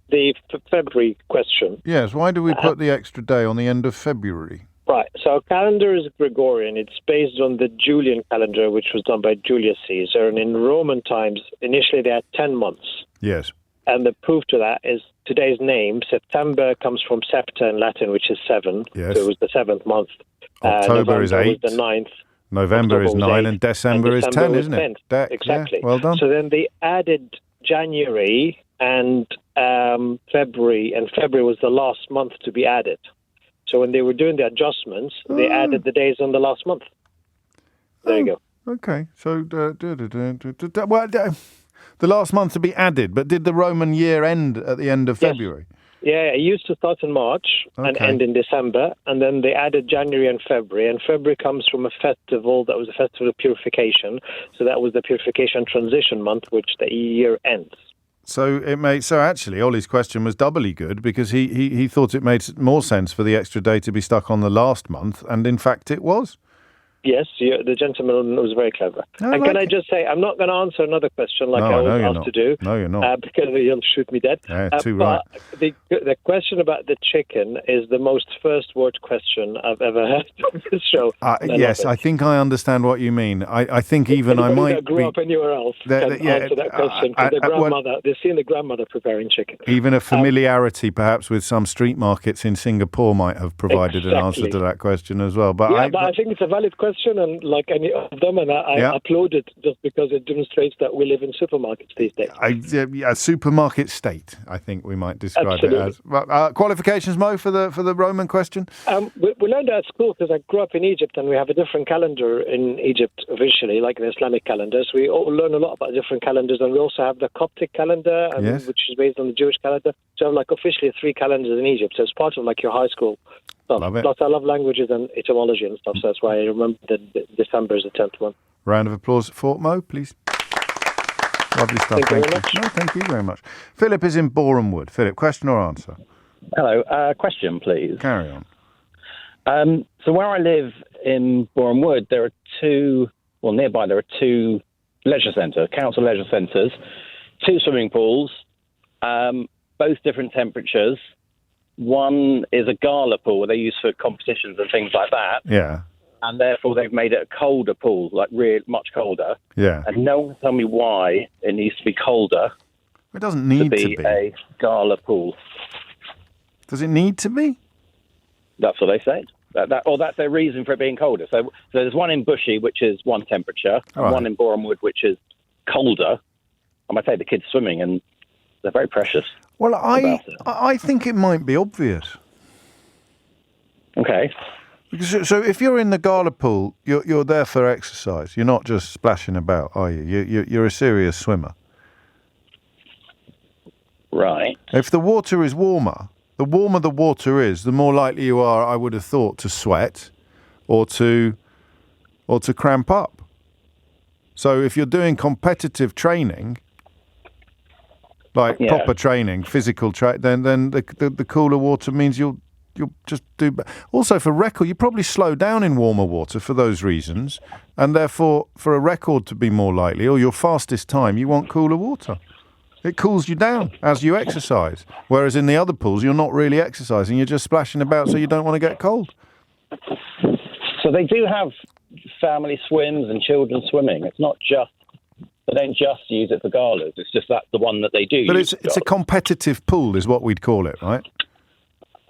Speaker 4: The February question.
Speaker 1: Yes, why do we put the extra day on the end of February?
Speaker 4: Right, so our calendar is Gregorian. It's based on the Julian calendar, which was done by Julius Caesar. And in Roman times, initially they had 10 months.
Speaker 1: Yes.
Speaker 4: And the proof to that is today's name. September comes from septa in Latin, which is 7.
Speaker 1: Yes.
Speaker 4: So it was the 7th month.
Speaker 1: October is 8.
Speaker 4: Was the 9th.
Speaker 1: November
Speaker 4: October
Speaker 1: is 9 and December is 10, isn't it?
Speaker 4: Exactly.
Speaker 1: Yeah, well done.
Speaker 4: So then they added January and February, and February was the last month to be added. So when they were doing the adjustments, they added the days on the last month. There you go.
Speaker 1: Okay. So the last month to be added, but did the Roman year end at the end of February?
Speaker 4: Yeah, it used to start in March and end in December, and then they added January and February comes from a festival that was a festival of purification. So that was the purification transition month, which the year ends.
Speaker 1: So actually Ollie's question was doubly good because he thought it made more sense for the extra day to be stuck on the last month, and in fact it was.
Speaker 4: Yes, the gentleman was very clever. Can I just say, I'm not going to answer another question like I was asked to do.
Speaker 1: No, you're not.
Speaker 4: Because you'll shoot me dead.
Speaker 1: Yeah, too right.
Speaker 4: The question about the chicken is the most first-word question I've ever heard on this show.
Speaker 1: Yes, I think I understand what you mean. I think even I might
Speaker 4: that grew up anywhere else can answer that question. They've seen the grandmother preparing chicken.
Speaker 1: Even a familiarity perhaps with some street markets in Singapore might have provided an answer to that question as well. But
Speaker 4: I think it's a valid question, and like any of them, and I applaud it just because it demonstrates that we live in supermarkets these days.
Speaker 1: A supermarket state, I think we might describe it as. Qualifications, Mo, for the Roman question?
Speaker 4: We learned that at school because I grew up in Egypt, and we have a different calendar in Egypt officially, like the Islamic calendars. We all learn a lot about different calendars, and we also have the Coptic calendar, which is based on the Jewish calendar. So like officially 3 calendars in Egypt. So it's part of like your high school stuff.
Speaker 1: Love it.
Speaker 4: Plus I love languages and etymology and stuff, so that's why I remember that December is the 10th one.
Speaker 1: Round of applause for Mo, please. Lovely stuff.
Speaker 4: Thank you very much.
Speaker 1: No, thank you very much. Philip is in Boreham Wood. Philip, question or answer?
Speaker 22: Hello. Question, please.
Speaker 1: Carry on.
Speaker 22: So where I live in Boreham Wood, there are nearby there are 2 leisure centres, council leisure centres, 2 swimming pools, both different temperatures. One is a gala pool where they use for competitions and things like that.
Speaker 1: Yeah.
Speaker 22: And therefore they've made it a colder pool, like really much colder.
Speaker 1: Yeah.
Speaker 22: And no one can tell me why it needs to be colder.
Speaker 1: It doesn't need to be
Speaker 22: a gala pool.
Speaker 1: Does it need to be?
Speaker 22: That's what they said. That's their reason for it being colder. So there's one in Bushy, which is one temperature, and one in Boreham Wood, which is colder. And I take the kids swimming, and they're very precious.
Speaker 1: Well, I think it might be obvious.
Speaker 22: Okay.
Speaker 1: So if you're in the gala pool, you're there for exercise. You're not just splashing about, are you? You're a serious swimmer.
Speaker 22: Right.
Speaker 1: If the water is warmer, the warmer the water is, the more likely you are, I would have thought, to sweat or to cramp up. So if you're doing competitive training, like proper training, physical training, then the cooler water means you'll just do. Also, for record, you probably slow down in warmer water for those reasons, and therefore, for a record to be more likely, or your fastest time, you want cooler water. It cools you down as you exercise. Whereas in the other pools, you're not really exercising; you're just splashing about, so you don't want to get cold.
Speaker 22: So they do have family swims and children swimming. It's not just. They don't just use it for galas. It's just that's the one that they do.
Speaker 1: But it's a competitive pool, is what we'd call it, right?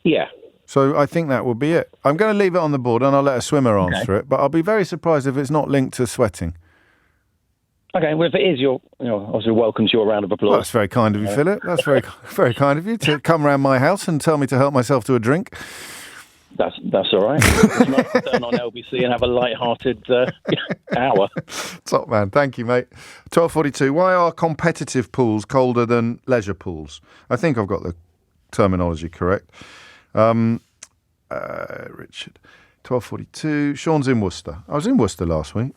Speaker 22: Yeah.
Speaker 1: So I think that would be it. I'm going to leave it on the board and I'll let a swimmer answer it, but I'll be very surprised if it's not linked to sweating.
Speaker 22: Okay, well, if it is, obviously welcomes your round of applause.
Speaker 1: Well, that's very kind of you, Philip. That's very, very kind of you to come round my house and tell me to help myself to a drink.
Speaker 22: That's all right. It's nice to turn on LBC and have a light-hearted hour.
Speaker 1: Top man, thank you, mate. 12:42. Why are competitive pools colder than leisure pools? I think I've got the terminology correct. Richard, 12:42. Sean's in Worcester. I was in Worcester last week.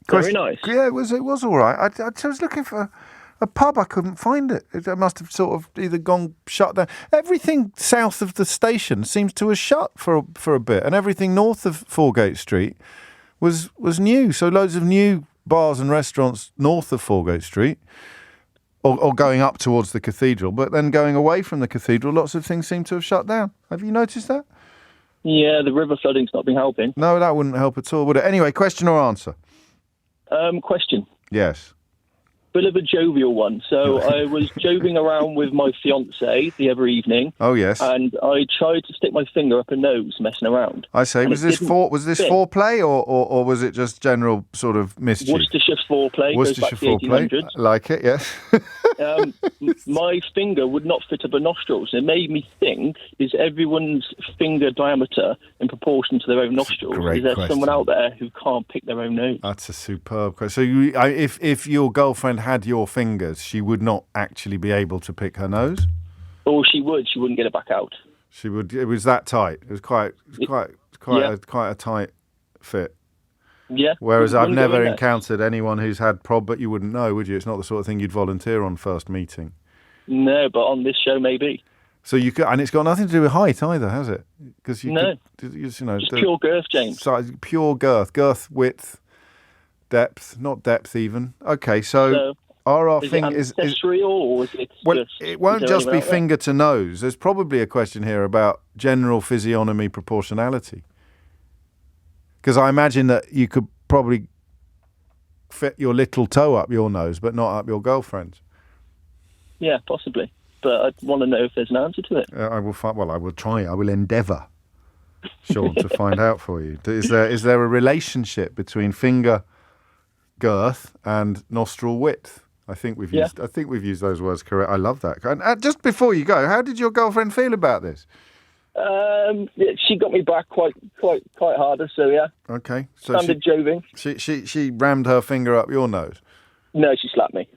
Speaker 5: Very nice.
Speaker 1: Yeah, it was all right. I was looking for a pub. I couldn't find it. It must have sort of either gone shut down. Everything south of the station seems to have shut for a bit, and everything north of Foregate Street was new. So loads of new bars and restaurants north of Foregate Street, or going up towards the cathedral, but then going away from the cathedral, lots of things seem to have shut down. Have you noticed that?
Speaker 5: Yeah, the river flooding's not been helping.
Speaker 1: No, that wouldn't help at all, would it? Anyway, question or answer?
Speaker 5: Question.
Speaker 1: Yes.
Speaker 5: Bit of a jovial one. So I was joviing around with my fiancée the other evening.
Speaker 1: Oh, yes.
Speaker 5: And I tried to stick my finger up her nose, messing around.
Speaker 1: I say, was this foreplay or was it just general sort of mischief?
Speaker 5: Worcestershire foreplay.
Speaker 1: Worcestershire
Speaker 5: goes back to the
Speaker 1: foreplay.
Speaker 5: 1800s.
Speaker 1: I like it, yes.
Speaker 5: My finger would not fit up her nostrils. It made me think, is everyone's finger diameter in proportion to their own nostrils?
Speaker 1: Great
Speaker 5: Is there
Speaker 1: question.
Speaker 5: someone out there who can't pick their own nose?
Speaker 1: That's a superb question. So if your girlfriend had your fingers, she would not actually be able to pick her nose?
Speaker 5: Or she would. She wouldn't get it back out.
Speaker 1: She would. It was that tight. It was quite a tight fit.
Speaker 5: Yeah.
Speaker 1: Whereas I've
Speaker 5: Wouldn't go
Speaker 1: never
Speaker 5: in there.
Speaker 1: encountered anyone who's had but you wouldn't know, would you? It's not the sort of thing you'd volunteer on first meeting.
Speaker 5: No, but on this show, maybe.
Speaker 1: So you could, and it's got nothing to do with height either, has it? Because
Speaker 5: No.
Speaker 1: just
Speaker 5: Pure girth, James.
Speaker 1: Pure girth, width, depth, not depth even. Okay, so our
Speaker 5: is
Speaker 1: thing
Speaker 5: it
Speaker 1: is
Speaker 5: ancestral or is it
Speaker 1: well,
Speaker 5: just...
Speaker 1: it won't
Speaker 5: is there
Speaker 1: just be
Speaker 5: anyone out there?
Speaker 1: finger to nose. There's probably a question here about general physiognomy proportionality. Because I imagine that you could probably fit your little toe up your nose, but not up your girlfriend's.
Speaker 5: Yeah, possibly. But I want to know if there's an answer to it.
Speaker 1: I will I will try. I will endeavour, Sean, to find out for you. Is there a relationship between finger girth and nostril width? I think we've used those words correct. I love that. And just before you go, how did your girlfriend feel about this?
Speaker 5: She got me back quite harder. So yeah.
Speaker 1: Okay. So
Speaker 5: Standard joving.
Speaker 1: She rammed her finger up your nose.
Speaker 5: No, she slapped me.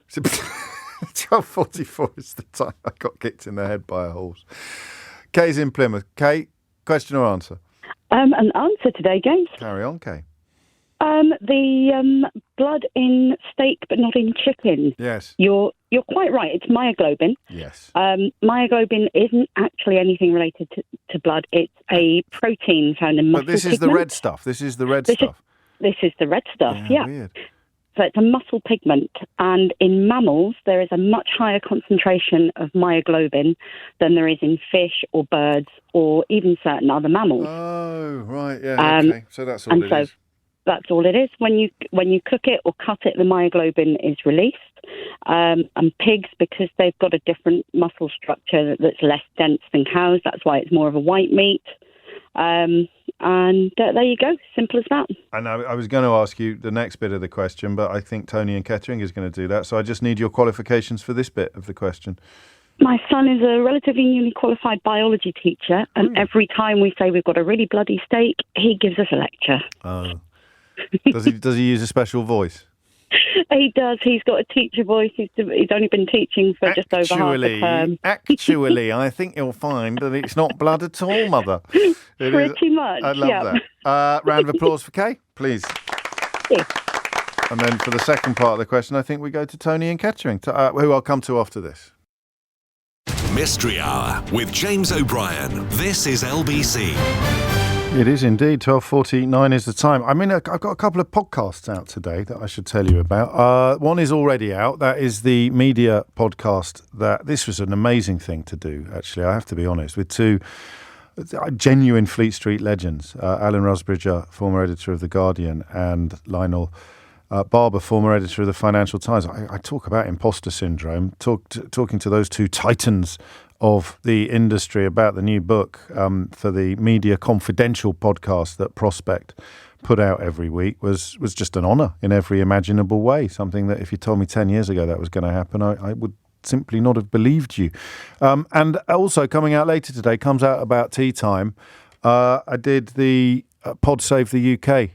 Speaker 1: 12:44 is the time I got kicked in the head by a horse. Kay's in Plymouth. Kay, question or answer?
Speaker 6: An answer today, James.
Speaker 1: Carry on, Kay.
Speaker 6: The blood in steak but not in chicken.
Speaker 1: Yes.
Speaker 6: You're quite right. It's myoglobin.
Speaker 1: Yes.
Speaker 6: Myoglobin isn't actually anything related to blood. It's a protein found in muscle
Speaker 1: But this is the red stuff. This is the red stuff.
Speaker 6: This is the red stuff, yeah.
Speaker 1: Weird.
Speaker 6: So it's a muscle pigment, and in mammals there is a much higher concentration of myoglobin than there is in fish or birds or even certain other mammals.
Speaker 1: Oh, right, yeah, okay. So that's all it is.
Speaker 6: That's all it is. When you cook it or cut it, the myoglobin is released. And pigs, because they've got a different muscle structure that's less dense than cows, that's why it's more of a white meat. And there you go. Simple as that.
Speaker 1: And I was going to ask you the next bit of the question, but I think Tony in Kettering is going to do that. So I just need your qualifications for this bit of the question.
Speaker 6: My son is a relatively newly qualified biology teacher, and every time we say we've got a really bloody steak, he gives us a lecture.
Speaker 1: Oh. Does he use a special voice?
Speaker 6: He does. He's got a teacher voice. He's only been teaching for just over half the term.
Speaker 1: Actually, I think you'll find that it's not blood at all, Mother.
Speaker 6: Pretty much.
Speaker 1: I love that. Round of applause for Kay, please.
Speaker 6: Yeah.
Speaker 1: And then for the second part of the question, I think we go to Tony in Kettering, who I'll come to after this.
Speaker 13: Mystery Hour with James O'Brien. This is LBC.
Speaker 1: It is indeed. 12:49 is the time. I mean, I've got a couple of podcasts out today that I should tell you about. One is already out. That is the media podcast. This was an amazing thing to do, actually, I have to be honest, with two genuine Fleet Street legends, Alan Rusbridger, former editor of The Guardian, and Lionel Barber, former editor of the Financial Times. I talk about imposter syndrome, talking to those two titans of the industry about the new book for the Media Confidential podcast that Prospect put out every week was just an honour in every imaginable way. Something that if you told me 10 years ago that was going to happen, I would simply not have believed you. And also coming out later today, comes out about tea time. I did the Pod Save the UK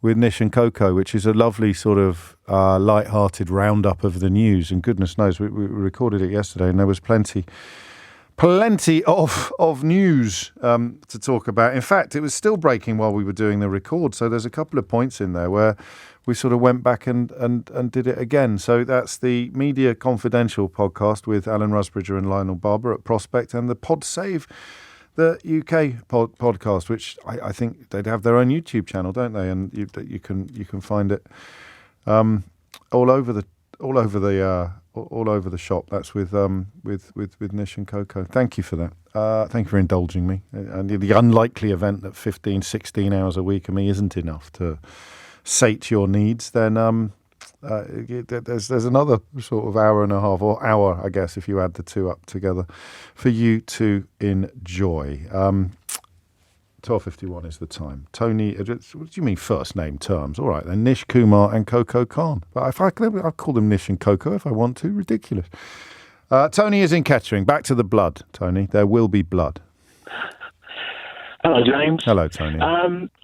Speaker 1: with Nish and Coco, which is a lovely sort of light-hearted roundup of the news. And goodness knows, we recorded it yesterday and there was plenty Plenty of news to talk about. In fact, it was still breaking while we were doing the record. So there's a couple of points in there where we sort of went back and did it again. So that's the Media Confidential podcast with Alan Rusbridger and Lionel Barber at Prospect, and the Pod Save, the UK podcast, which I think they'd have their own YouTube channel, don't they? And you can find it all over the shop. That's with Nish and Coco. Thank you for that. Thank you for indulging me. And the unlikely event that 15, 16 hours a week of me isn't enough to sate your needs, then there's another sort of hour and a half, or hour, I guess, if you add the two up together, for you to enjoy. 12:51 is the time. Tony, what do you mean first name terms? All right, then Nish Kumar and Coco Khan. But if I'll call them Nish and Coco if I want to. Ridiculous. Tony is in Kettering. Back to the blood, Tony. There will be blood.
Speaker 17: Hello, James.
Speaker 1: Hello, Tony.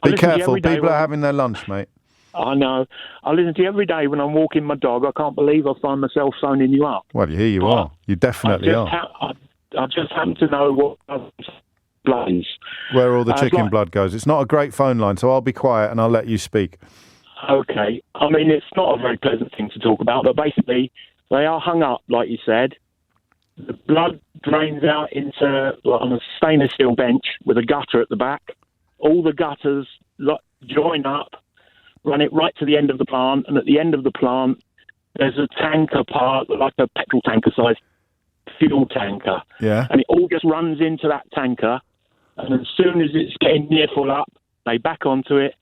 Speaker 1: Be careful. People are having their lunch, mate.
Speaker 17: I know. I listen to you every day when I'm walking my dog. I can't believe I find myself phoning you up.
Speaker 1: Well, here you are. You definitely are.
Speaker 17: I just happen to know what blood is.
Speaker 1: Where all the chicken blood goes. It's not a great phone line, so I'll be quiet and I'll let you speak. Okay.
Speaker 17: I mean, it's not a very pleasant thing to talk about, but basically they are hung up, like you said. The blood drains out on a stainless steel bench with a gutter at the back. All the gutters join up, run it right to the end of the plant, and at the end of the plant, there's a tanker part, like a petrol tanker-sized fuel tanker.
Speaker 1: Yeah.
Speaker 17: And it all just runs into that tanker, and as soon as it's getting near full up, they back onto it,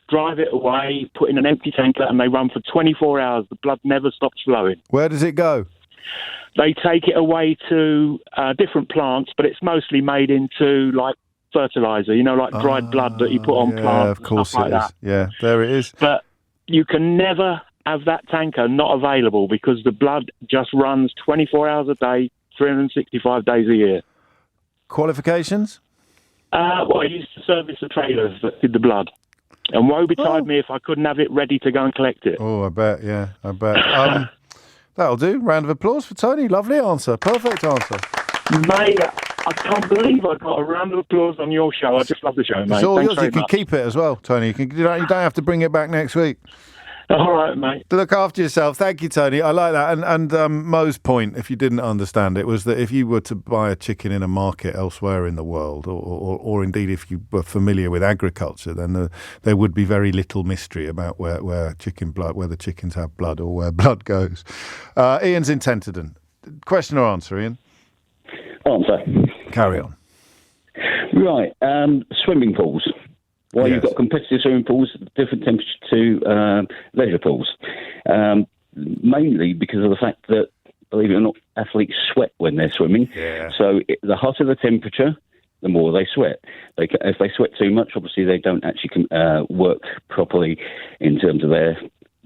Speaker 17: drive it away, put in an empty tanker, and they run for 24 hours. The blood never stops flowing.
Speaker 1: Where does it go?
Speaker 17: They take it away to different plants, but it's mostly made into, like, fertilizer, like dried blood that you put on plants.
Speaker 1: Of course
Speaker 17: stuff like
Speaker 1: it is.
Speaker 17: that.
Speaker 1: Yeah, there it is.
Speaker 17: But you can never have that tanker not available because the blood just runs 24 hours a day, 365 days a year.
Speaker 1: Qualifications?
Speaker 17: Well, I used to service the trailers that did the blood. And woe betide me if I couldn't have it ready to go and collect it.
Speaker 1: Oh, I bet, yeah, I bet. That'll do. Round of applause for Tony. Lovely answer. Perfect answer.
Speaker 17: Mate, I can't believe I got a round of applause on your show. I just love the show, mate.
Speaker 1: It's all
Speaker 17: Thanks
Speaker 1: yours.
Speaker 17: very
Speaker 1: You can
Speaker 17: much.
Speaker 1: keep it as well, Tony. You don't have to bring it back next week.
Speaker 17: All right, mate.
Speaker 1: Look after yourself. Thank you, Tony. I like that. And Mo's point, if you didn't understand it, was that if you were to buy a chicken in a market elsewhere in the world, or indeed if you were familiar with agriculture, then there would be very little mystery about where the chickens have blood or where blood goes. Ian's in Tenterden. Question or answer, Ian?
Speaker 7: Answer.
Speaker 1: Carry on.
Speaker 7: Right. Swimming pools. Well, you've got competitive swimming pools, different temperature to leisure pools. Mainly because of the fact that, believe it or not, athletes sweat when they're swimming.
Speaker 1: Yeah.
Speaker 7: So the hotter the temperature, the more they sweat. If they sweat too much, obviously they don't actually work properly in terms of their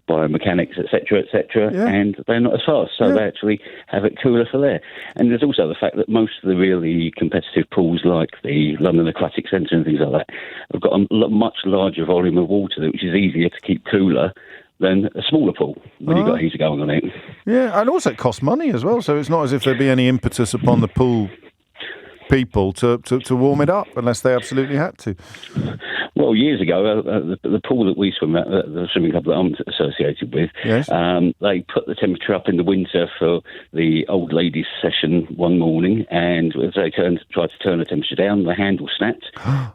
Speaker 7: biomechanics, etc., and they're not as fast, so they actually have it cooler for there. And there's also the fact that most of the really competitive pools, like the London Aquatic Centre and things like that, have got a much larger volume of water, which is easier to keep cooler than a smaller pool when you've got a heater going on it.
Speaker 1: Yeah, and also it costs money as well, so it's not as if there'd be any impetus upon the pool people to warm it up unless they absolutely had to.
Speaker 7: Well, years ago, the pool that we swim at, the swimming club that I'm associated with, they put the temperature up in the winter for the old ladies' session one morning, and as they tried to turn the temperature down, the handle snapped.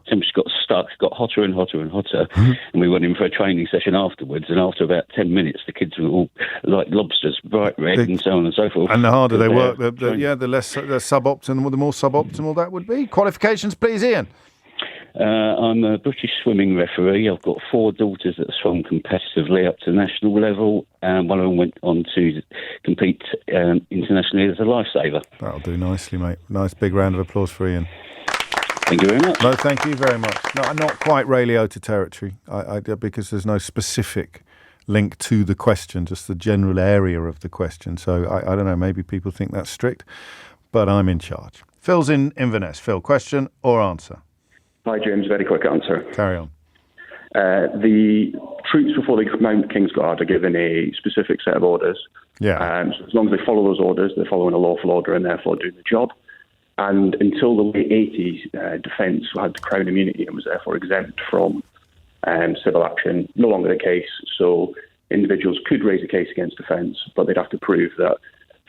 Speaker 7: Temperature got stuck, got hotter and hotter and hotter, and we went in for a training session afterwards, and after about 10 minutes, the kids were all like lobsters, bright red, and so on and so forth.
Speaker 1: And the harder they work, the less suboptimal, the more suboptimal that would be. Qualifications, please, Ian.
Speaker 7: I'm a British swimming referee. I've got 4 daughters that swum competitively up to national level, and one of them went on to compete internationally as a lifesaver.
Speaker 1: That'll do nicely, mate. Nice big round of applause for Ian.
Speaker 7: Thank you very much.
Speaker 1: No, thank you very much. No, I'm not quite Ray Liotta territory, because there's no specific link to the question, just the general area of the question. So I don't know, maybe people think that's strict, but I'm in charge. Phil's in Inverness. Phil, question or answer?
Speaker 9: Hi, James. Very quick answer.
Speaker 1: Carry on.
Speaker 9: The troops before they mount Kingsguard are given a specific set of orders.
Speaker 1: Yeah.
Speaker 9: So as long as they follow those orders, they're following a lawful order and therefore doing the job. And until the late 80s, defence had Crown immunity and was therefore exempt from civil action. No longer the case. So individuals could raise a case against defence, but they'd have to prove that,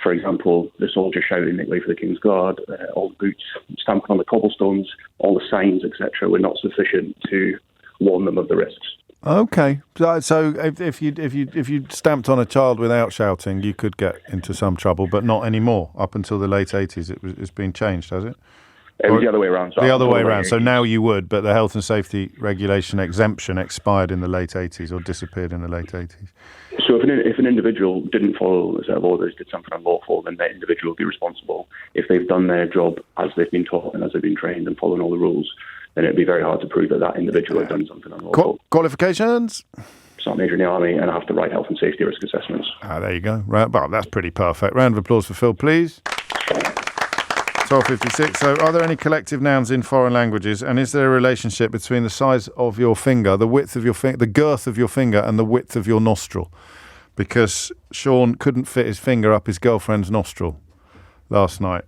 Speaker 9: for example, the soldier shouting "Make way for the King's Guard," all the boots stamping on the cobblestones, all the signs, etc., were not sufficient to warn them of the risks.
Speaker 1: Okay, so if you stamped on a child without shouting, you could get into some trouble, but not anymore. Up until the late 80s, it's been changed, has it?
Speaker 9: It was the other way around.
Speaker 1: The other way around. So now you would, but the health and safety regulation exemption expired in the late 80s or disappeared in the late 80s.
Speaker 9: So if an individual didn't follow a set of orders, did something unlawful, then that individual would be responsible. If they've done their job as they've been taught and as they've been trained and following all the rules, then it'd be very hard to prove that that individual had done something unlawful.
Speaker 1: Qualifications?
Speaker 9: Sergeant Major in the Army, and I have to write health and safety risk assessments.
Speaker 1: There you go. Right, well, that's pretty perfect. Round of applause for Phil, please. 12:56. So, are there any collective nouns in foreign languages? And is there a relationship between the size of your finger, the width of your finger, the girth of your finger, and the width of your nostril? Because Sean couldn't fit his finger up his girlfriend's nostril last night.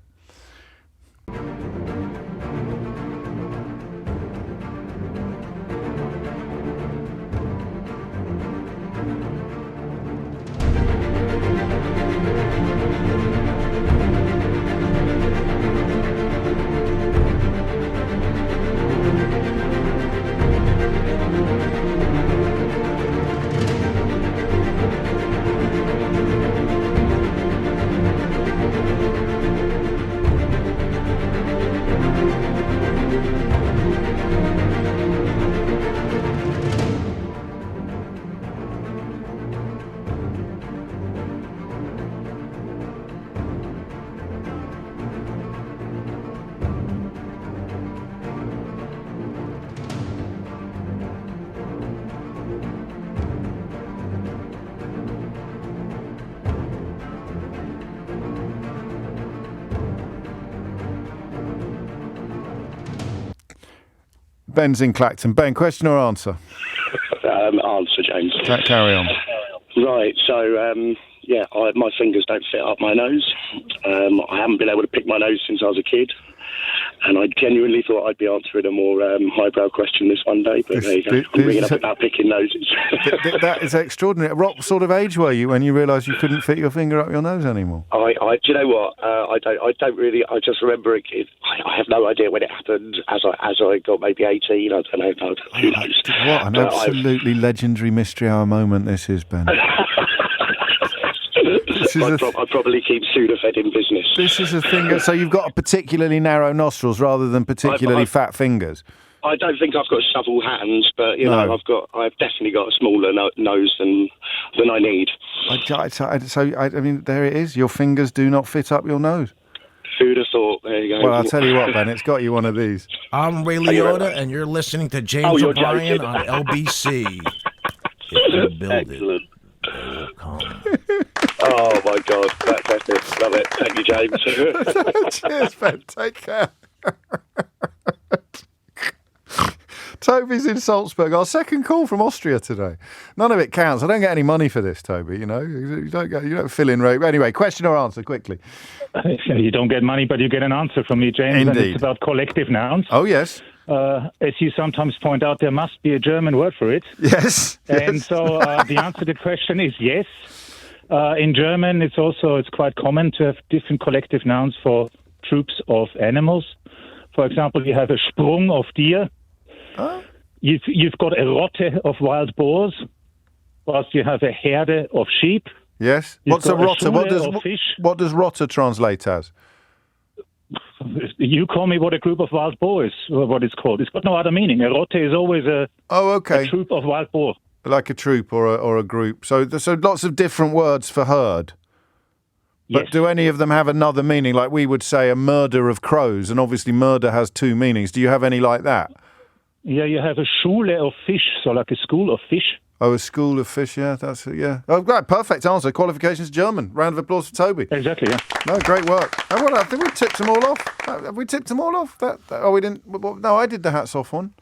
Speaker 1: Ben's in Clacton. Ben, question or answer?
Speaker 8: Answer, James.
Speaker 1: Carry on.
Speaker 8: Right, so, my fingers don't fit up my nose. I haven't been able to pick my nose since I was a kid. And I genuinely thought I'd be answering a more highbrow question this one day, but there you go. I'm ringing up about picking noses.
Speaker 1: That is extraordinary. What sort of age were you when you realised you couldn't fit your finger up your nose anymore?
Speaker 8: Do you know what? I don't really. I just remember it. I have no idea when it happened. As I got maybe 18, I don't know. Who knows?
Speaker 1: What an absolutely legendary Mystery Hour moment this is, Ben.
Speaker 8: I'd probably keep Sudafed in business.
Speaker 1: This is a thing. So you've got particularly narrow nostrils rather than particularly fat fingers.
Speaker 8: I don't think I've got shovel hands, but I've definitely got a smaller nose than I need.
Speaker 1: I mean, there it is. Your fingers do not fit up your nose.
Speaker 8: Who'd have thought? There you go.
Speaker 1: Well, I'll tell you what, Ben. It's got you one of these.
Speaker 21: I'm Ray Liotta, and you're listening to James O'Brien on LBC. If you build it, they will come.
Speaker 8: Oh my God, that's epic. Love it. Thank you, James.
Speaker 1: Cheers, Ben. Take care. Toby's in Salzburg. Our second call from Austria today. None of it counts. I don't get any money for this, Toby. You know, you don't fill in rate. Anyway, question or answer quickly.
Speaker 10: You don't get money, but you get an answer from me, James.
Speaker 1: Indeed.
Speaker 10: And it's about collective nouns.
Speaker 1: Oh yes.
Speaker 10: As you sometimes point out, there must be a German word for it.
Speaker 1: Yes.
Speaker 10: And so the answer to the question is yes. In German, it's quite common to have different collective nouns for troops of animals. For example, you have a Sprung of deer. Huh? You've got a Rotte of wild boars. Whilst you have a Herde of sheep.
Speaker 1: Yes. What's a Rotte? What does Rotte translate as?
Speaker 10: You call me what a group of wild boars, what it's called. It's got no other meaning. A Rotte is always a troop of wild boar.
Speaker 1: Like a troop or a group. So lots of different words for herd. But yes. Do any of them have another meaning? Like we would say a murder of crows, and obviously murder has two meanings. Do you have any like that?
Speaker 10: Yeah, you have a Schule of fish, so like a school of fish.
Speaker 1: Oh, a school of fish, yeah, that's it, yeah. Oh, great, perfect answer. Qualifications German. Round of applause for Toby.
Speaker 10: Exactly, yeah.
Speaker 1: No, great work. I think we tipped them all off. Have we tipped them all off? We didn't. No, I did the hats off one.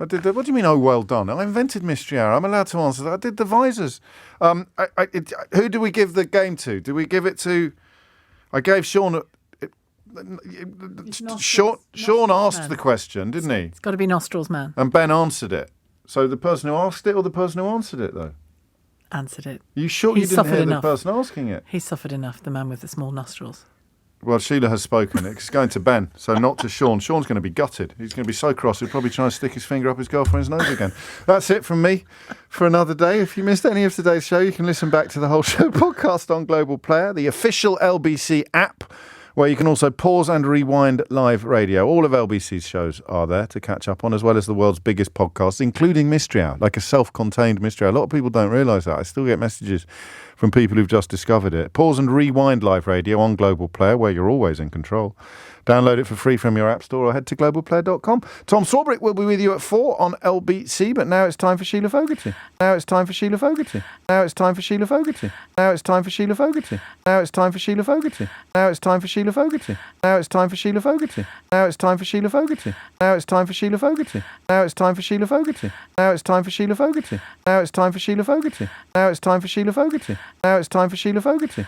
Speaker 1: I did the. What do you mean? Oh, well done. I invented Mystery Hour. I'm allowed to answer that. I did the visors. Who do we give the game to? Do we give it to? I gave Sean Sean asked the question, didn't he?
Speaker 11: It's got to be nostrils man.
Speaker 1: And Ben answered it. So the person who asked it or the person who answered it, though?
Speaker 11: Answered it.
Speaker 1: You sure you didn't hear the person asking it?
Speaker 11: He suffered enough, the man with the small nostrils.
Speaker 1: Well, Sheila has spoken. It's going to Ben, so not to Sean. Sean's going to be gutted. He's going to be so cross he'll probably try and stick his finger up his girlfriend's nose again. That's it from me for another day. If you missed any of today's show, you can listen back to the whole show podcast on Global Player, the official LBC app, where you can also pause and rewind live radio. All of LBC's shows are there to catch up on, as well as the world's biggest podcasts, including Mystery Hour, like a self-contained Mystery Hour. A lot of people don't realise that. I still get messages from people who've just discovered it. Pause and rewind live radio on Global Player, where you're always in control. Download it for free from your app store or head to globalplayer.com. Tom Swarbrick will be with you at 4 on LBC, but now it's time for Sheila Fogarty. Now it's time for Sheila Fogarty. Now it's time for Sheila Fogarty. Now it's time for Sheila Fogarty. Now it's time for Sheila Fogarty. Now it's time for Sheila Fogarty. Now it's time for Sheila Fogarty. Now it's time for Sheila Fogarty. Now it's time for Sheila Fogarty. Now it's time for Sheila Fogarty. Now it's time for Sheila Fogarty. Now it's time for Sheila Fogarty. Now it's time for Sheila Fogarty. Now it's time for Sheila Fogarty.